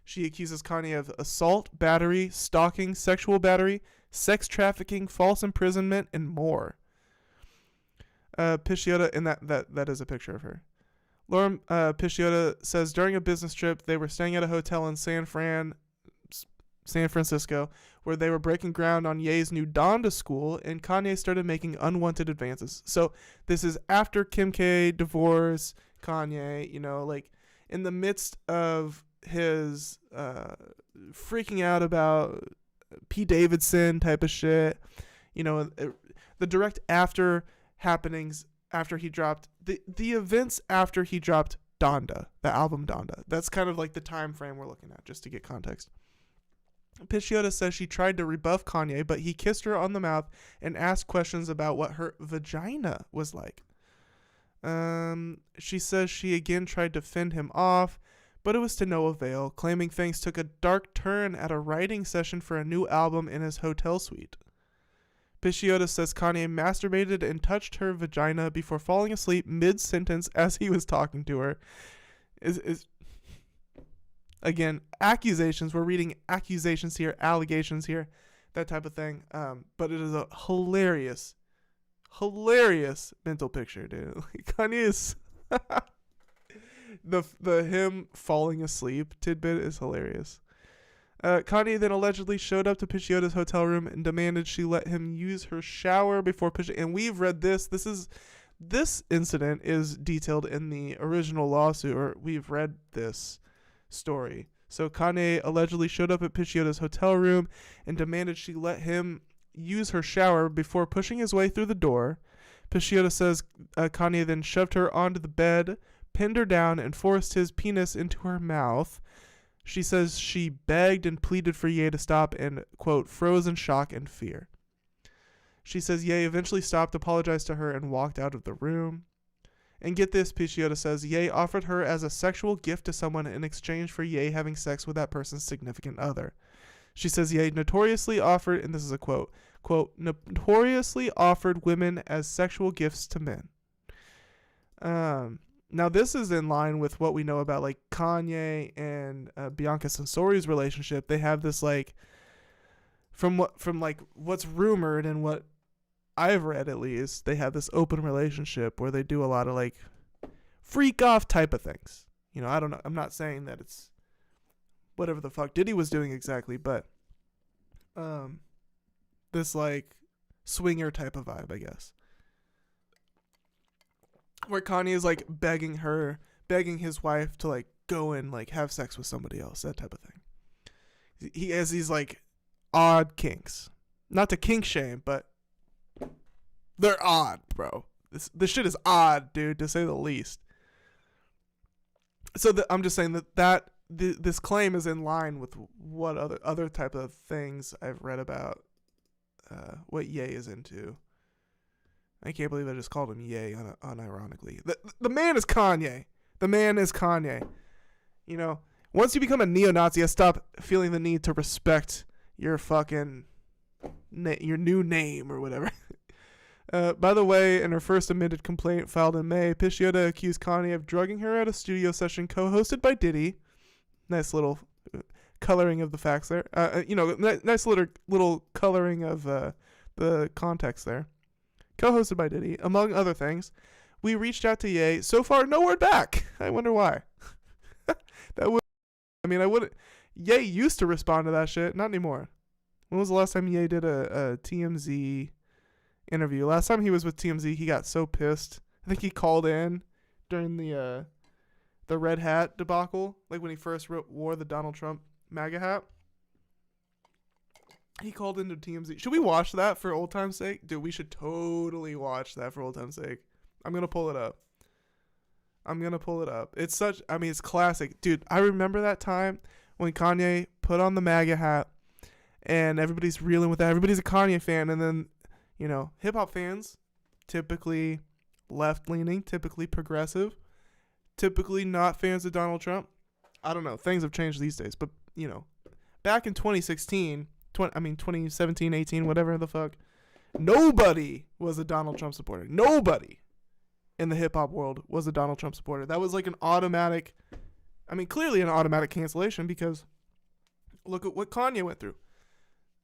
S1: She accuses Kanye of assault, battery, stalking, sexual battery, sex trafficking, false imprisonment, and more. Pisciotta, and that is a picture of her. Lauren Pisciotta says during a business trip, they were staying at a hotel in San Francisco, where they were breaking ground on Ye's new Donda school, and Kanye started making unwanted advances. So this is after Kim K divorce, Kanye, like in the midst of his freaking out about P. Davidson type of shit, the direct after happenings after he dropped the events after he dropped Donda, the album Donda. That's kind of like the time frame we're looking at, just to get context. Pisciotta says she tried to rebuff Kanye, but he kissed her on the mouth and asked questions about what her vagina was like. She says she again tried to fend him off, but it was to no avail, claiming things took a dark turn at a writing session for a new album in his hotel suite. Pisciotta says Kanye masturbated and touched her vagina before falling asleep mid-sentence as he was talking to her. Again, accusations. We're reading accusations here, allegations here, that type of thing. But it is a hilarious mental picture, dude. Kanye is the him falling asleep tidbit is hilarious. Kanye then allegedly showed up to Picciotta's hotel room and demanded she let him use her shower before pushing. And we've read this. This incident is detailed in the original lawsuit, or we've read this story. So Kanye allegedly showed up at Picciotta's hotel room and demanded she let him use her shower before pushing his way through the door. Pisciotta says Kanye then shoved her onto the bed, pinned her down, and forced his penis into her mouth. She says she begged and pleaded for Ye to stop and, quote, froze in shock and fear. She says Ye eventually stopped, apologized to her, and walked out of the room. And get this, Pisciotta says Ye offered her as a sexual gift to someone in exchange for Ye having sex with that person's significant other. She says Ye notoriously offered, and this is a quote, notoriously offered women as sexual gifts to men. Now this is in line with what we know about like Kanye and Bianca Censori's relationship. They have this like, from what's rumored and what I've read at least, they have this open relationship where they do a lot of like freak off type of things. You know, I don't know. I'm not saying that it's whatever the fuck Diddy was doing exactly, but this like swinger type of vibe, I guess. Where Kanye is like begging his wife to like go and like have sex with somebody else, that type of thing. He has these like odd kinks. Not to kink shame, but they're odd, bro. This shit is odd, dude, to say the least. So I'm just saying that this claim is in line with what other type of things I've read about what Ye is into. I can't believe I just called him Ye unironically. The man is Kanye. The man is Kanye. You know, once you become a neo-Nazi, I stop feeling the need to respect your fucking your new name or whatever. By the way, in her first admitted complaint filed in May, Pisciotta accused Kanye of drugging her at a studio session co-hosted by Diddy. Nice little coloring of the facts there. Nice little coloring of the context there. Co-hosted by Diddy, among other things. We reached out to Ye. So far, no word back. I wonder why. I wouldn't. Ye used to respond to that shit. Not anymore. When was the last time Ye did a TMZ interview? Last time he was with TMZ, he got so pissed. I think he called in during the red hat debacle, like when he first wore the Donald Trump MAGA hat. He called into TMZ. Should we watch that for old time's sake? Dude, we should totally watch that for old time's sake. I'm going to pull it up. It's it's classic. Dude, I remember that time when Kanye put on the MAGA hat and everybody's reeling with that. Everybody's a Kanye fan. And then, you know, hip-hop fans, typically left-leaning, typically progressive, typically not fans of Donald Trump. I don't know. Things have changed these days. But, you know, back in 2017, 18, whatever the fuck, nobody was a Donald Trump supporter. Nobody in the hip-hop world was a Donald Trump supporter. That was like clearly an automatic cancellation, because look at what Kanye went through.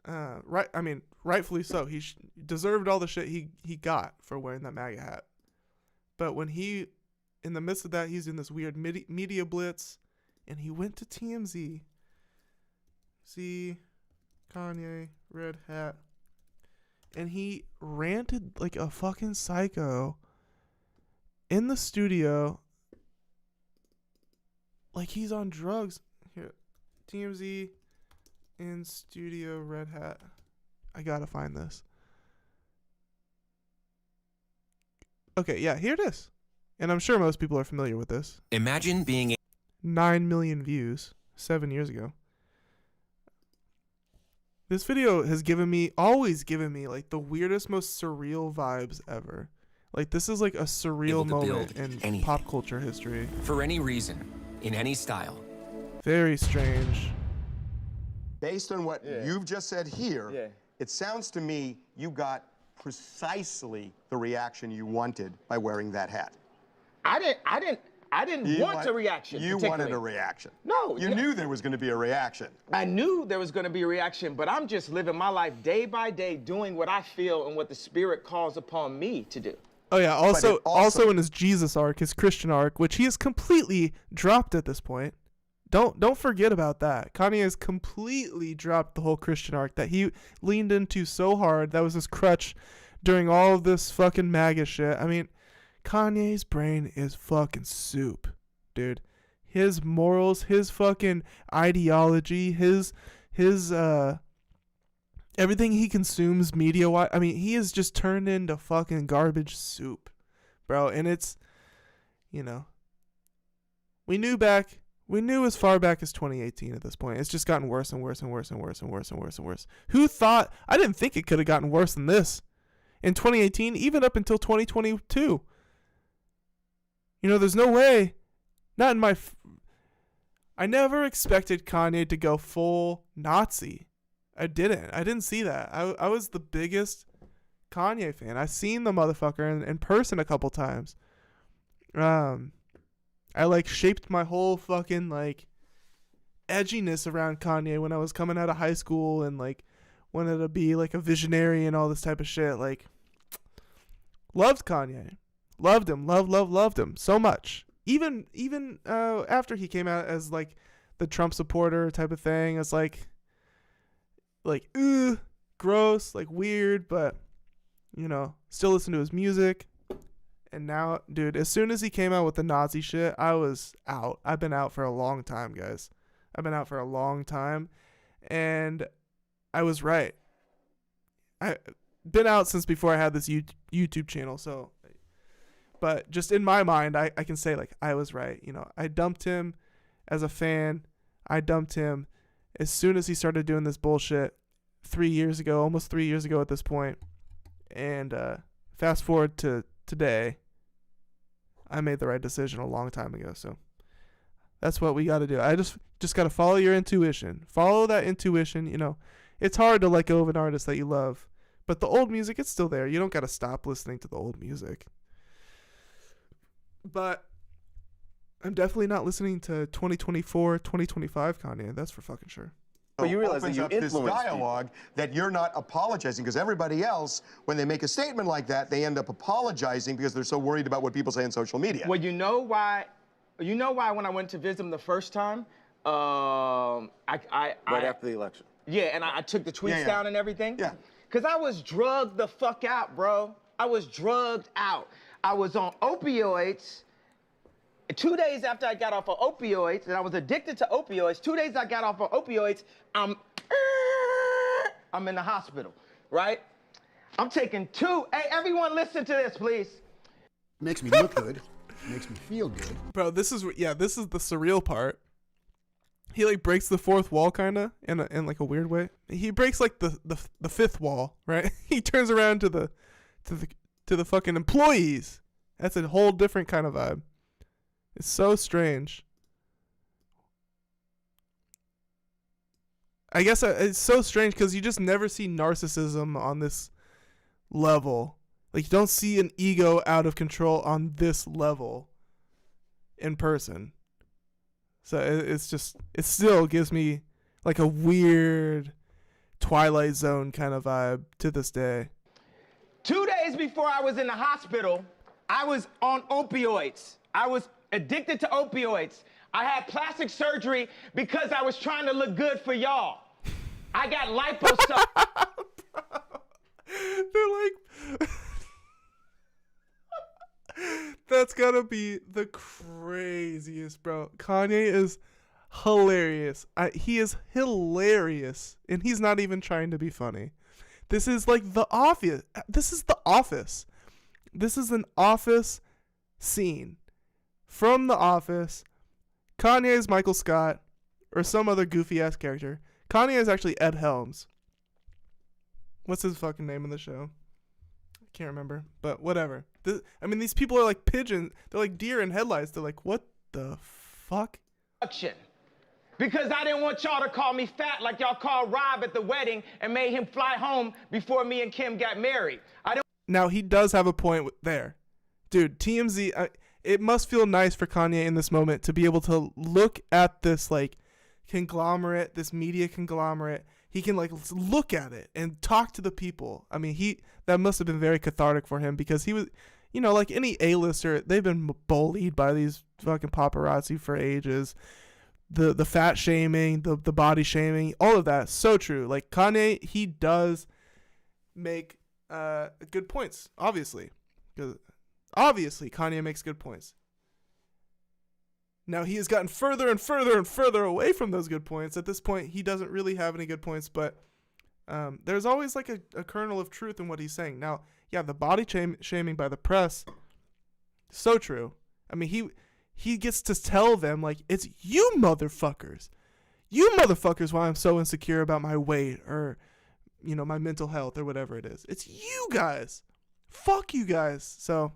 S1: Rightfully so. He deserved all the shit he got for wearing that MAGA hat. But when in the midst of that, he's in this weird media blitz, and he went to TMZ. See, Kanye, red hat. And he ranted like a fucking psycho in the studio, like he's on drugs. Here, TMZ in studio, red hat. I gotta find this. Okay, yeah, here it is. And I'm sure most people are familiar with this.
S13: Imagine being
S1: 9 million views 7 years ago. This video has always given me like the weirdest, most surreal vibes ever. Like this is like a surreal moment in
S13: anything.
S1: pop culture history.
S13: For any reason, in any style.
S1: Very strange.
S14: Based on what you've just said here, it sounds to me you got precisely the reaction you wanted by wearing that hat.
S8: I didn't want a reaction.
S14: You wanted a reaction.
S8: No.
S14: You knew there was going to be a reaction.
S8: I knew there was going to be a reaction, but I'm just living my life day by day, doing what I feel and what the Spirit calls upon me to do.
S1: Oh yeah, also in his Jesus arc, his Christian arc, which he has completely dropped at this point. Don't forget about that. Kanye has completely dropped the whole Christian arc that he leaned into so hard. That was his crutch during all of this fucking MAGA shit. I mean, Kanye's brain is fucking soup, dude. His morals, his fucking ideology, his everything he consumes media-wise. I mean, he has just turned into fucking garbage soup, bro. And it's, you know, we knew as far back as 2018 at this point. It's just gotten worse and worse and worse and worse and worse and worse and worse. Who thought? I didn't think it could have gotten worse than this in 2018, even up until 2022. You know, there's no way. Not in my... I never expected Kanye to go full Nazi. I didn't see that. I was the biggest Kanye fan. I've seen the motherfucker in person a couple times. I like shaped my whole fucking like edginess around Kanye when I was coming out of high school and like wanted to be like a visionary and all this type of shit. Like loved Kanye. Loved him so much. Even after he came out as like the Trump supporter type of thing, it's like gross, like weird, but you know, still listen to his music. And now, dude, as soon as he came out with the Nazi shit, I was out. I've been out for a long time, guys. I've been out for a long time, and I was right. I've been out since before I had this YouTube channel, so, but just in my mind, I can say, like, I was right. You know, I dumped him as a fan. I dumped him as soon as he started doing this bullshit 3 years ago, almost 3 years ago at this point. And fast forward to today, I made the right decision a long time ago. So that's what we got to do. I just got to follow your intuition. Follow that intuition. You know, it's hard to let go of an artist that you love, but the old music, it's still there. You don't got to stop listening to the old music. But I'm definitely not listening to 2024, 2025 Kanye. That's for fucking sure.
S14: But you realize that you influence this dialogue that you're not apologizing, because everybody else, when they make a statement like that, they end up apologizing because they're so worried about what people say on social media.
S8: Well, you know why when I went to visit him the first time, right
S14: after the election.
S8: Yeah, and I took the tweets down and everything.
S14: Yeah.
S8: Because I was drugged the fuck out, bro. I was drugged out. I was on opioids. 2 days after I got off of opioids, and I was addicted to opioids, 2 days I got off of opioids, I'm in the hospital, right? I'm taking two. Hey, everyone listen to this, please.
S15: Makes me look good. Makes me feel good.
S1: Bro, this is the surreal part. He like breaks the fourth wall kind of in like a weird way. He breaks like the fifth wall, right? He turns around to the fucking employees. That's a whole different kind of vibe. It's so strange. I guess it's so strange because you just never see narcissism on this level. Like, you don't see an ego out of control on this level in person. So it still gives me like a weird Twilight Zone kind of vibe to this day.
S8: 2 days before I was in the hospital, I was on opioids. I was addicted to opioids. I had plastic surgery because I was trying to look good for y'all. I got liposuction.
S1: They're like, that's gotta be the craziest, bro. Kanye is hilarious. He is hilarious, and he's not even trying to be funny. This is like The Office. This is The Office. this is an office scene from The Office. Kanye is Michael Scott or some other goofy ass character. Kanye is actually Ed Helms. What's his fucking name in the show? I can't remember, but whatever. I mean, these people are like pigeons. They're like deer in headlights. They're like, what the fuck?
S8: Because I didn't want y'all to call me fat like y'all called Rob at the wedding and made him fly home before me and Kim got married.
S1: Now, he does have a point there. Dude, TMZ, it must feel nice for Kanye in this moment to be able to look at this, like, conglomerate, this media conglomerate. He can, like, look at it and talk to the people. I mean, that must have been very cathartic for him because he was, you know, like any A-lister, they've been bullied by these fucking paparazzi for ages. The fat shaming, the body shaming, all of that, so true. Like, Kanye, he does make good points, obviously. Because obviously, Kanye makes good points. Now, he has gotten further and further and further away from those good points. At this point, he doesn't really have any good points, but there's always like a kernel of truth in what he's saying. Now, yeah, the body shaming by the press, so true. I mean, he gets to tell them, like, it's you motherfuckers. You motherfuckers why I'm so insecure about my weight or, you know, my mental health or whatever it is. It's you guys. Fuck you guys. So,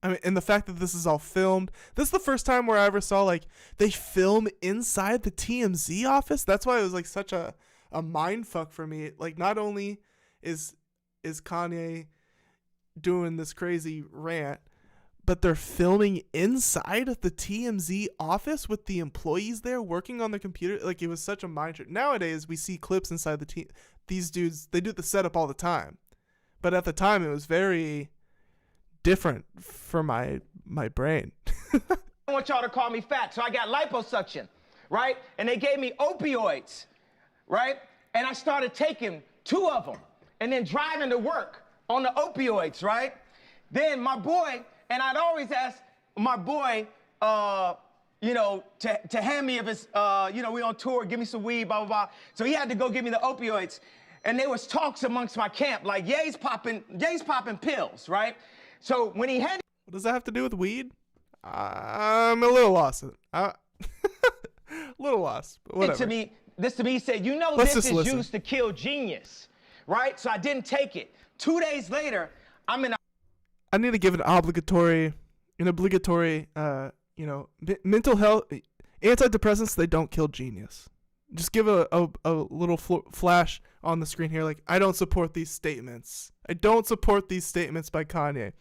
S1: I mean, and the fact that this is all filmed, this is the first time where I ever saw, like, they film inside the TMZ office. That's why it was, like, such a mind fuck for me. Like, not only is Kanye doing this crazy rant, but they're filming inside of the TMZ office with the employees there working on the computer. Like, it was such a mind trip. Nowadays, we see clips inside these dudes, they do the setup all the time. But at the time, it was very different for my brain.
S8: I want y'all to call me fat, so I got liposuction, right? And they gave me opioids, right? And I started taking 2 of them and then driving to work on the opioids, right? Then my boy, and I'd always ask my boy, you know, to hand me if it's, you know, we on tour, give me some weed, blah, blah, blah. So he had to go give me the opioids. And there was talks amongst my camp, like, Ye's popping pills, right? So when he had...
S1: What does that have to do with weed? I'm a little lost. A little lost, but whatever.
S8: To me, he said, you know, this is used to kill genius, right? So I didn't take it. 2 days later, I'm in a...
S1: I need to give an obligatory, you know, mental health, antidepressants, they don't kill genius. Just give a little flash on the screen here. Like, I don't support these statements. I don't support these statements by Kanye.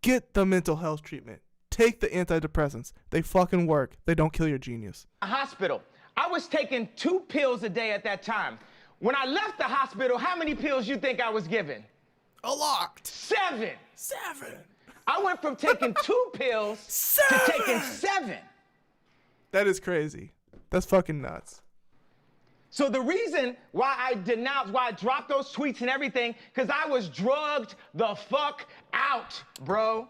S1: Get the mental health treatment. Take the antidepressants. They fucking work. They don't kill your genius.
S8: Hospital. I was taking 2 pills a day at that time. When I left the hospital, how many pills you think I was given?
S1: A lot.
S8: 7.
S1: 7.
S8: I went from taking 2 pills to taking 7.
S1: That is crazy. That's fucking nuts.
S8: So the reason why I dropped those tweets and everything, because I was drugged the fuck out, bro.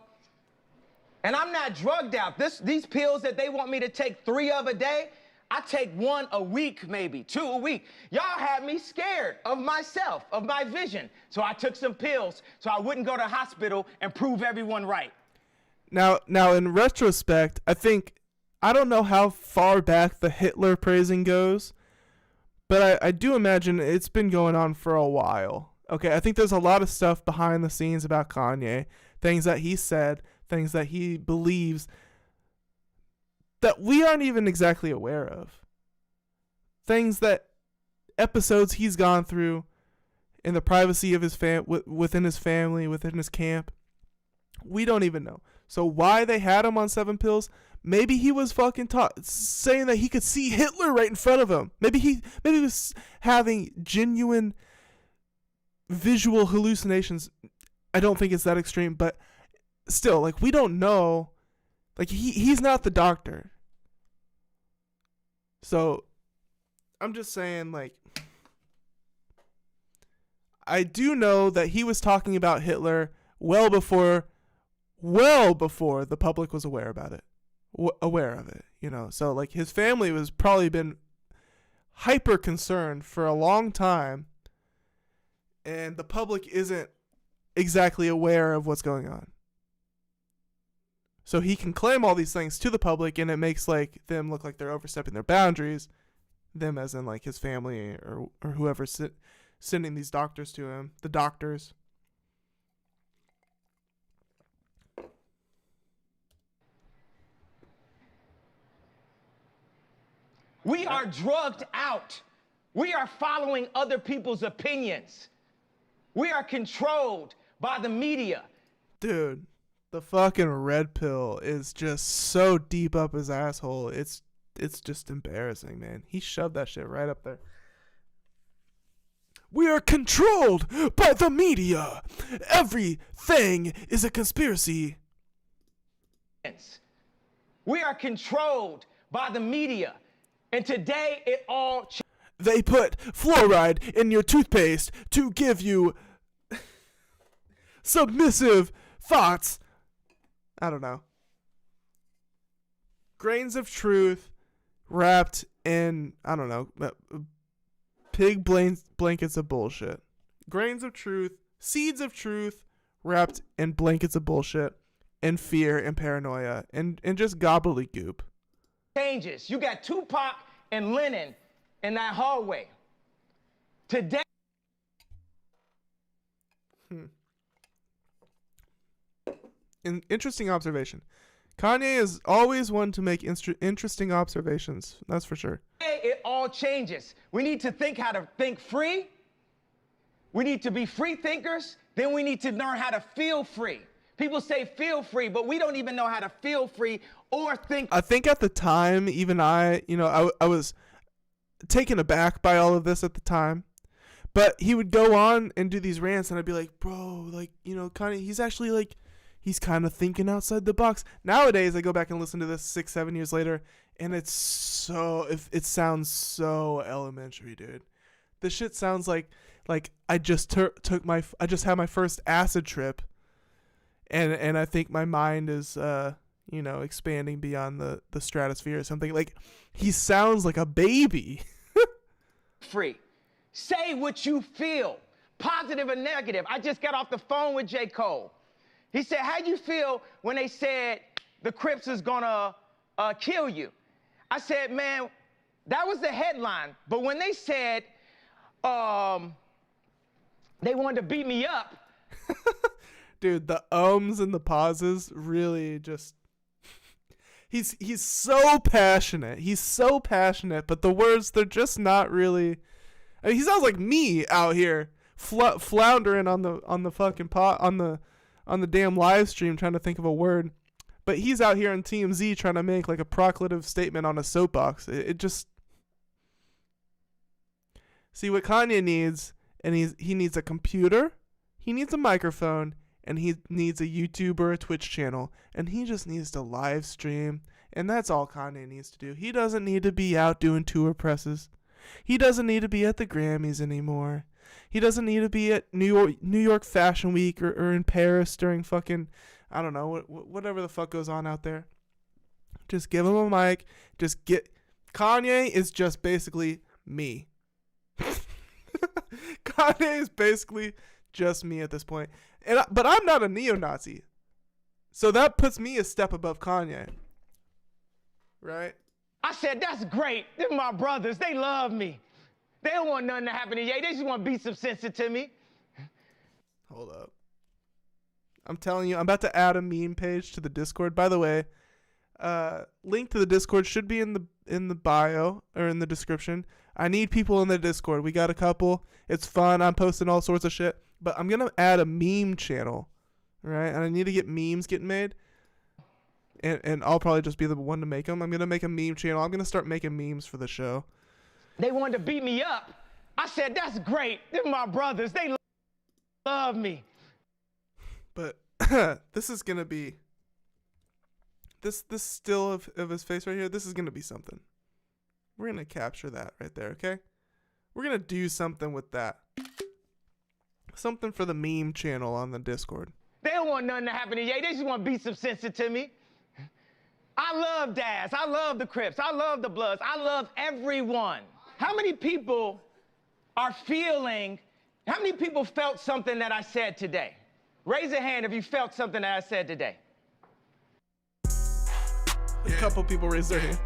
S8: And I'm not drugged out. These pills that they want me to take 3 of a day, I take 1 a week, maybe 2 a week. Y'all had me scared of myself, of my vision. So I took some pills so I wouldn't go to hospital and prove everyone right.
S1: Now in retrospect, I don't know how far back the Hitler praising goes, but I do imagine it's been going on for a while. Okay, I think there's a lot of stuff behind the scenes about Kanye, things that he said, things that he believes that we aren't even exactly aware of. Things that episodes he's gone through in the privacy of his within his family, within his camp. We don't even know. So why they had him on 7 pills? Maybe he was fucking saying that he could see Hitler right in front of him. Maybe he was having genuine visual hallucinations. I don't think it's that extreme, but still, like, we don't know. Like, he's not the doctor. So I'm just saying, like, I do know that he was talking about Hitler well before the public was aware about it. Aware of it, you know. So, like, his family was probably been hyper concerned for a long time, and the public isn't exactly aware of what's going on. So he can claim all these things to the public, and it makes like them look like they're overstepping their boundaries. Them as in like his family or whoever's sending these doctors to him, the doctors.
S8: We are drugged out. We are following other people's opinions. We are controlled by the media.
S1: Dude, the fucking red pill is just so deep up his asshole. It's just embarrassing, man. He shoved that shit right up there. We are controlled by the media. Everything is a conspiracy.
S8: We are controlled by the media. And today it all
S1: They put fluoride in your toothpaste to give you submissive thoughts. I don't know. Grains of truth wrapped in, I don't know, pig blankets of bullshit. Grains of truth, seeds of truth wrapped in blankets of bullshit and fear and paranoia and just gobbledygook.
S8: changes. You got Tupac and Lennon in that hallway. Today.
S1: An interesting observation. Kanye is always one to make interesting observations. That's for sure.
S8: It all changes. We need to think how to think free. We need to be free thinkers. Then we need to learn how to feel free. People say feel free, but we don't even know how to feel free or think.
S1: I think at the time, even I was taken aback by all of this at the time. But he would go on and do these rants, and I'd be like, bro, like, Kanye, he's actually like, he's kind of thinking outside the box. Nowadays, I go back and listen to this 6-7 years later, and it sounds so elementary, dude. This shit sounds like I just I just had my first acid trip, and I think my mind is expanding beyond the stratosphere or something. Like, he sounds like a baby.
S8: Free. Say what you feel, positive or negative. I just got off the phone with J. Cole. He said, how'd you feel when they said the Clipse is gonna kill you? I said, man, that was the headline. But when they said they wanted to beat me up.
S1: Dude, the ums and the pauses really just... He's so passionate. He's so passionate, but the words, they're just not really... I mean, he sounds like me out here floundering on the fucking pot on the damn live stream trying to think of a word. But he's out here on TMZ trying to make like a proclamative statement on a soapbox. It just... See, what Kanye needs, and he needs a computer, he needs a microphone, and he needs a YouTube or a Twitch channel, and he just needs to live stream, and that's all Kanye needs to do. He doesn't need to be out doing tour presses. He doesn't need to be at the Grammys anymore. He doesn't need to be at New York Fashion Week or in Paris during fucking, I don't know, whatever the fuck goes on out there. Just give him a mic. Kanye is just basically me. Kanye is basically just me at this point. But I'm not a neo-Nazi. So that puts me a step above Kanye. Right?
S8: I said, that's great. They're my brothers. They love me. They don't want nothing to happen to Ye. They just want to beat some sense into me.
S1: Hold up. I'm telling you, I'm about to add a meme page to the Discord. By the way, link to the Discord should be in the bio or in the description. I need people in the Discord. We got a couple. It's fun. I'm posting all sorts of shit. But I'm going to add a meme channel, right? And I need to get memes getting made. And I'll probably just be the one to make them. I'm going to make a meme channel. I'm going to start making memes for the show.
S8: They wanted to beat me up. I said, that's great. They're my brothers. They love me.
S1: But this is going to be... This still of his face right here, this is going to be something. We're going to capture that right there, okay? We're going to do something with that. Something for the meme channel on the Discord.
S8: They don't want nothing to happen to Ye. They just want to beat some sense into me. I love Daz. I love the Clipse. I love the Bloods. I love everyone. How many people are feeling, how many people felt something that I said today? Raise a hand if you felt something that I said today.
S1: A couple people raised their hand.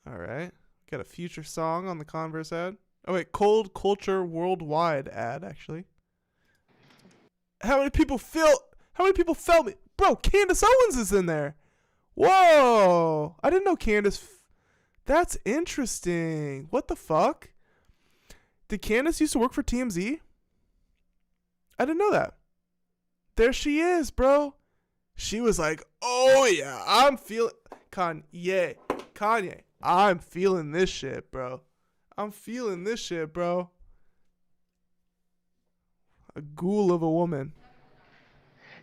S1: All right. Got a Future song on the Converse ad. Oh, wait. Cold Culture Worldwide ad, actually. How many people felt me? Bro, Candace Owens is in there. Whoa. I didn't know Candace. That's interesting. What the fuck? Did Candace used to work for TMZ? I didn't know that. There she is, bro. She was like, oh yeah, I'm feeling Kanye, I'm feeling this shit, bro. I'm feeling this shit, bro. A ghoul of a woman.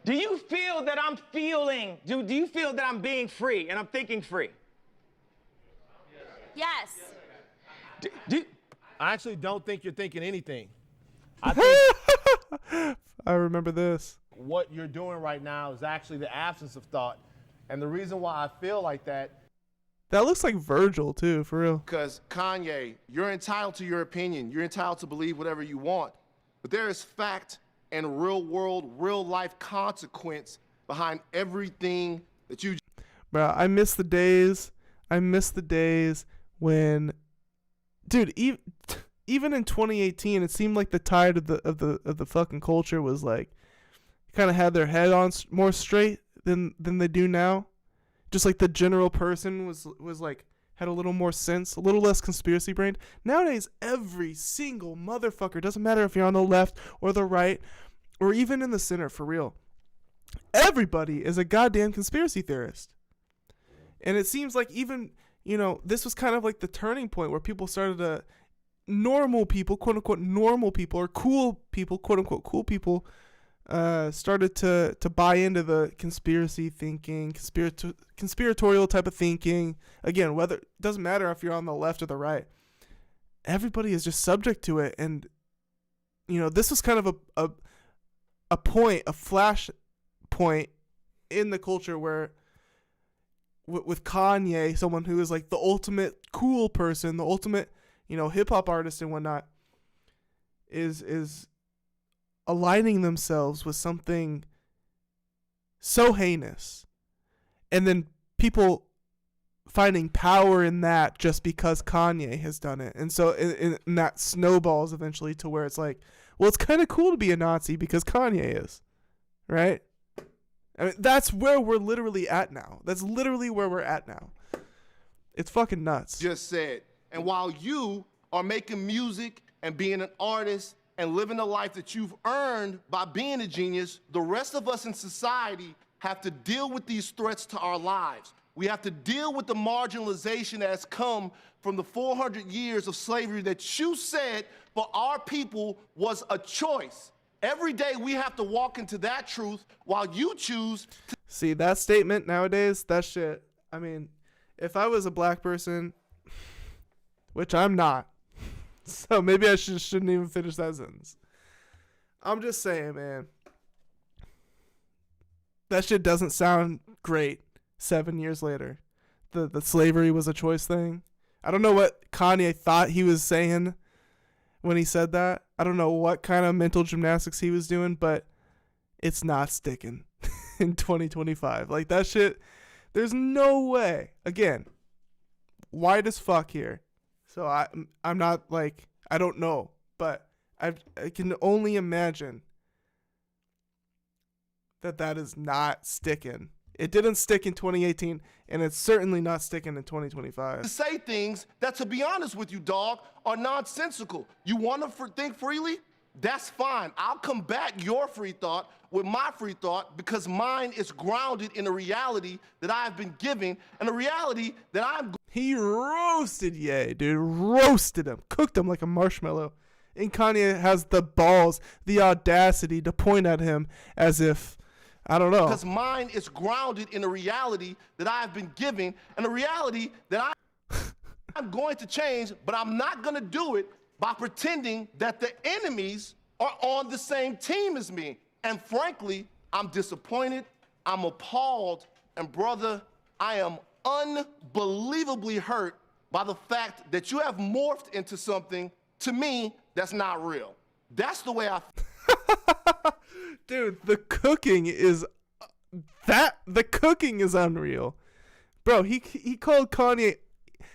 S8: Do you feel that I'm feeling, do you feel that I'm being free and I'm thinking free?
S16: Yes.
S17: I actually don't think you're thinking anything. I think
S1: I remember this.
S17: What you're doing right now is actually the absence of thought. And the reason why I feel like that.
S1: That looks like Virgil, too, for real.
S18: Because, Kanye, you're entitled to your opinion. You're entitled to believe whatever you want. But there is fact and real world, real life consequence behind everything that you.
S1: Bro, I miss the days. When, dude, even in 2018, it seemed like the tide of the fucking culture was like, kind of had their head on more straight than they do now. Just like the general person was like had a little more sense, a little less conspiracy brained. Nowadays, every single motherfucker, doesn't matter if you're on the left or the right or even in the center, for real. Everybody is a goddamn conspiracy theorist. And it seems like even, this was kind of like the turning point where people started to, normal people, quote unquote normal people, or cool people, quote unquote cool people, started to buy into the conspiracy thinking, conspiratorial type of thinking. Again, whether it doesn't matter if you're on the left or the right. Everybody is just subject to it, and this was kind of a flash point in the culture where, with Kanye, someone who is like the ultimate cool person, the ultimate hip hop artist and whatnot, is aligning themselves with something so heinous, and then people finding power in that just because Kanye has done it. And so and that snowballs eventually to where it's like, well, it's kind of cool to be a Nazi because Kanye is, right? I mean, that's where we're literally at now. That's literally where we're at now. It's fucking nuts.
S18: Just said. And while you are making music and being an artist and living the life that you've earned by being a genius, the rest of us in society have to deal with these threats to our lives. We have to deal with the marginalization that has come from the 400 years of slavery that you said for our people was a choice. Every day we have to walk into that truth while you choose to.
S1: See, that statement nowadays, that shit, I mean, if I was a black person, which I'm not, so maybe I shouldn't even finish that sentence. I'm just saying, man. That shit doesn't sound great 7 years later. The slavery was a choice thing. I don't know what Kanye thought he was saying when he said that. I don't know what kind of mental gymnastics he was doing, but it's not sticking in 2025. Like, that shit, there's no way. Again, white as fuck here. So I'm not like, I don't know, but I can only imagine that is not sticking. It didn't stick in 2018, and it's certainly not sticking in 2025.
S18: To say things that, to be honest with you, dog, are nonsensical. You want to think freely? That's fine. I'll combat your free thought with my free thought because mine is grounded in a reality that I have been given and a reality that I'm.
S1: He roasted Ye, dude. Roasted him. Cooked him like a marshmallow. And Kanye has the balls, the audacity to point at him as if, I don't know.
S18: Because mine is grounded in a reality that I have been given and a reality that I'm going to change, but I'm not going to do it by pretending that the enemies are on the same team as me. And frankly, I'm disappointed, I'm appalled, and brother, I am unbelievably hurt by the fact that you have morphed into something, to me, that's not real. That's the way I
S1: Dude, the cooking is unreal. Bro, he called Kanye.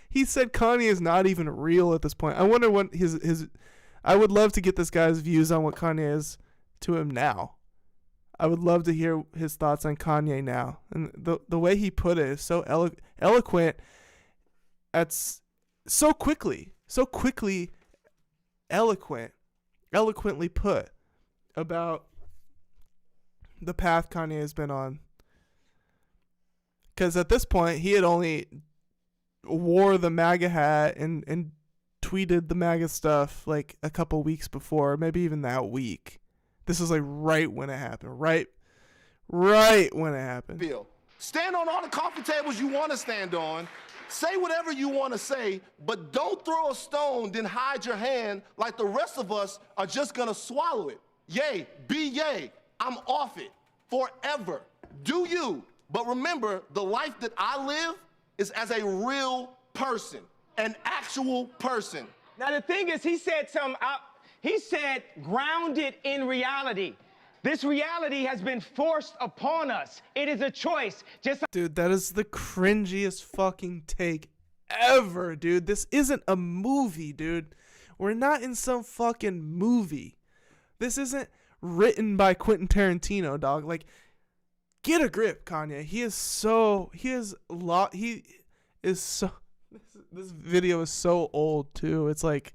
S1: He said Kanye is not even real at this point. I wonder what his I would love to get this guy's views on what Kanye is to him now. I would love to hear his thoughts on Kanye now. And the way he put it is so eloquent. So quickly eloquently put about the path Kanye has been on. Because at this point, he had only wore the MAGA hat and tweeted the MAGA stuff like a couple weeks before, maybe even that week. This is like right when it happened. Right when it happened.
S18: Stand on all the coffee tables you want to stand on. Say whatever you want to say, but don't throw a stone, then hide your hand like the rest of us are just going to swallow it. Yay, be yay. I'm off it forever. Do you. But remember, the life that I live is as a real person, an actual person.
S8: Now, the thing is, he said grounded in reality. This reality has been forced upon us. It is a choice.
S1: Dude, that is the cringiest fucking take ever, dude. This isn't a movie, dude. We're not in some fucking movie. This isn't written by Quentin Tarantino, dog. Like, get a grip, Kanye. This video is so old, too. It's like,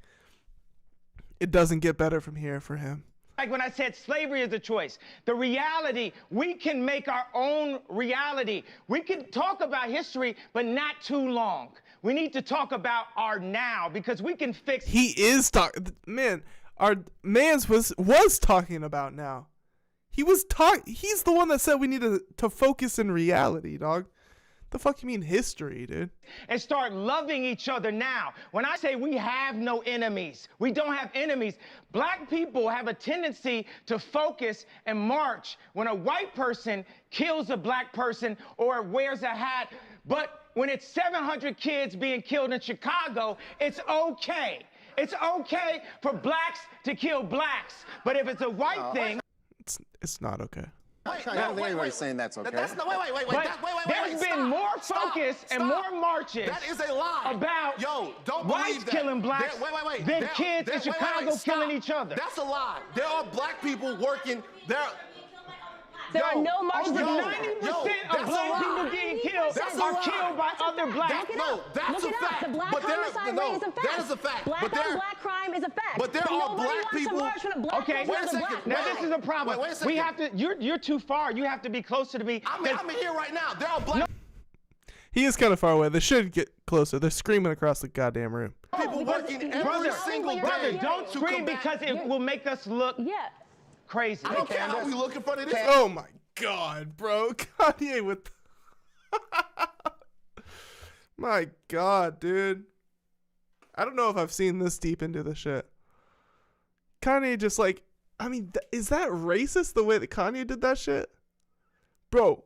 S1: it doesn't get better from here for him.
S8: Like when I said slavery is a choice, the reality, we can make our own reality. We can talk about history, but not too long. We need to talk about our now because we can fix.
S1: He is talking, man. Our man's was talking about now. He's the one that said we need to focus in reality, dog. The fuck you mean history, dude?
S8: And start loving each other now. When I say we have no enemies, we don't have enemies. Black people have a tendency to focus and march when a white person kills a black person or wears a hat. But when it's 700 kids being killed in Chicago, it's okay. It's okay for blacks to kill blacks. But if it's a white thing...
S1: It's not okay.
S16: I don't think anybody's saying that's okay.
S18: That's not, wait.
S8: There's been more focus and more marches
S18: that is a lie.
S8: About
S18: don't
S8: whites killing blacks than kids in Chicago killing each other.
S18: That's a lie. There are black people working.
S19: There are no marches.
S8: Over 90% of black people getting killed are killed by other blacks.
S18: No, that's a fact.
S19: The black homicide rate is a fact.
S18: That is a fact.
S19: Black on black crime is a fact.
S18: But there are black people.
S8: Okay, wait a second. Now this is a problem.
S18: Wait a second.
S8: We have to. You're too far. You have to be closer to me.
S18: I'm here right now. There are black.
S1: He is kind of far away. They should get closer. They're screaming across the goddamn room.
S18: People working every single day.
S8: Brother, don't scream because it will make us look crazy.
S18: I don't care how we look in front of this.
S1: Oh my God, bro. Kanye with my God, dude. I don't know if I've seen this deep into the shit. Kanye just like, I mean, is that racist the way that Kanye did that shit? Bro,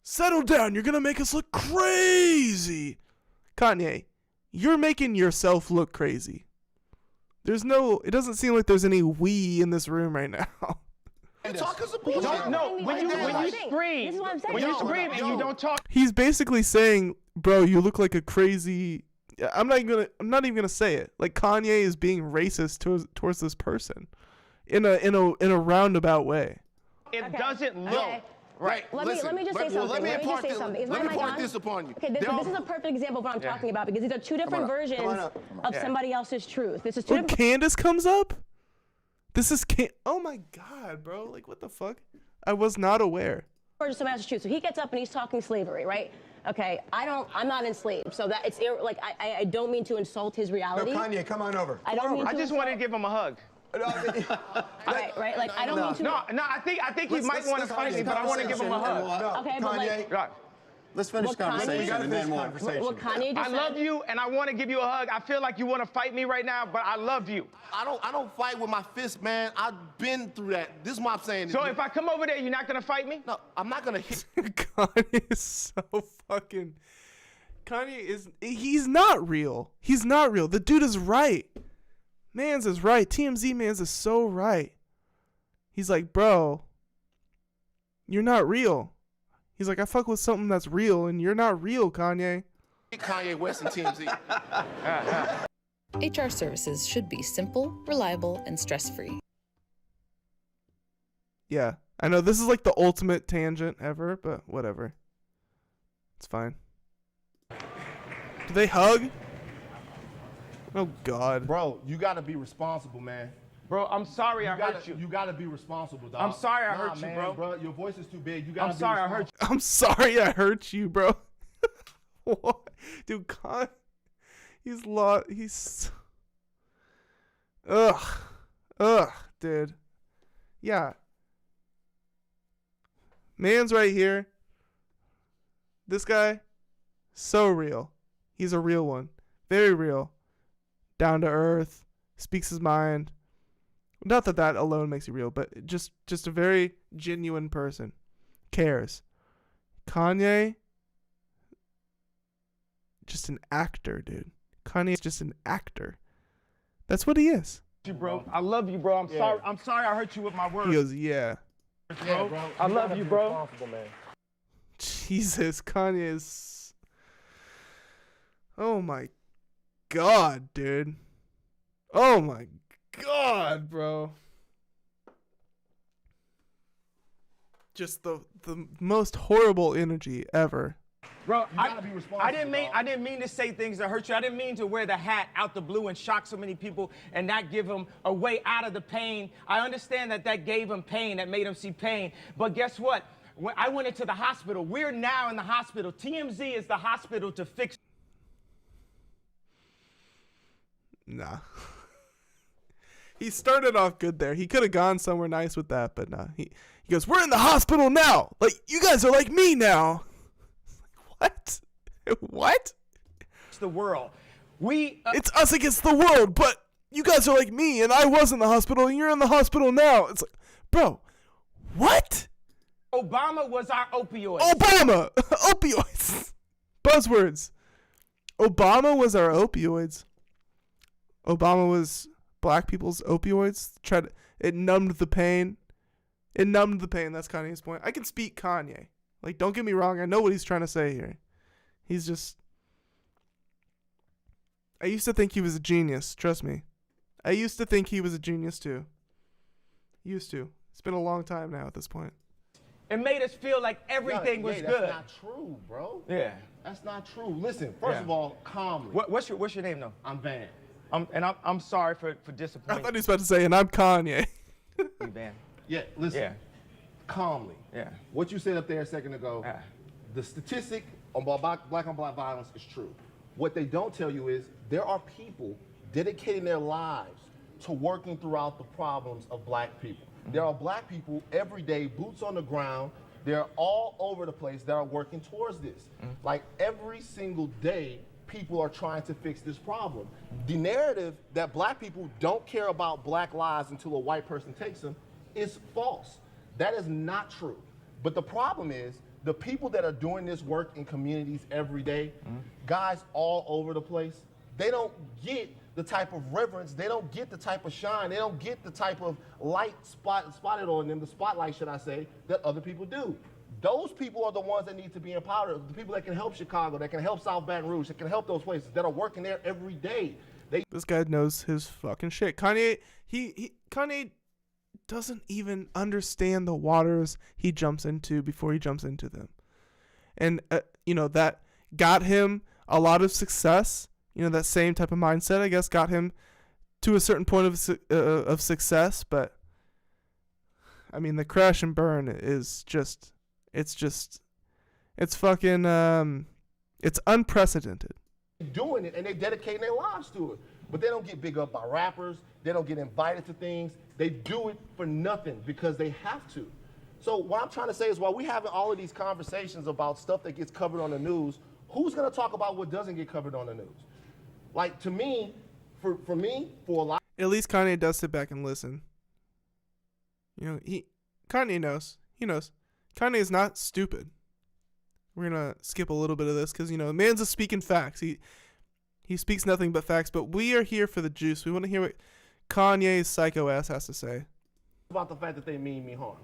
S1: settle down. You're gonna make us look crazy. Kanye, you're making yourself look crazy. It doesn't seem like there's any we in this room right now.
S8: When you scream and you don't talk.
S1: He's basically saying, bro, you look like a crazy. I'm not even gonna say it. Like Kanye is being racist towards this person, in a roundabout way.
S8: It doesn't look right.
S19: Let me just say something.
S18: Let me impart this upon you.
S19: Okay, this is a perfect example of what I'm talking about because these are two different versions of somebody else's truth. This is two different.
S1: Candace comes up. This is oh my God, bro! Like what the fuck? I was not aware.
S19: Versions of somebody else's truth. So he gets up and he's talking slavery, right? Okay, I'm not enslaved, so that it's like I don't mean to insult his reality.
S14: No, Kanye, come on over.
S8: I just wanted to give him a hug.
S19: right. Like I don't mean to.
S8: No. I think he might want to fight me, but I want to give him a hug.
S19: Okay, but like.
S16: Let's finish the conversation and then we'll.
S19: What Kanye just
S8: I love you, and I want to give you a hug. I feel like you want to fight me right now, but I love you.
S18: I don't fight with my fist, man. I've been through that. This is what I'm saying.
S8: So if I come over there, you're not gonna fight me?
S18: No, I'm not gonna hit.
S1: Kanye is so fucking. He's not real. He's not real. The dude is right. Mans is right. TMZ Mans is so right. He's like, bro, you're not real. He's like, I fuck with something that's real, and you're not real, Kanye.
S18: Kanye West and TMZ.
S20: HR services should be simple, reliable, and stress-free.
S1: Yeah, I know this is like the ultimate tangent ever, but whatever. It's fine. Do they hug? Oh, God.
S18: Bro, you got to be responsible, man.
S8: Bro, I'm sorry I hurt you.
S18: You got to be responsible, dog.
S8: I'm sorry I hurt you,
S18: man,
S8: bro.
S18: Your voice is too big. You got to
S8: I'm sorry I hurt you.
S1: I'm sorry I hurt you, bro. What? Dude, he's... Ugh, dude. Yeah. Man's right here. This guy, so real. He's a real one. Very real. Down to earth. Speaks his mind. Not that that alone makes you real, but just a very genuine person. Cares. Kanye, just an actor, dude. Kanye's just an actor. That's what he is.
S8: Bro, I love you, bro. I'm sorry I hurt you with my words.
S1: He goes, yeah.
S8: Bro, I love you, bro.
S18: Man.
S1: Jesus, Kanye is... Oh my God, dude. Oh my God, bro. Just the most horrible energy ever.
S8: Bro, I didn't mean to say things that hurt you. I didn't mean to wear the hat out the blue and shock so many people and not give them a way out of the pain. I understand that gave him pain, that made him see pain. But guess what? When I went into the hospital. We're now in the hospital. TMZ is the hospital to fix.
S1: Nah. He started off good there. He could have gone somewhere nice with that, but nah. He goes, we're in the hospital now. Like, you guys are like me now. What? What?
S8: It's the world.
S1: It's us against the world, but you guys are like me, and I was in the hospital, and you're in the hospital now. It's like, bro, what?
S8: Obama was our opioid.
S1: Obama! Opioids. Buzzwords. Obama was our opioids. Obama was black people's opioids. It numbed the pain. It numbed the pain. That's Kanye's point. I can speak Kanye. Like, don't get me wrong. I know what he's trying to say here. He's just... I used to think he was a genius. Trust me. I used to think he was a genius, too. Used to. It's been a long time now at this point.
S8: It made us feel like everything was good.
S18: That's not true, bro.
S8: Yeah.
S18: That's not true. Listen, first of all, calmly.
S8: What's your name, though?
S18: I'm Van.
S8: I'm sorry for
S1: I
S8: disappointing.
S1: thought he was about to say, and I'm Kanye.
S8: You, Van.
S18: Yeah, listen.
S8: Yeah.
S18: Calmly.
S8: Yeah.
S18: What you said up there a second ago, the statistic on black on black violence is true. What they don't tell you is there are people dedicating their lives to working throughout the problems of black people. There are black people every day, boots on the ground. They're all over the place that are working towards this. Like every single day, people are trying to fix this problem. The narrative that black people don't care about black lives until a white person takes them is false. That is not true. But the problem is, the people that are doing this work in communities every day, guys all over the place, they don't get the type of reverence, they don't get the type of shine, they don't get the type of light spotted on them, the spotlight, should I say, that other people do. Those people are the ones that need to be empowered, the people that can help Chicago, that can help South Baton Rouge, that can help those places, that are working there every day.
S1: This guy knows his fucking shit. Kanye doesn't even understand the waters he jumps into before he jumps into them. And, that got him a lot of success. That same type of mindset, I guess, got him to a certain point of success. But, I mean, the crash and burn is just, it's fucking, it's unprecedented.
S18: Doing it, and they dedicating their lives to it. But they don't get big up by rappers. They don't get invited to things. They do it for nothing because they have to. So what I'm trying to say is while we're having all of these conversations about stuff that gets covered on the news, who's going to talk about what doesn't get covered on the news? Like, to me, for a lot...
S1: At least Kanye does sit back and listen. Kanye knows. He knows. Kanye is not stupid. We're going to skip a little bit of this because, man's a speaking facts. He speaks nothing but facts, but we are here for the juice. We want to hear what Kanye's psycho ass has to say.
S17: about the fact that they mean me harm.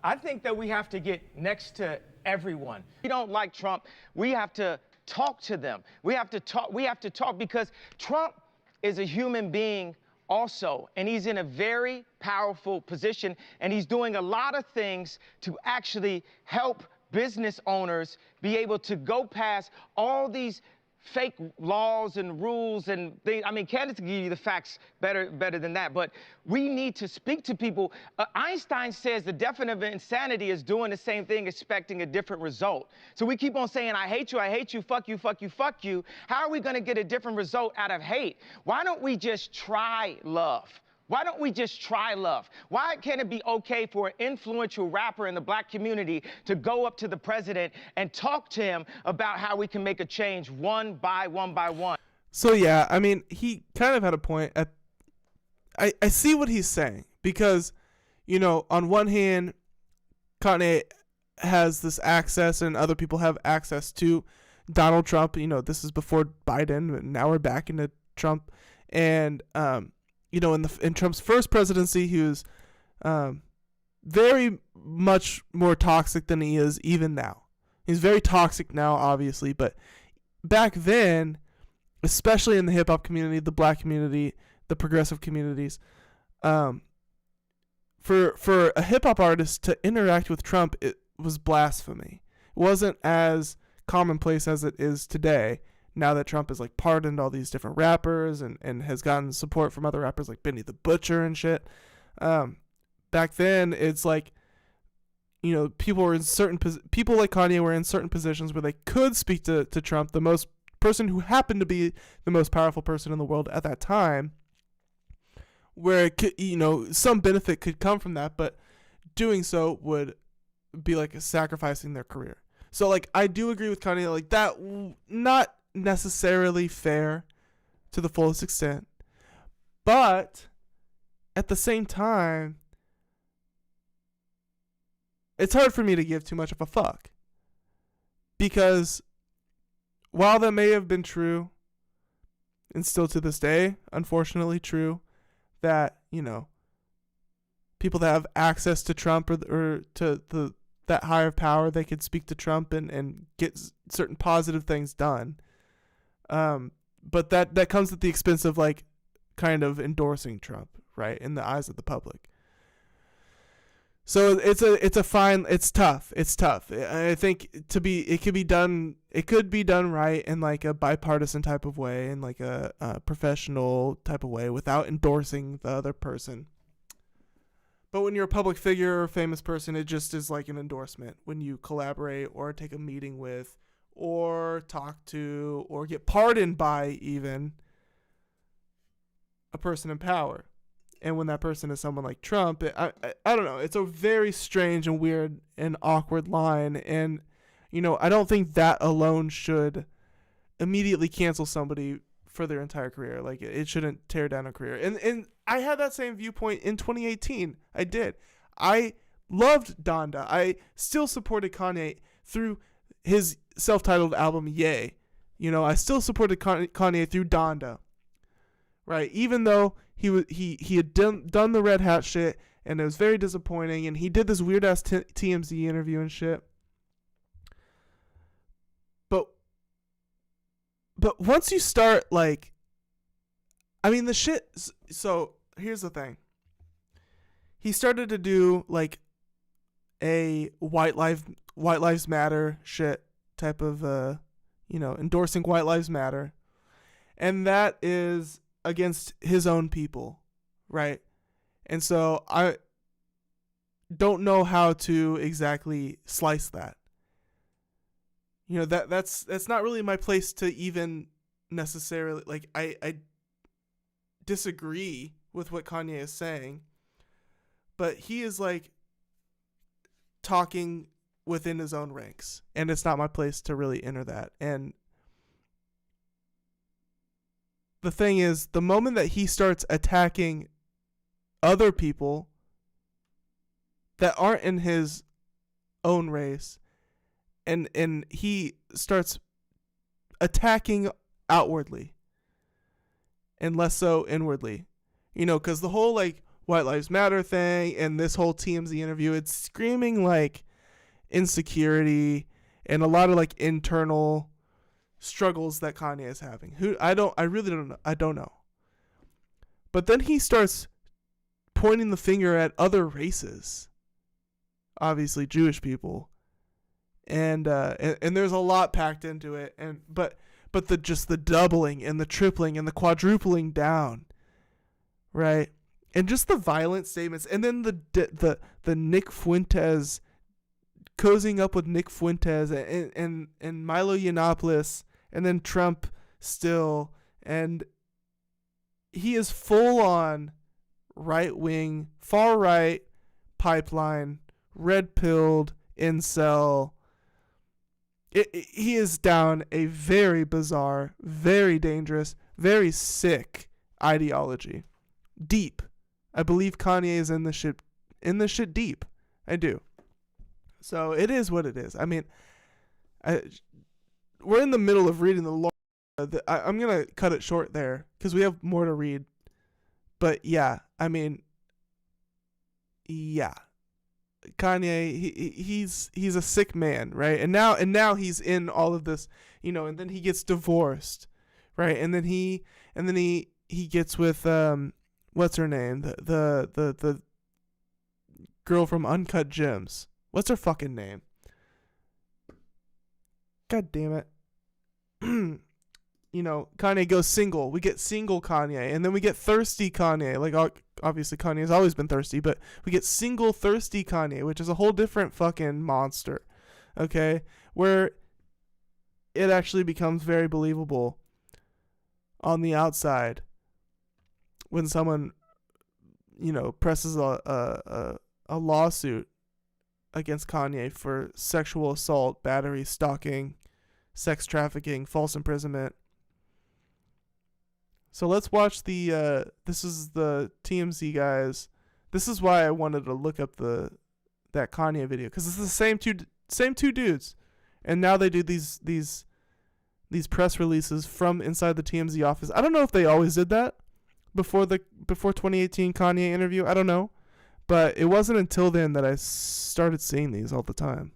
S8: I think that we have to get next to everyone. If we don't like Trump, we have to talk to them. We have to talk because Trump is a human being also, and he's in a very powerful position, and he's doing a lot of things to actually help business owners be able to go past all these fake laws and rules and things. I mean, candidates can give you the facts better than that, but we need to speak to people. Einstein says the definition of insanity is doing the same thing, expecting a different result. So we keep on saying, I hate you, fuck you, fuck you, fuck you. How are we gonna get a different result out of hate? Why don't we just try love? Why don't we just try love? Why can't it be okay for an influential rapper in the black community to go up to the president and talk to him about how we can make a change one by one?
S1: So yeah, I mean, he kind of had a point. I see what he's saying because, you know, on one hand, Kanye has this access and other people have access to Donald Trump. You know, this is before Biden, and now we're back into Trump. And, you know, in Trump's first presidency, he was very much more toxic than he is even now. He's very toxic now, obviously, but back then, especially in the hip hop community, the black community, the progressive communities, for a hip hop artist to interact with Trump, it was blasphemy. It wasn't as commonplace as it is today. Now that Trump has like pardoned all these different rappers and has gotten support from other rappers like Benny the Butcher and shit. Back then, it's like, you know, people like Kanye were in certain positions where they could speak to Trump, the person who happened to be the most powerful person in the world at that time, where it could, you know, some benefit could come from that, but doing so would be like sacrificing their career. So like, I do agree with Kanye, like that, not necessarily fair to the fullest extent, but at the same time, it's hard for me to give too much of a fuck, because while that may have been true, and still to this day, unfortunately true, that, you know, people that have access to Trump or to that higher power, they could speak to Trump and get certain positive things done. But that comes at the expense of like kind of endorsing Trump, right, in the eyes of the public. So it's tough. I think it could be done right in like a bipartisan type of way, in like a professional type of way, without endorsing the other person. But when you're a public figure or a famous person, it just is like an endorsement when you collaborate or take a meeting with or talk to or get pardoned by even a person in power. And when that person is someone like Trump, I don't know. It's a very strange and weird and awkward line. And, you know, I don't think that alone should immediately cancel somebody for their entire career. Like, it shouldn't tear down a career. And I had that same viewpoint in 2018. I did. I loved Donda. I still supported Kanye through his self-titled album, Ye. You know, I still supported Kanye through Donda. Right? Even though he had done the Red Hat shit, and it was very disappointing, and he did this weird ass TMZ interview and shit. But once you start like, I mean the shit. So here's the thing. He started to do like a white lives matter shit type of you know, endorsing White Lives Matter, and that is against his own people, right? And so I don't know how to exactly slice that. You know, that's not really my place to even necessarily, like, I disagree with what Kanye is saying, but he is like talking within his own ranks, and it's not my place to really enter that. And the thing is, the moment that he starts attacking other people that aren't in his own race, and he starts attacking outwardly and less so inwardly, you know, because the whole like White Lives Matter thing and this whole TMZ interview. It's screaming like insecurity and a lot of like internal struggles that Kanye is having. I really don't know. I don't know. But then he starts pointing the finger at other races, obviously Jewish people, and there's a lot packed into it. But the doubling and the tripling and the quadrupling down, right? And just the violent statements, and then the Nick Fuentes cozying up with Nick Fuentes and Milo Yiannopoulos, and then Trump still, and he is full on right wing, far right pipeline, red pilled incel. He is down a very bizarre, very dangerous, very sick ideology. Deep. I believe Kanye is in the shit deep. I do. So it is what it is. I mean, we're in the middle of reading the law. I'm going to cut it short there because we have more to read. But yeah, I mean, yeah. Kanye, he's a sick man, right? And now he's in all of this, and then he gets divorced, right? And then he gets with what's her name? The girl from Uncut Gems. What's her fucking name? God damn it. Kanye goes single. We get single Kanye, and then we get thirsty Kanye. Like, obviously Kanye has always been thirsty, but we get single thirsty Kanye, which is a whole different fucking monster. Okay? Where it actually becomes very believable on the outside when someone, presses a lawsuit against Kanye for sexual assault, battery, stalking, sex trafficking, false imprisonment. So let's watch this is the TMZ guys. This is why I wanted to look up that Kanye video, because it's the same two dudes, and now they do these press releases from inside the TMZ office. I don't know if they always did that before 2018 Kanye interview. I don't know, but it wasn't until then that I started seeing these all the time.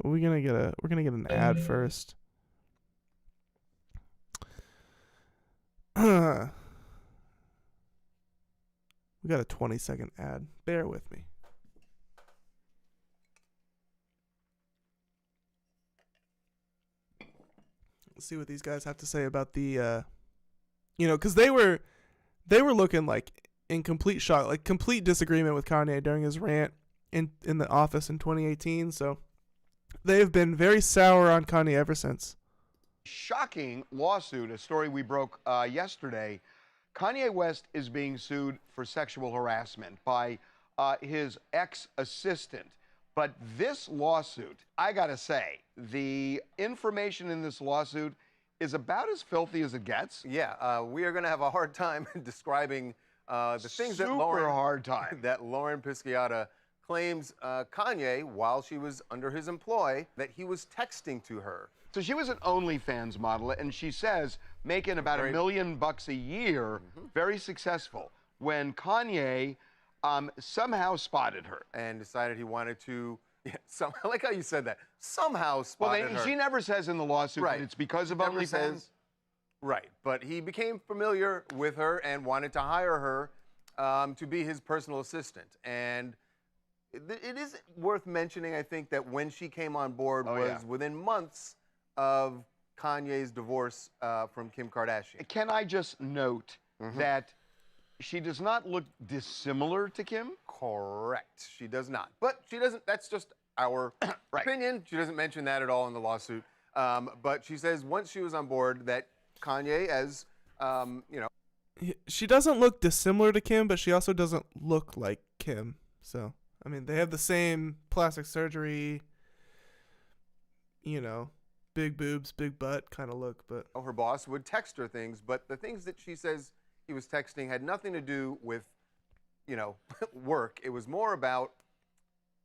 S1: We're gonna get an ad first. We got a 20-second ad. Bear with me. Let's see what these guys have to say about the, because they were looking like in complete shock, like complete disagreement with Kanye during his rant in the office in 2018. So they have been very sour on Kanye ever since.
S14: Shocking lawsuit, a story we broke yesterday. Kanye West is being sued for sexual harassment by his ex-assistant. But this lawsuit, I gotta say, the information in this lawsuit is about as filthy as it gets.
S21: Yeah, we are gonna have a hard time describing the things that Lauren Pisciotta claims Kanye, while she was under his employ, that he was texting to her.
S14: So she was an OnlyFans model, and she says making about $1 million a year, very successful, when Kanye somehow spotted her.
S21: And decided he wanted to, I like how you said that, somehow spotted her.
S14: She never says in the lawsuit that it's because of OnlyFans.
S21: Right, but he became familiar with her and wanted to hire her to be his personal assistant. And it is worth mentioning, I think, that when she came on board was within months of Kanye's divorce from Kim Kardashian.
S14: Can I just note that she does not look dissimilar to Kim?
S21: Correct. She does not. But she doesn't, that's just our opinion. She doesn't mention that at all in the lawsuit. But she says once she was on board that Kanye, as,
S1: she doesn't look dissimilar to Kim, but she also doesn't look like Kim. So, I mean, they have the same plastic surgery, big boobs, big butt kind of look, but
S21: her boss would text her things, but the things that she says he was texting had nothing to do with, work. It was more about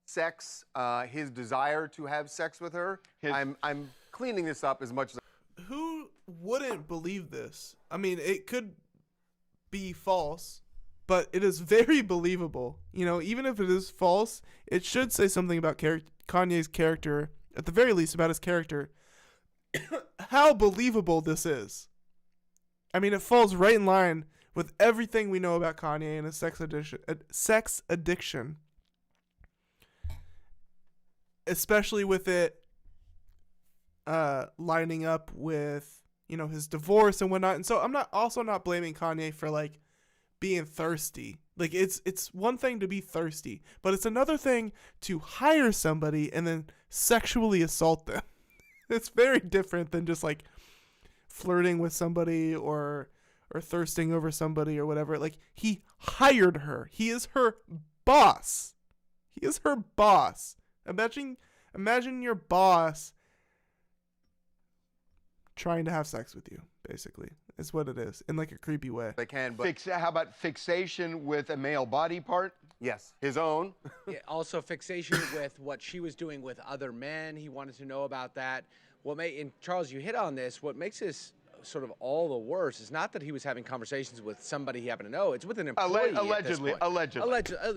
S21: sex, his desire to have sex with her. I'm cleaning this up as much as
S1: who wouldn't believe this? I mean, it could be false, but it is very believable. You know, even if it is false, it should say something about Kanye's character, at the very least about his character. How believable this is. I mean, it falls right in line with everything we know about Kanye and his sex addiction. Especially with it lining up with, you know, his divorce and whatnot. And so I'm not blaming Kanye for like being thirsty. Like it's one thing to be thirsty, but it's another thing to hire somebody and then sexually assault them. It's very different than just like flirting with somebody or thirsting over somebody or whatever. Like he hired her. He is her boss. He is her boss. Imagine your boss trying to have sex with you, basically. Is what it is, in like a creepy way.
S21: They can, but
S14: How about fixation with a male body part?
S21: yes, his own.
S6: Yeah, also fixation with what she was doing with other men. He wanted to know about that. And Charles, you hit on this. What makes this sort of all the worse is not that he was having conversations with somebody he happened to know. It's with an employee.
S14: Allegedly.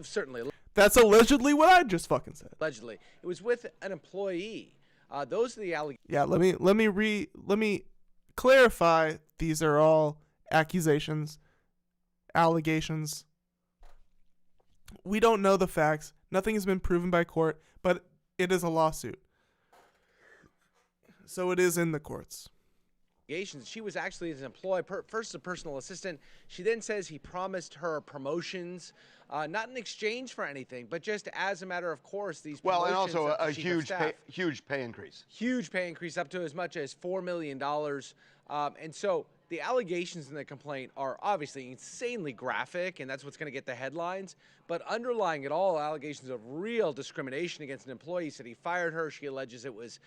S6: Certainly.
S1: That's allegedly what I just fucking said.
S6: Allegedly, it was with an employee. Those are the allegations.
S1: Yeah, let me clarify. These are all accusations, allegations. We don't know the facts. Nothing has been proven by court, but it is a lawsuit. So it is in the courts.
S6: She was actually his employee, first as a personal assistant. She then says he promised her promotions, not in exchange for anything, but just as a matter of course. These
S14: and
S6: promotions
S14: also
S6: of the
S14: a
S6: chief of
S14: huge pay increase.
S6: Huge pay increase, up to as much as $4 million. And so the allegations in the complaint are obviously insanely graphic, and that's what's going to get the headlines. But underlying it all, allegations of real discrimination against an employee. He said he fired her. She alleges it was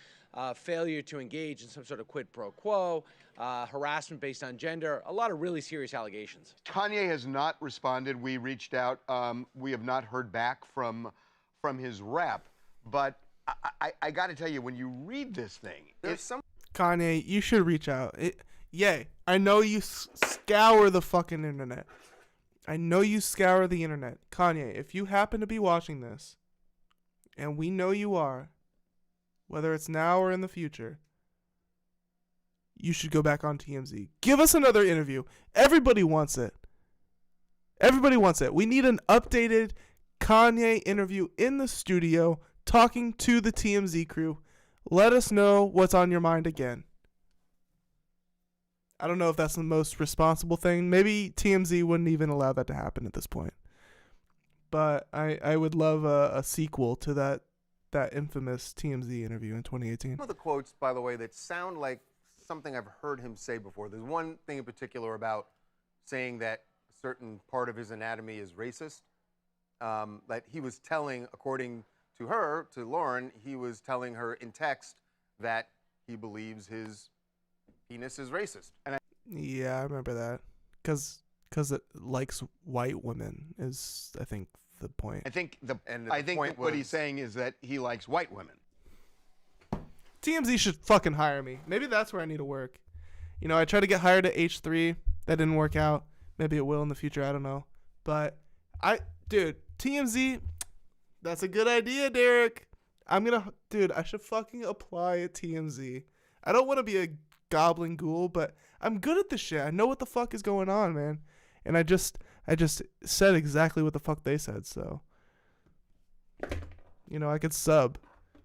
S6: failure to engage in some sort of quid pro quo, harassment based on gender, a lot of really serious allegations.
S14: Kanye has not responded. We reached out. We have not heard back from his rep. But I got to tell you, when you read this thing,
S1: Kanye, you should reach out. I know you scour the fucking internet. I know you scour the internet. Kanye, if you happen to be watching this, and we know you are, whether it's now or in the future, you should go back on TMZ. Give us another interview. Everybody wants it. Everybody wants it. We need an updated Kanye interview in the studio talking to the TMZ crew. Let us know what's on your mind again. I don't know if that's the most responsible thing. Maybe TMZ wouldn't even allow that to happen at this point. But I would love a sequel to that infamous TMZ interview in 2018.
S21: Some of the quotes, by the way, that sound like something I've heard him say before. There's one thing in particular about saying that a certain part of his anatomy is racist. That he was telling, according to her, to Lauren, he was telling her in text that he believes his penis is racist. And
S1: Yeah, I remember that. Because it likes white women is, I think, the point.
S14: I think what he's saying is that he likes white women.
S1: TMZ should fucking hire me. Maybe that's where I need to work. You know, I tried to get hired at H3. That didn't work out. Maybe it will in the future. I don't know. But dude, TMZ, that's a good idea, Derek. I should fucking apply at TMZ. I don't want to be a goblin ghoul, but I'm good at this shit. I know what the fuck is going on, man. And I just said exactly what the fuck they said, so. You know, I could sub.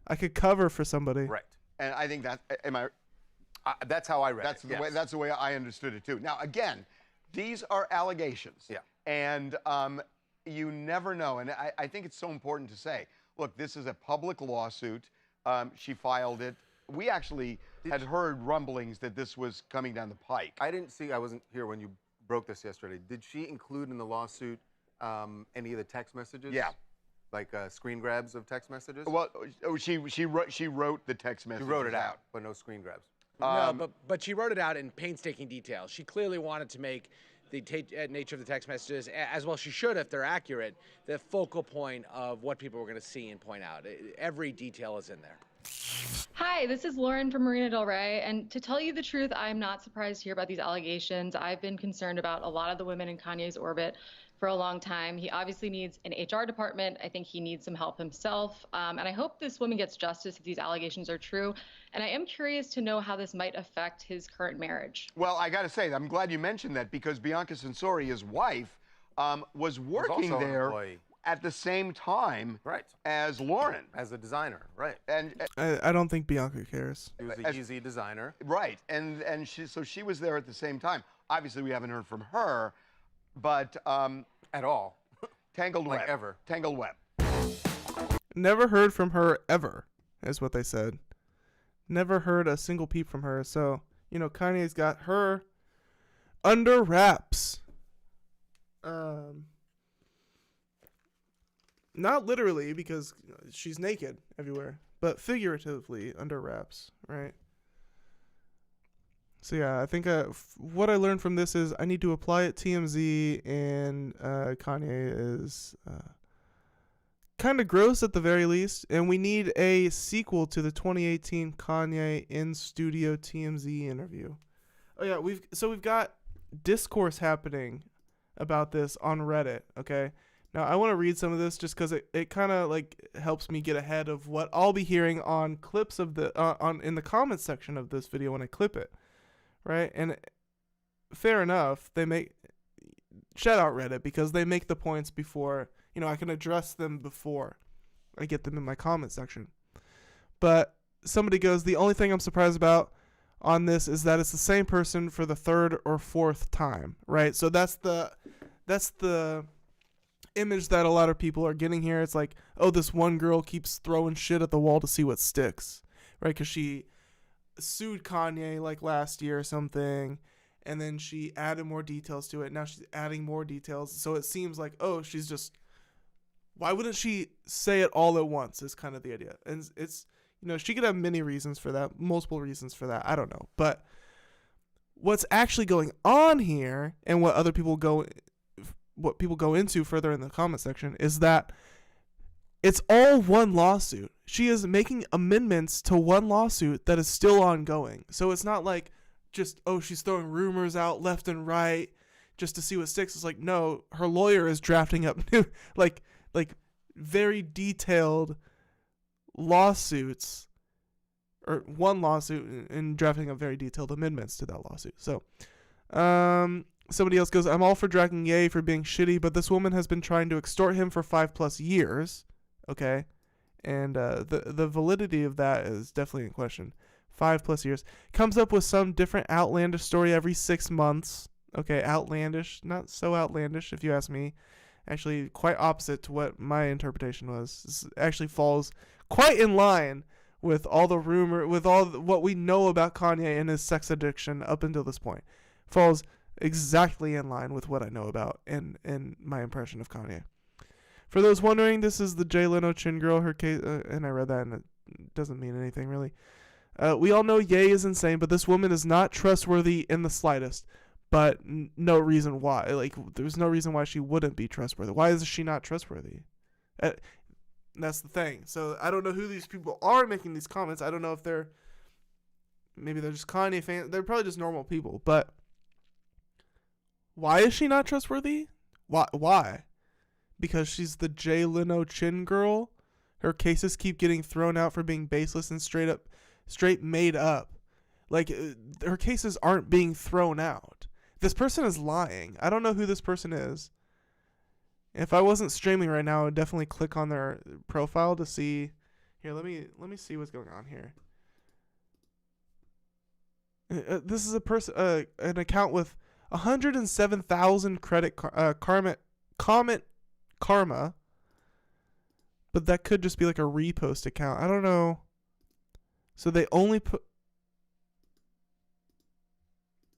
S1: I could cover for somebody.
S14: Right. And I think
S21: that's how I read
S14: it. That's the way I understood it too. Now again, these are allegations.
S21: Yeah.
S14: And you never know. And I think it's so important to say, look, this is a public lawsuit. She filed it. We actually had heard rumblings that this was coming down the pike.
S21: I wasn't here when you broke this yesterday. Did she include in the lawsuit any of the text messages?
S14: Yeah.
S21: Like screen grabs of text messages?
S14: Well, she wrote the text messages.
S21: She wrote it out, but no screen grabs.
S6: No, but she wrote it out in painstaking detail. She clearly wanted to make the nature of the text messages, as well she should if they're accurate, the focal point of what people were going to see and point out. Every detail is in there.
S5: Hi, this is Lauren from Marina Del Rey, and to tell you the truth, I'm not surprised to hear about these allegations. I've been concerned about a lot of the women in Kanye's orbit for a long time. He obviously needs an HR department. I think he needs some help himself, and I hope this woman gets justice if these allegations are true. And I am curious to know how this might affect his current marriage.
S14: Well, I got to say, I'm glad you mentioned that because Bianca Censori, his wife, was working
S21: also an
S14: there
S21: employee.
S14: at the same time as Lauren.
S21: As a designer, right.
S14: And
S1: I don't think Bianca cares.
S21: He was a Yeezy designer.
S14: Right, and she was there at the same time. Obviously, we haven't heard from her, but
S21: at all.
S14: Tangled
S21: Like
S14: web.
S21: ever.
S14: Tangled web.
S1: Never heard from her ever, is what they said. Never heard a single peep from her. So, you know, Kanye's got her under wraps. Not literally, because she's naked everywhere, but figuratively under wraps, right? So yeah, I think what I learned from this is I need to apply it TMZ, and Kanye is kind of gross at the very least, and we need a sequel to the 2018 Kanye in studio TMZ interview. Oh yeah, we've got discourse happening about this on Reddit. Okay, now I want to read some of this just because it kind of like helps me get ahead of what I'll be hearing on clips of the in the comments section of this video when I clip it. Right, and fair enough, shout out Reddit because they make the points before, you know, I can address them before I get them in my comment section. But somebody goes, the only thing I'm surprised about on this is that it's the same person for the third or fourth time, right? So that's the image that a lot of people are getting here. It's like, oh, this one girl keeps throwing shit at the wall to see what sticks, right? Because she sued Kanye like last year or something, and then she added more details to it. Now she's adding more details, so it seems like, oh, she's just, why wouldn't she say it all at once is kind of the idea. And it's, you know, she could have many reasons for that, multiple reasons for that, I don't know. But what's actually going on here, and what people go into further in the comment section, is that it's all one lawsuit. She is making amendments to one lawsuit that is still ongoing. So it's not like just, oh, she's throwing rumors out left and right just to see what sticks. It's like, no, her lawyer is drafting up new, like very detailed lawsuits, or one lawsuit, and drafting up very detailed amendments to that lawsuit. So, somebody else goes, I'm all for dragging Ye for being shitty, but this woman has been trying to extort him for 5+ years. Okay, and the validity of that is definitely in question. 5+ years. Comes up with some different outlandish story every 6 months. Okay, outlandish, not so outlandish if you ask me. Actually, quite opposite to what my interpretation was. This actually falls quite in line with all the rumor, with all what we know about Kanye and his sex addiction up until this point. Falls exactly in line with what I know about and my impression of Kanye. For those wondering, this is the Jay Leno chin girl. Her case, and I read that, and it doesn't mean anything really. We all know Ye is insane, but this woman is not trustworthy in the slightest. But no reason why. Like, there's no reason why she wouldn't be trustworthy. Why is she not trustworthy? That's the thing. So I don't know who these people are making these comments. I don't know if maybe they're just Kanye fans. They're probably just normal people. But why is she not trustworthy? Why? Because she's the Jay Leno chin girl. Her cases keep getting thrown out for being baseless and straight made up. Like, her cases aren't being thrown out. This person is lying. I don't know who this person is. If I wasn't streaming right now, I would definitely click on their profile to see. Here, let me see what's going on here. This is a person, an account with 107,000 credit karma, but that could just be like a repost account. I don't know. So they only put,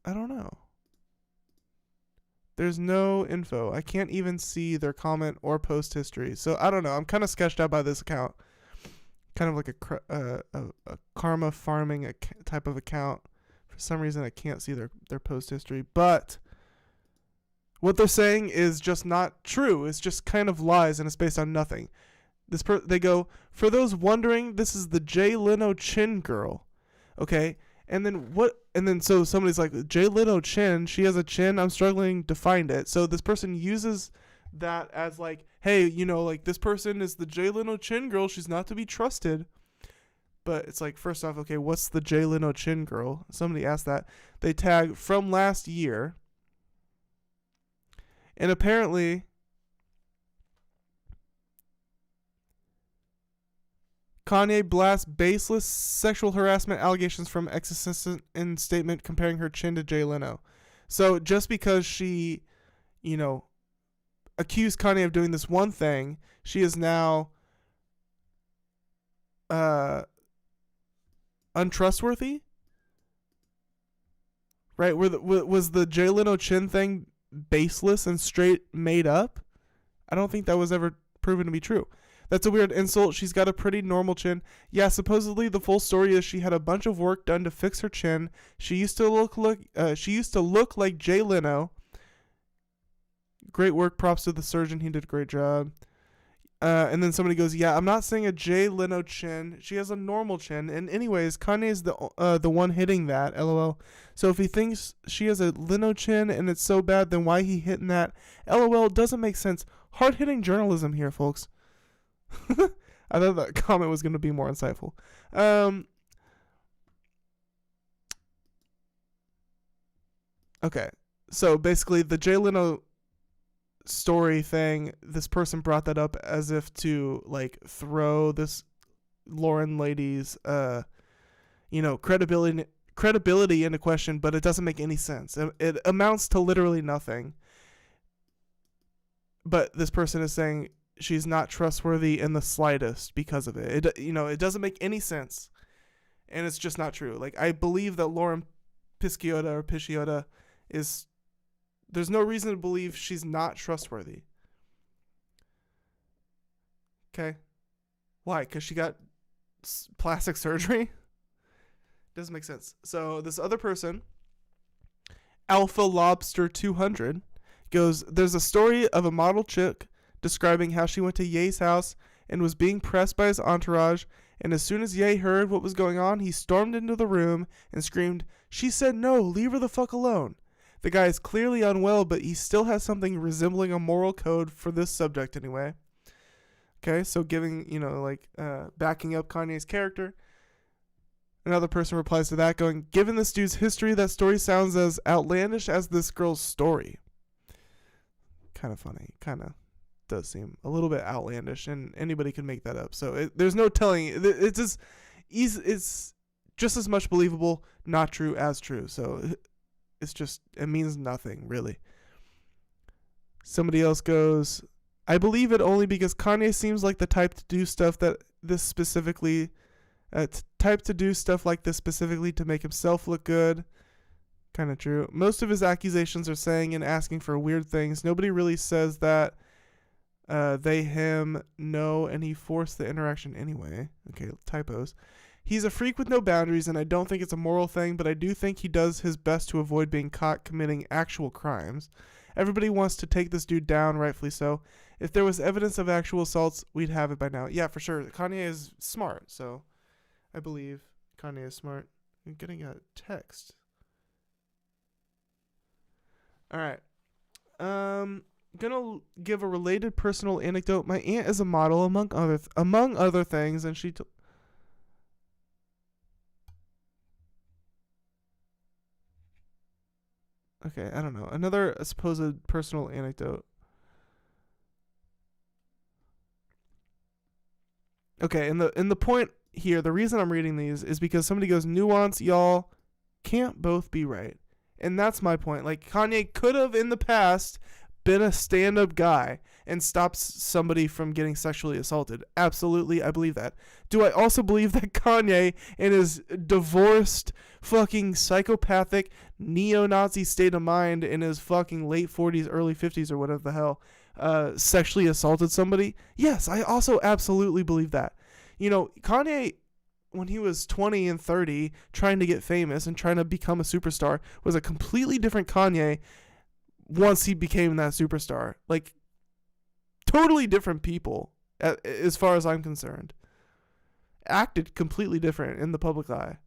S1: I don't know. There's no info. I can't even see their comment or post history. So I don't know. I'm kind of sketched out by this account. Kind of like a karma farming type of account. For some reason, I can't see their post history. But what they're saying is just not true. It's just kind of lies, and it's based on nothing. They go, for those wondering, this is the Jay Leno chin girl. Okay? And then so somebody's like, Jay Leno chin, she has a chin, I'm struggling to find it. So this person uses that as like, hey, you know, like this person is the Jay Leno chin girl, she's not to be trusted. But it's like, first off, okay, what's the Jay Leno chin girl? Somebody asked that. They tag from last year. And apparently Kanye blasts baseless sexual harassment allegations from ex-assistant in statement comparing her chin to Jay Leno. So just because she, you know, accused Kanye of doing this one thing, she is now untrustworthy? Right? Was the Jay Leno chin thing baseless and straight made up? I don't think that was ever proven to be true. That's a weird insult. She's got a pretty normal chin. Yeah, supposedly the full story is she had a bunch of work done to fix her chin. She used to look like Jay Leno. Great work. Props to the surgeon. He did a great job. And then somebody goes, yeah, I'm not saying a Jay Leno chin. She has a normal chin. And anyways, Kanye's the one hitting that. LOL. So if he thinks she has a Leno chin and it's so bad, then why he hitting that? LOL. Doesn't make sense. Hard hitting journalism here, folks. I thought that comment was going to be more insightful. Okay. So basically the Jay Leno story thing, this person brought that up as if to like throw this Lauren lady's credibility into question, but it doesn't make any sense. It amounts to literally nothing. But this person is saying she's not trustworthy in the slightest because of it. It doesn't make any sense. And it's just not true. Like, I believe that Lauren Pisciotta is, there's no reason to believe she's not trustworthy. Okay. Why? Because she got plastic surgery? Doesn't make sense. So this other person, Alpha Lobster 200, goes, there's a story of a model chick describing how she went to Ye's house and was being pressed by his entourage, and as soon as Ye heard what was going on, he stormed into the room and screamed, "She said no, leave her the fuck alone." The guy is clearly unwell, but he still has something resembling a moral code for this subject anyway. Okay, so giving, backing up Kanye's character. Another person replies to that going, given this dude's history, that story sounds as outlandish as this girl's story. Kind of funny, kind of does seem a little bit outlandish, and anybody can make that up. So there's no telling. It's just as much believable, not true as true. So it means nothing really. Somebody else goes, I believe it only because Kanye seems like the type to do stuff like this specifically to make himself look good. Kind of true. Most of his accusations are saying and asking for weird things. Nobody really says that they, him, no, and he forced the interaction anyway. Okay, typos. He's a freak with no boundaries, and I don't think it's a moral thing, but I do think he does his best to avoid being caught committing actual crimes. Everybody wants to take this dude down, rightfully so. If there was evidence of actual assaults, we'd have it by now. Yeah, for sure. Kanye is smart, so I believe Kanye is smart. I'm getting a text. All right. Gonna give a related personal anecdote. My aunt is a model, among other things, and she okay, I don't know. Another supposed personal anecdote. Okay, and the point here, the reason I'm reading these is because somebody goes, nuance, y'all can't both be right. And that's my point. Like, Kanye could have in the past been a stand-up guy and stopped somebody from getting sexually assaulted. Absolutely, I believe that. Do I also believe that Kanye, in his divorced, fucking psychopathic, neo-Nazi state of mind in his fucking late 40s, early 50s, or whatever the hell, sexually assaulted somebody? Yes, I also absolutely believe that. Kanye, when he was 20 and 30, trying to get famous and trying to become a superstar, was a completely different Kanye once he became that superstar. Like, totally different people. as far as I'm concerned. Acted completely different in the public eye.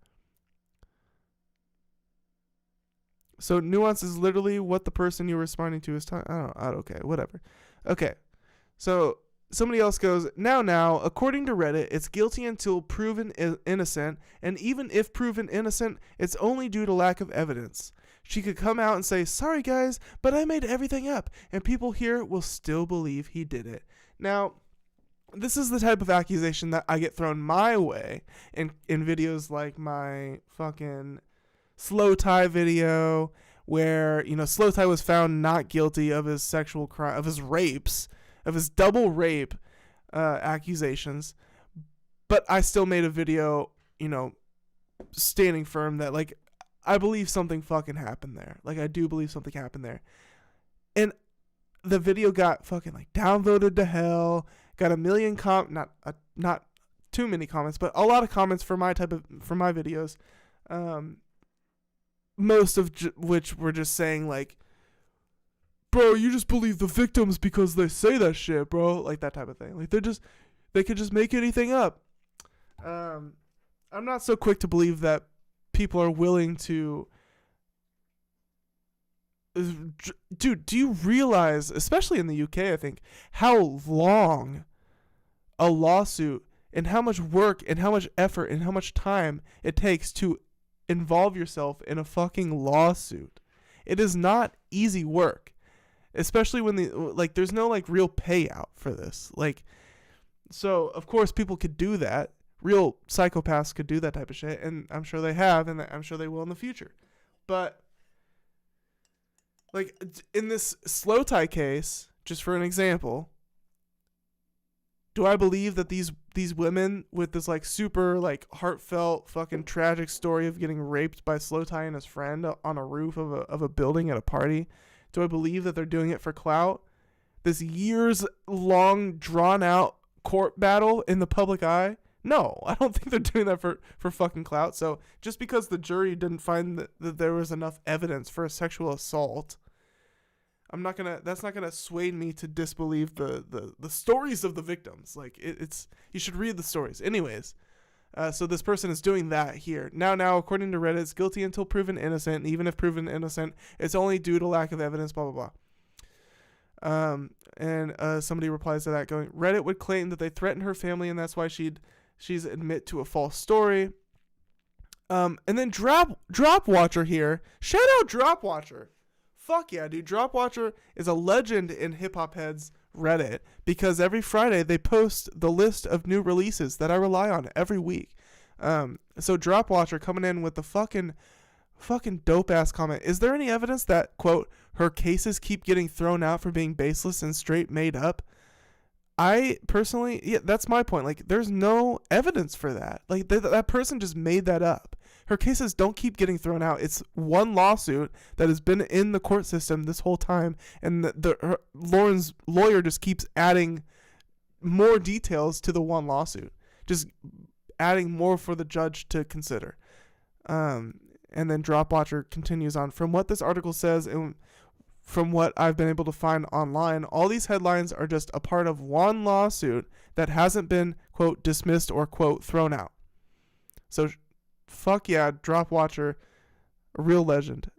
S1: So nuance is literally what the person you're responding to is talking. Okay, whatever. Okay, so somebody else goes, now, according to Reddit, it's guilty until proven innocent, and even if proven innocent, it's only due to lack of evidence. She could come out and say, sorry guys, but I made everything up, and people here will still believe he did it. Now, this is the type of accusation that I get thrown my way in videos like my fucking Slow Tie video, where, Slow Tie was found not guilty of his sexual crime, of his rapes, of his double rape accusations, but I still made a video, standing firm that, like, I believe something fucking happened there. Like, I do believe something happened there. And the video got fucking, like, downvoted to hell, got a million not too many comments, but a lot of comments for my videos. Most of which were just saying, like, bro, you just believe the victims because they say that shit, bro. Like, that type of thing. Like, they could just make anything up. I'm not so quick to believe that people are willing to... Dude, do you realize, especially in the UK, I think, how long a lawsuit and how much work and how much effort and how much time it takes to involve yourself in a fucking lawsuit? It is not easy work. Especially when there's no, like, real payout for this. Like, so, of course, people could do that. Real psychopaths could do that type of shit, and I'm sure they have, and I'm sure they will in the future. But, like, in this Slow Tie case, just for an example, do I believe that these women with this, like, super, like, heartfelt fucking tragic story of getting raped by Slow Tie and his friend on a roof of a building at a party, do I believe that they're doing it for clout? This years-long, drawn-out court battle in the public eye? No, I don't think they're doing that for fucking clout. So just because the jury didn't find that there was enough evidence for a sexual assault, that's not gonna sway me to disbelieve the stories of the victims. Like, you should read the stories. Anyways, so this person is doing that here. Now, according to Reddit, it's guilty until proven innocent. And even if proven innocent, it's only due to lack of evidence, blah, blah, blah. And somebody replies to that going, Reddit would claim that they threatened her family and that's why she's admit to a false story. And then Drop Watcher here. Shout out Drop Watcher. Fuck yeah, dude. Drop Watcher is a legend in hip hop heads Reddit, because every Friday they post the list of new releases that I rely on every week. So Drop Watcher coming in with the fucking dope ass comment. Is there any evidence that, quote, her cases keep getting thrown out for being baseless and straight made up? I personally, yeah, that's my point. Like, there's no evidence for that. Like, that person just made that up. Her cases don't keep getting thrown out. It's one lawsuit that has been in the court system this whole time, and Lauren's lawyer just keeps adding more details to the one lawsuit, just adding more for the judge to consider. And then Drop Watcher continues on. From what this article says and from what I've been able to find online, all these headlines are just a part of one lawsuit that hasn't been, quote, dismissed or, quote, thrown out. So fuck yeah, Drop Watcher, a real legend.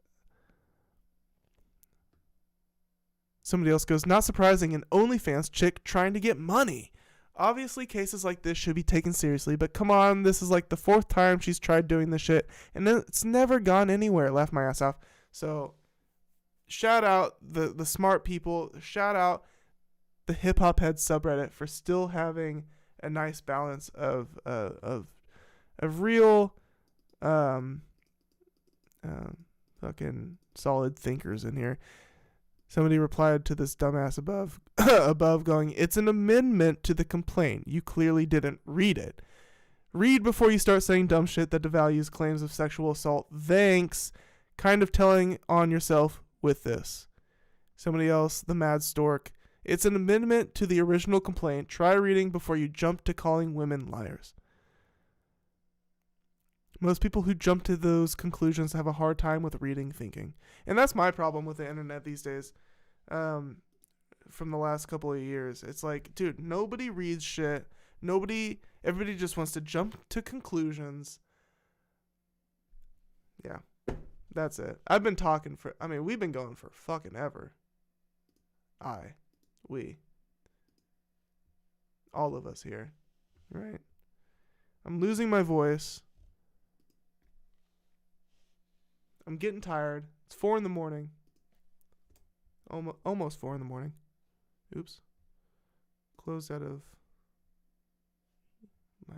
S1: Somebody else goes, not surprising, an OnlyFans chick trying to get money. Obviously, cases like this should be taken seriously, but come on, this is like the 4th time she's tried doing this shit, and it's never gone anywhere. Laugh my ass off. So, shout out the smart people. Shout out the Hip Hop Head subreddit for still having a nice balance of real, fucking solid thinkers in here. Somebody replied to this dumbass above going, it's an amendment to the complaint. You clearly didn't read it. Read before you start saying dumb shit that devalues claims of sexual assault. Thanks. Kind of telling on yourself with this. Somebody else, the Mad Stork. It's an amendment to the original complaint. Try reading before you jump to calling women liars. Most people who jump to those conclusions have a hard time with reading thinking. And that's my problem with the internet these days. from the last couple of years. It's like, dude, nobody reads shit. Everybody just wants to jump to conclusions. Yeah, that's it. I've been talking we've been going for fucking ever. We. All of us here, right? I'm losing my voice. I'm getting tired. It's 4 a.m. Almost 4 a.m. Oops. Closed out of my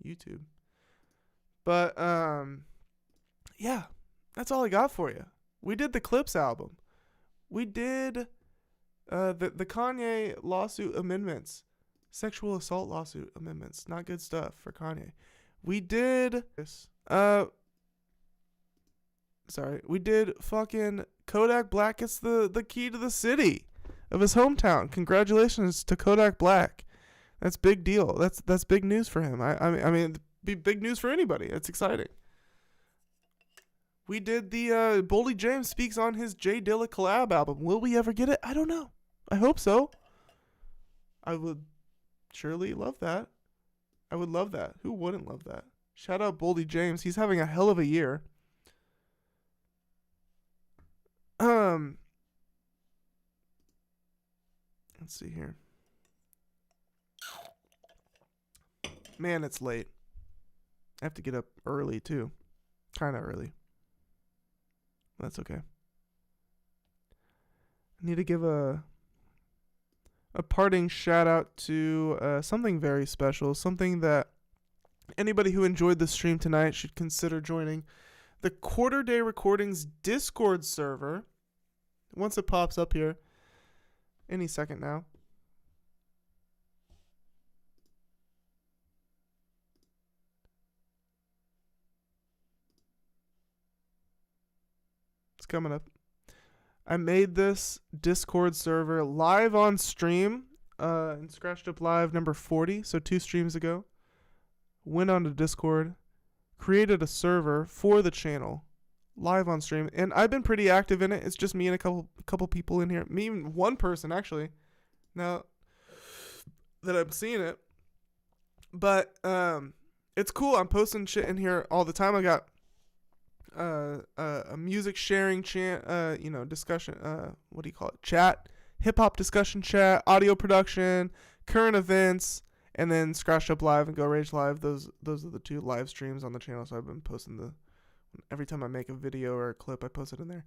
S1: YouTube. But, yeah, that's all I got for you. We did the Clipse album. We did the Kanye lawsuit amendments. Sexual assault lawsuit amendments. Not good stuff for Kanye. We did this. We did fucking Kodak Black gets the key to the city of his hometown. Congratulations to Kodak Black. That's big deal. That's big news for him. I mean, big news for anybody. It's exciting. We did the Boldy James speaks on his J Dilla collab album. Will we ever get it? I don't know. I hope so. I would surely love that. I would love that. Who wouldn't love that? Shout out Boldy James. He's having a hell of a year. Let's see here. Man, it's late. I have to get up early too. Kind of early. That's okay. I need to give a parting shout out to something very special, something that anybody who enjoyed the stream tonight should consider joining. The Quarter Day Recordings Discord server. Once it pops up here, any second now. It's coming up. I made this Discord server live on stream in Scratched Up Live number 40, so 2 streams ago. Went on to Discord, created a server for the channel, live on stream, and I've been pretty active in it. It's just me and a couple people in here. Me and one person, actually, now that I'm seeing it. But it's cool. I'm posting shit in here all the time. I got a music sharing discussion, what do you call it? Chat, hip hop discussion chat, audio production, current events, and then Scratched Up Live and Go Rage Live. Those are the 2 live streams on the channel. So I've been posting every time I make a video or a clip, I post it in there.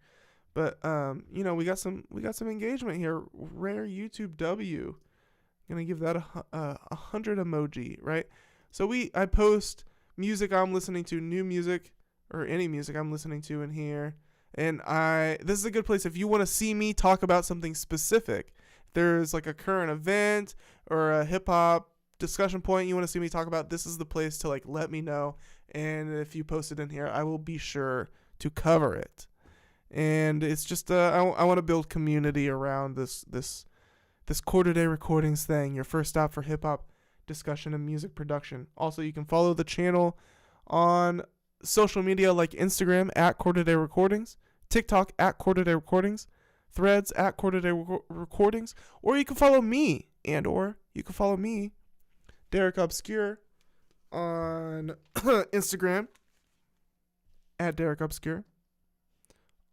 S1: But we got some engagement here. Rare YouTube W. Gonna give that a 100 emoji, right? So I post music I'm listening to, new music, or any music I'm listening to in here. And this is a good place if you want to see me talk about something specific. There's like a current event or a hip hop discussion point you want to see me talk about, this is the place to let me know. And if you post it in here, I will be sure to cover it. And it's just I want to build community around this Quarter Day Recordings thing, your first stop for hip hop discussion and music production. Also, you can follow the channel on social media like Instagram at Quarter Day Recordings, TikTok at Quarter Day Recordings, Threads at Quarter Day Recordings, or you can follow me Derek Obscure, on Instagram at Derek Obscure,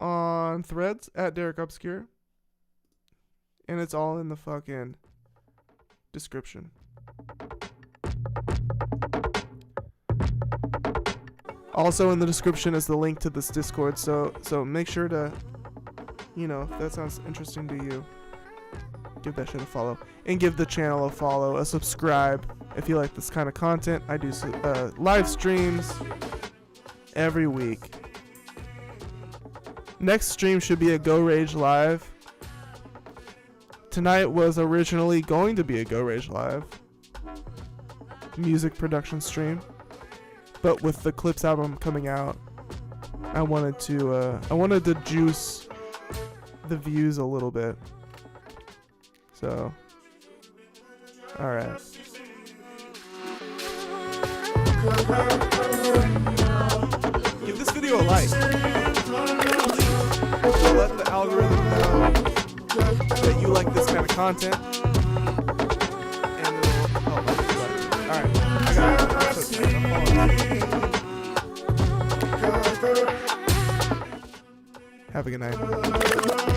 S1: on Threads at Derek Obscure, and it's all in the fucking description. Also in the description is the link to this Discord, so make sure to, if that sounds interesting to you, give that shit a follow. And give the channel a follow, a subscribe, if you like this kind of content. I do live streams every week. Next stream should be a Go Rage Live. Tonight was originally going to be a Go Rage Live music production stream. But with the Clipse album coming out, I wanted to juice the views a little bit. So, all right. Give this video a like. Let the algorithm know that you like this kind of content. And alright, I got it. Have a good night.